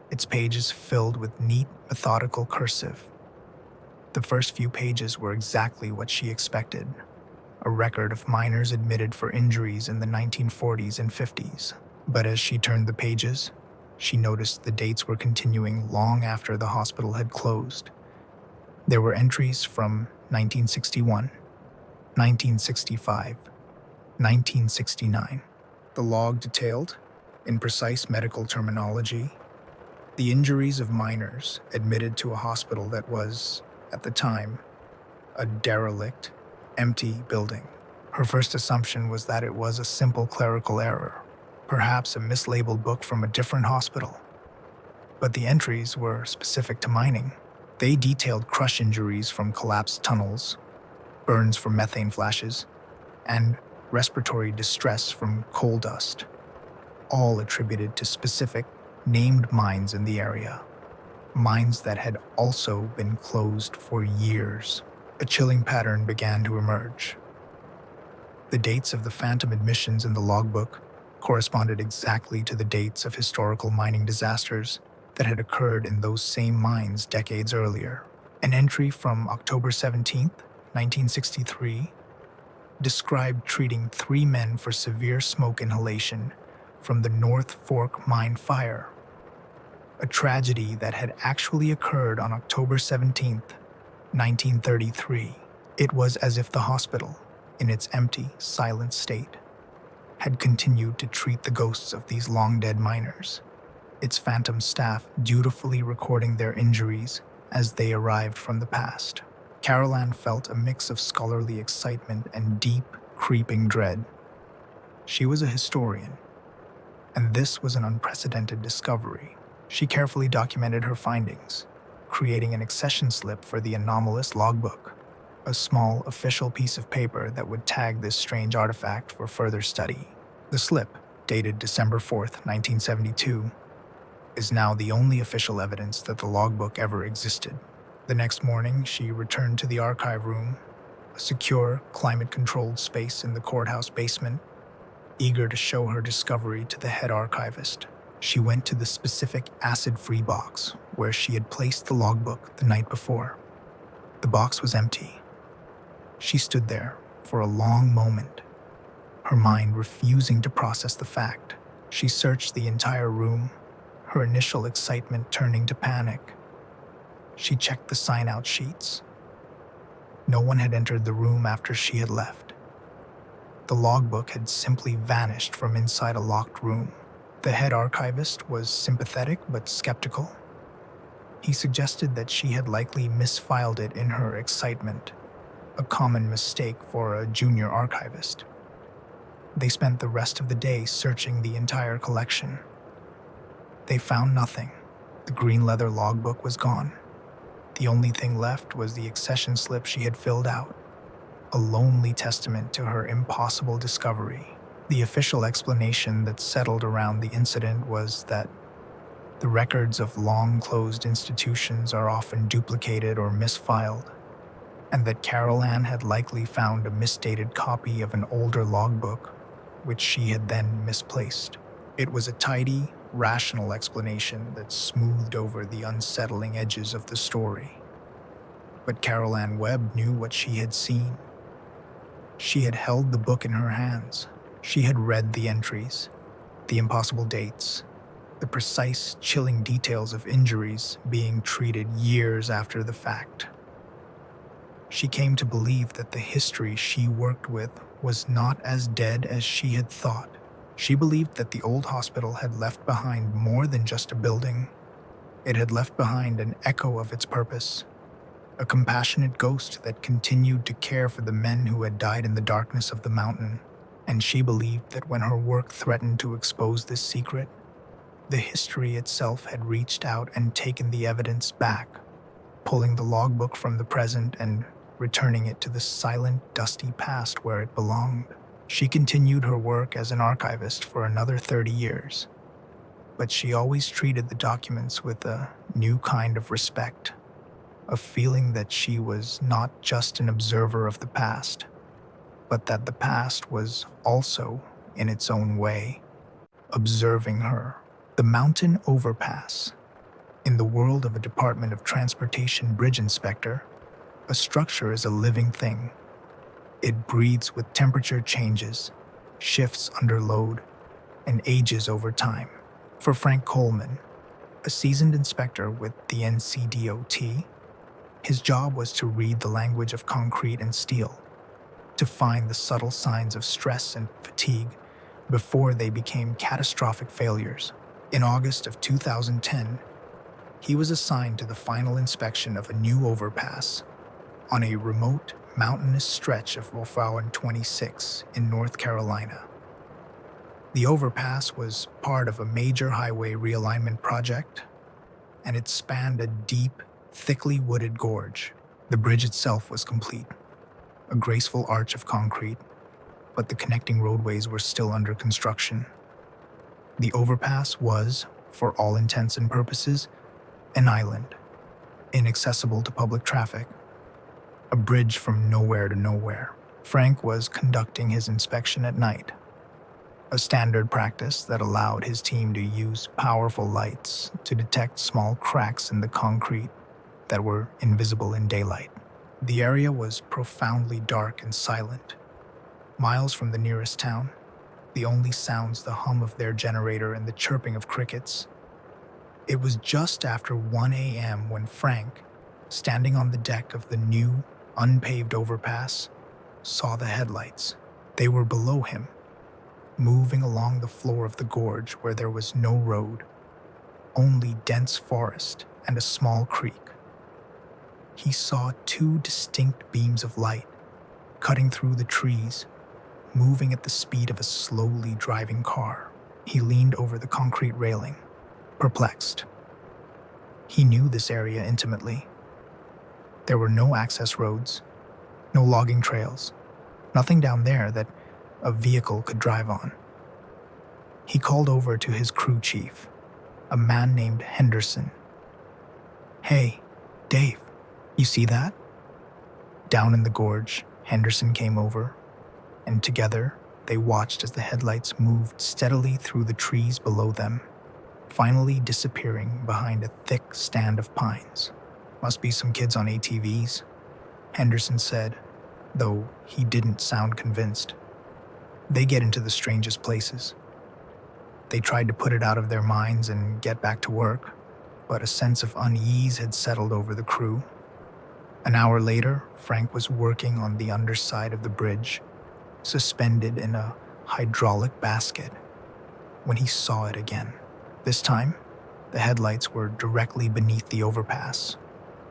its pages filled with neat, methodical cursive. The first few pages were exactly what she expected, a record of miners admitted for injuries in the 1940s and 50s. But as she turned the pages, she noticed the dates were continuing long after the hospital had closed. There were entries from 1961, 1965, 1969. The log detailed, in precise medical terminology, the injuries of miners admitted to a hospital that was, at the time, a derelict, empty building. Her first assumption was that it was a simple clerical error, perhaps a mislabeled book from a different hospital. But the entries were specific to mining. They detailed crush injuries from collapsed tunnels, burns from methane flashes, and respiratory distress from coal dust, all attributed to specific, named mines in the area. Mines that had also been closed for years. A chilling pattern began to emerge. The dates of the phantom admissions in the logbook corresponded exactly to the dates of historical mining disasters that had occurred in those same mines decades earlier. An entry from October 17, 1963, described treating 3 men for severe smoke inhalation from the North Fork mine fire, a tragedy that had actually occurred on October 17, 1933. It was as if the hospital, in its empty, silent state, had continued to treat the ghosts of these long-dead miners, its phantom staff dutifully recording their injuries as they arrived from the past. Carol Ann felt a mix of scholarly excitement and deep, creeping dread. She was a historian, and this was an unprecedented discovery. She carefully documented her findings, creating an accession slip for the anomalous logbook, a small official piece of paper that would tag this strange artifact for further study. The slip, dated December 4th, 1972, is now the only official evidence that the logbook ever existed. The next morning, she returned to the archive room, a secure, climate-controlled space in the courthouse basement, eager to show her discovery to the head archivist. She went to the specific acid-free box where she had placed the logbook the night before. The box was empty. She stood there for a long moment, her mind refusing to process the fact. She searched the entire room, her initial excitement turning to panic. She checked the sign-out sheets. No one had entered the room after she had left. The logbook had simply vanished from inside a locked room. The head archivist was sympathetic but skeptical. He suggested that she had likely misfiled it in her excitement, a common mistake for a junior archivist. They spent the rest of the day searching the entire collection. They found nothing. The green leather logbook was gone. The only thing left was the accession slip she had filled out, a lonely testament to her impossible discovery. The official explanation that settled around the incident was that the records of long-closed institutions are often duplicated or misfiled, and that Carol Ann had likely found a misdated copy of an older logbook, which she had then misplaced. It was a tidy, rational explanation that smoothed over the unsettling edges of the story. But Carol Ann Webb knew what she had seen. She had held the book in her hands. She had read the entries, the impossible dates, the precise, chilling details of injuries being treated years after the fact. She came to believe that the history she worked with was not as dead as she had thought. She believed that the old hospital had left behind more than just a building. It had left behind an echo of its purpose, a compassionate ghost that continued to care for the men who had died in the darkness of the mountain. And she believed that when her work threatened to expose this secret, the history itself had reached out and taken the evidence back, pulling the logbook from the present and returning it to the silent, dusty past where it belonged. She continued her work as an archivist for another 30 years, but she always treated the documents with a new kind of respect, a feeling that she was not just an observer of the past, but that the past was also, in its own way, observing her. The mountain overpass. In the world of a Department of Transportation bridge inspector, a structure is a living thing. It breathes with temperature changes, shifts under load, and ages over time. For Frank Coleman, a seasoned inspector with the NCDOT, his job was to read the language of concrete and steel, to find the subtle signs of stress and fatigue before they became catastrophic failures. In August of 2010, he was assigned to the final inspection of a new overpass on a remote, mountainous stretch of Route 26 in North Carolina. The overpass was part of a major highway realignment project, and it spanned a deep, thickly wooded gorge. The bridge itself was complete, a graceful arch of concrete, but the connecting roadways were still under construction. The overpass was, for all intents and purposes, an island, inaccessible to public traffic, a bridge from nowhere to nowhere. Frank was conducting his inspection at night, a standard practice that allowed his team to use powerful lights to detect small cracks in the concrete that were invisible in daylight. The area was profoundly dark and silent. Miles from the nearest town, the only sounds the hum of their generator and the chirping of crickets. It was just after 1 a.m. when Frank, standing on the deck of the new, unpaved overpass, saw the headlights. They were below him, moving along the floor of the gorge where there was no road, only dense forest and a small creek. He saw two distinct beams of light, cutting through the trees, moving at the speed of a slowly driving car. He leaned over the concrete railing, perplexed. He knew this area intimately. There were no access roads, no logging trails, nothing down there that a vehicle could drive on. He called over to his crew chief, a man named Henderson. "Hey, Dave, you see that?" Down in the gorge, Henderson came over, and together they watched as the headlights moved steadily through the trees below them. finally disappearing behind a thick stand of pines. "Must be some kids on ATVs," Henderson said, though he didn't sound convinced. "They get into the strangest places." They tried to put it out of their minds and get back to work, but a sense of unease had settled over the crew. An hour later, Frank was working on the underside of the bridge, suspended in a hydraulic basket, when he saw it again. This time, the headlights were directly beneath the overpass,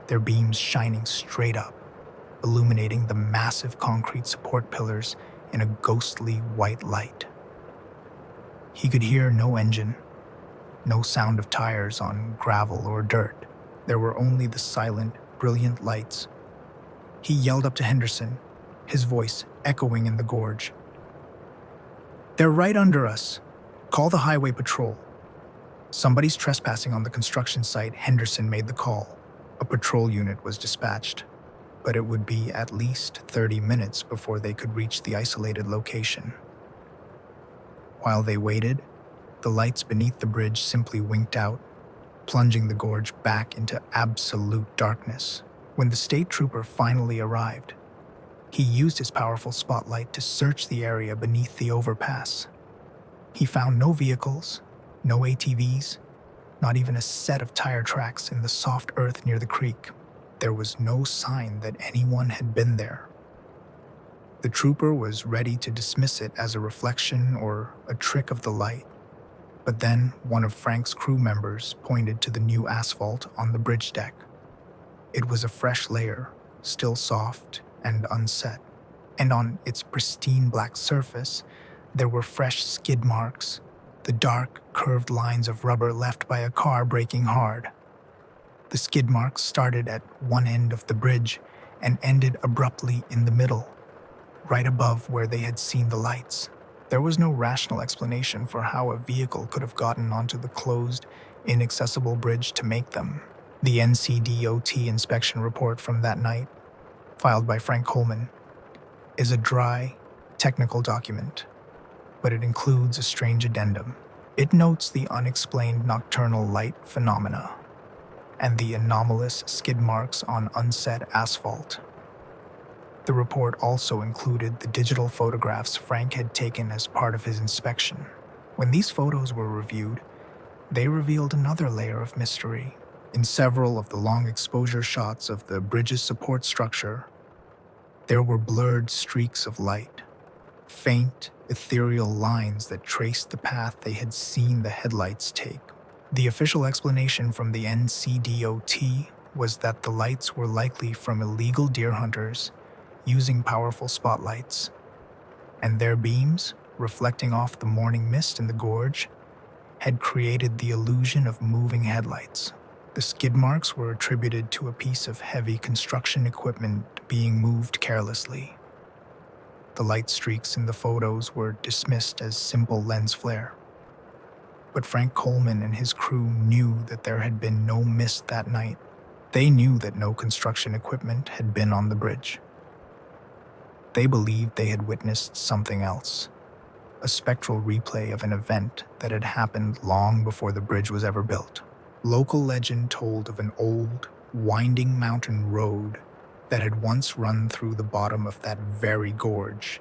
their beams shining straight up, illuminating the massive concrete support pillars in a ghostly white light. He could hear no engine, no sound of tires on gravel or dirt. There were only the silent, brilliant lights. He yelled up to Henderson, his voice echoing in the gorge. "They're right under us. Call the highway patrol." "Somebody's trespassing on the construction site." Henderson made the call. A patrol unit was dispatched, but it would be at least 30 minutes before they could reach the isolated location. While they waited, the lights beneath the bridge simply winked out, plunging the gorge back into absolute darkness. When the state trooper finally arrived, he used his powerful spotlight to search the area beneath the overpass. He found no vehicles, no ATVs, not even a set of tire tracks in the soft earth near the creek. There was no sign that anyone had been there. The trooper was ready to dismiss it as a reflection or a trick of the light. But then one of Frank's crew members pointed to the new asphalt on the bridge deck. It was a fresh layer, still soft and unset, and on its pristine black surface, there were fresh skid marks, the dark, curved lines of rubber left by a car braking hard. The skid marks started at one end of the bridge and ended abruptly in the middle, right above where they had seen the lights. There was no rational explanation for how a vehicle could have gotten onto the closed, inaccessible bridge to make them. The NCDOT inspection report from that night, filed by Frank Coleman, is a dry, technical document, but it includes a strange addendum. It notes the unexplained nocturnal light phenomena and the anomalous skid marks on unset asphalt. The report also included the digital photographs Frank had taken as part of his inspection. When these photos were reviewed, they revealed another layer of mystery. In several of the long exposure shots of the bridge's support structure, there were blurred streaks of light, faint, ethereal lines that traced the path they had seen the headlights take. The official explanation from the NCDOT was that the lights were likely from illegal deer hunters using powerful spotlights, and their beams, reflecting off the morning mist in the gorge, had created the illusion of moving headlights. The skid marks were attributed to a piece of heavy construction equipment being moved carelessly. The light streaks in the photos were dismissed as simple lens flare. But Frank Coleman and his crew knew that there had been no mist that night. They knew that no construction equipment had been on the bridge. They believed they had witnessed something else, a spectral replay of an event that had happened long before the bridge was ever built. Local legend told of an old, winding mountain road that had once run through the bottom of that very gorge,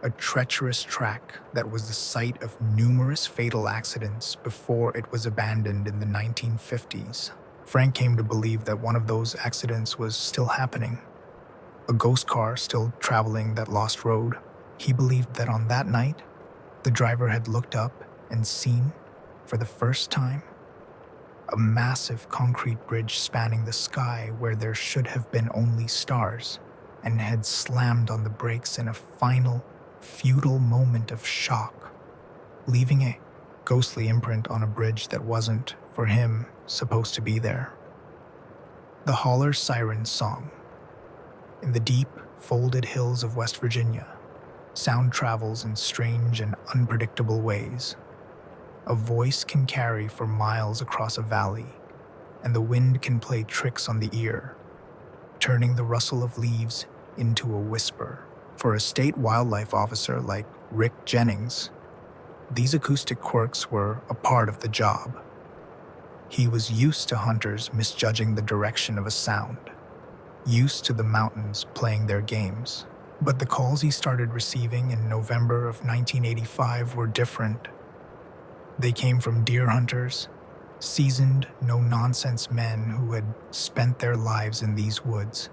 a treacherous track that was the site of numerous fatal accidents before it was abandoned in the 1950s. Frank came to believe that one of those accidents was still happening, a ghost car still traveling that lost road. He believed that on that night, the driver had looked up and seen, for the first time, a massive concrete bridge spanning the sky where there should have been only stars, and had slammed on the brakes in a final, futile moment of shock, leaving a ghostly imprint on a bridge that wasn't, for him, supposed to be there. The hauler's siren song. In the deep, folded hills of West Virginia, sound travels in strange and unpredictable ways. A voice can carry for miles across a valley, and the wind can play tricks on the ear, turning the rustle of leaves into a whisper. For a state wildlife officer like Rick Jennings, these acoustic quirks were a part of the job. He was used to hunters misjudging the direction of a sound, used to the mountains playing their games. But the calls he started receiving in November of 1985 were different. They came from deer hunters, seasoned, no-nonsense men who had spent their lives in these woods.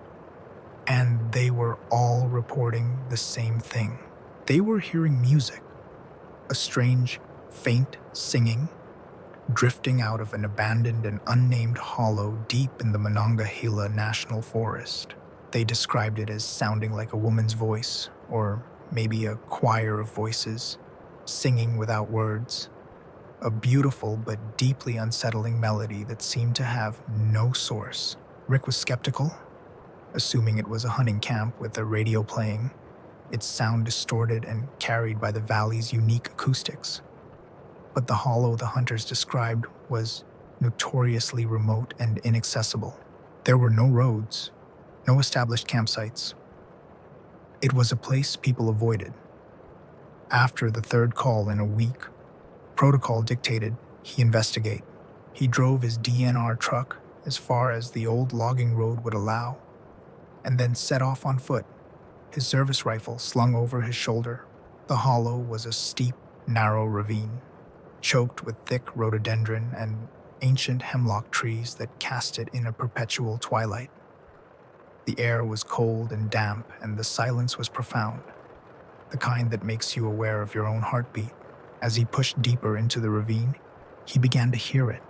And they were all reporting the same thing. They were hearing music, a strange, faint singing, drifting out of an abandoned and unnamed hollow deep in the Monongahela National Forest. They described it as sounding like a woman's voice, or maybe a choir of voices, singing without words. A beautiful but deeply unsettling melody that seemed to have no source. Rick was skeptical, assuming it was a hunting camp with a radio playing, its sound distorted and carried by the valley's unique acoustics. But the hollow the hunters described was notoriously remote and inaccessible. There were no roads, no established campsites. It was a place people avoided. After the third call in a week, protocol dictated he investigate. He drove his DNR truck as far as the old logging road would allow, and then set off on foot, his service rifle slung over his shoulder. The hollow was a steep, narrow ravine, choked with thick rhododendron and ancient hemlock trees that cast it in a perpetual twilight. The air was cold and damp, and the silence was profound, the kind that makes you aware of your own heartbeat. As he pushed deeper into the ravine, he began to hear it.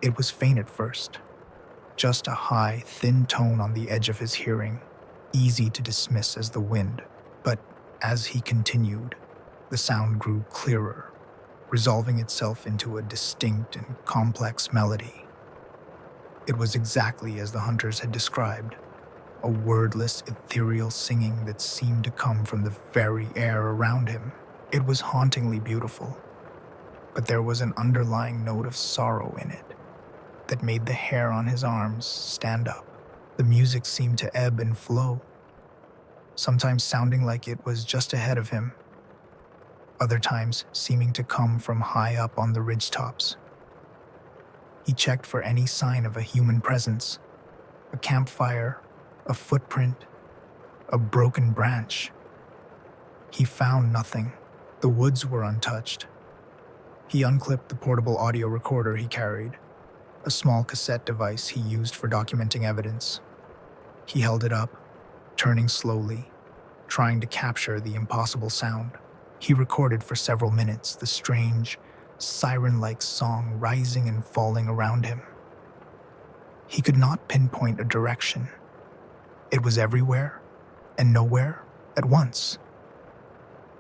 It was faint at first, just a high, thin tone on the edge of his hearing, easy to dismiss as the wind. But as he continued, the sound grew clearer, resolving itself into a distinct and complex melody. It was exactly as the hunters had described, a wordless, ethereal singing that seemed to come from the very air around him. It was hauntingly beautiful, but there was an underlying note of sorrow in it that made the hair on his arms stand up. The music seemed to ebb and flow, sometimes sounding like it was just ahead of him, other times seeming to come from high up on the ridgetops. He checked for any sign of a human presence, a campfire, a footprint, a broken branch. He found nothing. The woods were untouched. He unclipped the portable audio recorder he carried, a small cassette device he used for documenting evidence. He held it up, turning slowly, trying to capture the impossible sound. He recorded for several minutes, the strange, siren-like song rising and falling around him. He could not pinpoint a direction. It was everywhere and nowhere at once.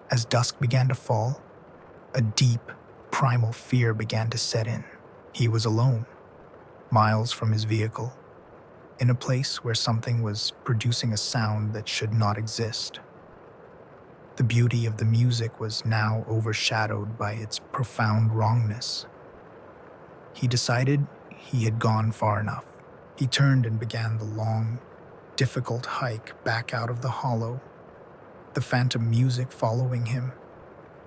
As dusk began to fall, a deep, primal fear began to set in. He was alone, miles from his vehicle, in a place where something was producing a sound that should not exist. The beauty of the music was now overshadowed by its profound wrongness. He decided he had gone far enough. He turned and began the long, difficult hike back out of the hollow, the phantom music following him,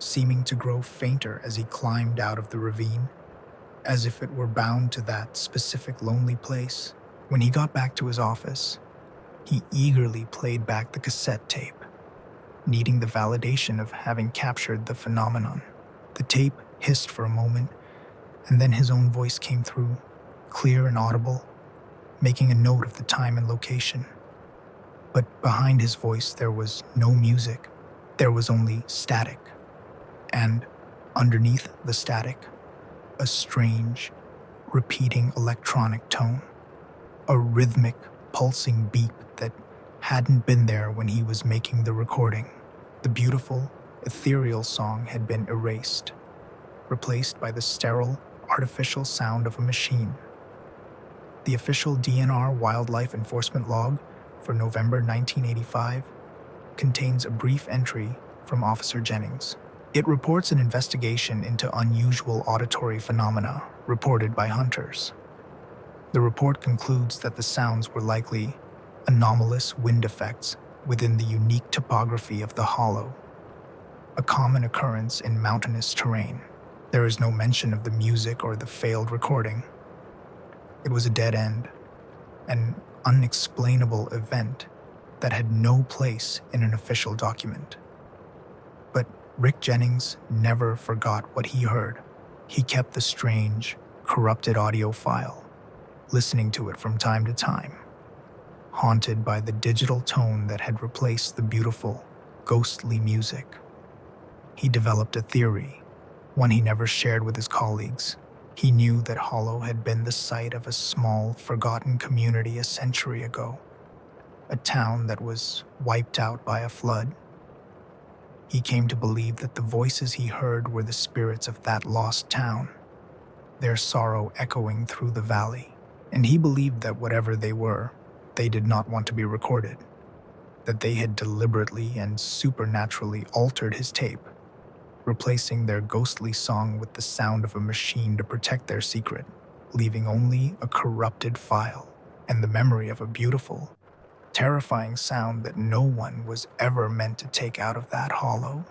seeming to grow fainter as he climbed out of the ravine, as if it were bound to that specific lonely place. When he got back to his office, he eagerly played back the cassette tape, needing the validation of having captured the phenomenon. The tape hissed for a moment, and then his own voice came through, clear and audible, making a note of the time and location. But behind his voice there was no music. There was only static. And underneath the static, a strange, repeating electronic tone. A rhythmic, pulsing beep that hadn't been there when he was making the recording. The beautiful, ethereal song had been erased, replaced by the sterile, artificial sound of a machine. The official DNR Wildlife Enforcement Log for November 1985 contains a brief entry from Officer Jennings. It reports an investigation into unusual auditory phenomena reported by hunters. The report concludes that the sounds were likely anomalous wind effects within the unique topography of the hollow, a common occurrence in mountainous terrain. There is no mention of the music or the failed recording. It was a dead end, an unexplainable event that had no place in an official document. But Rick Jennings never forgot what he heard. He kept the strange, corrupted audio file, listening to it from time to time, haunted by the digital tone that had replaced the beautiful, ghostly music. He developed a theory, one he never shared with his colleagues. He knew that Hollow had been the site of a small, forgotten community a century ago, a town that was wiped out by a flood. He came to believe that the voices he heard were the spirits of that lost town, their sorrow echoing through the valley. And he believed that whatever they were, they did not want to be recorded, that they had deliberately and supernaturally altered his tape, replacing their ghostly song with the sound of a machine to protect their secret, leaving only a corrupted file and the memory of a beautiful, terrifying sound that no one was ever meant to take out of that hollow.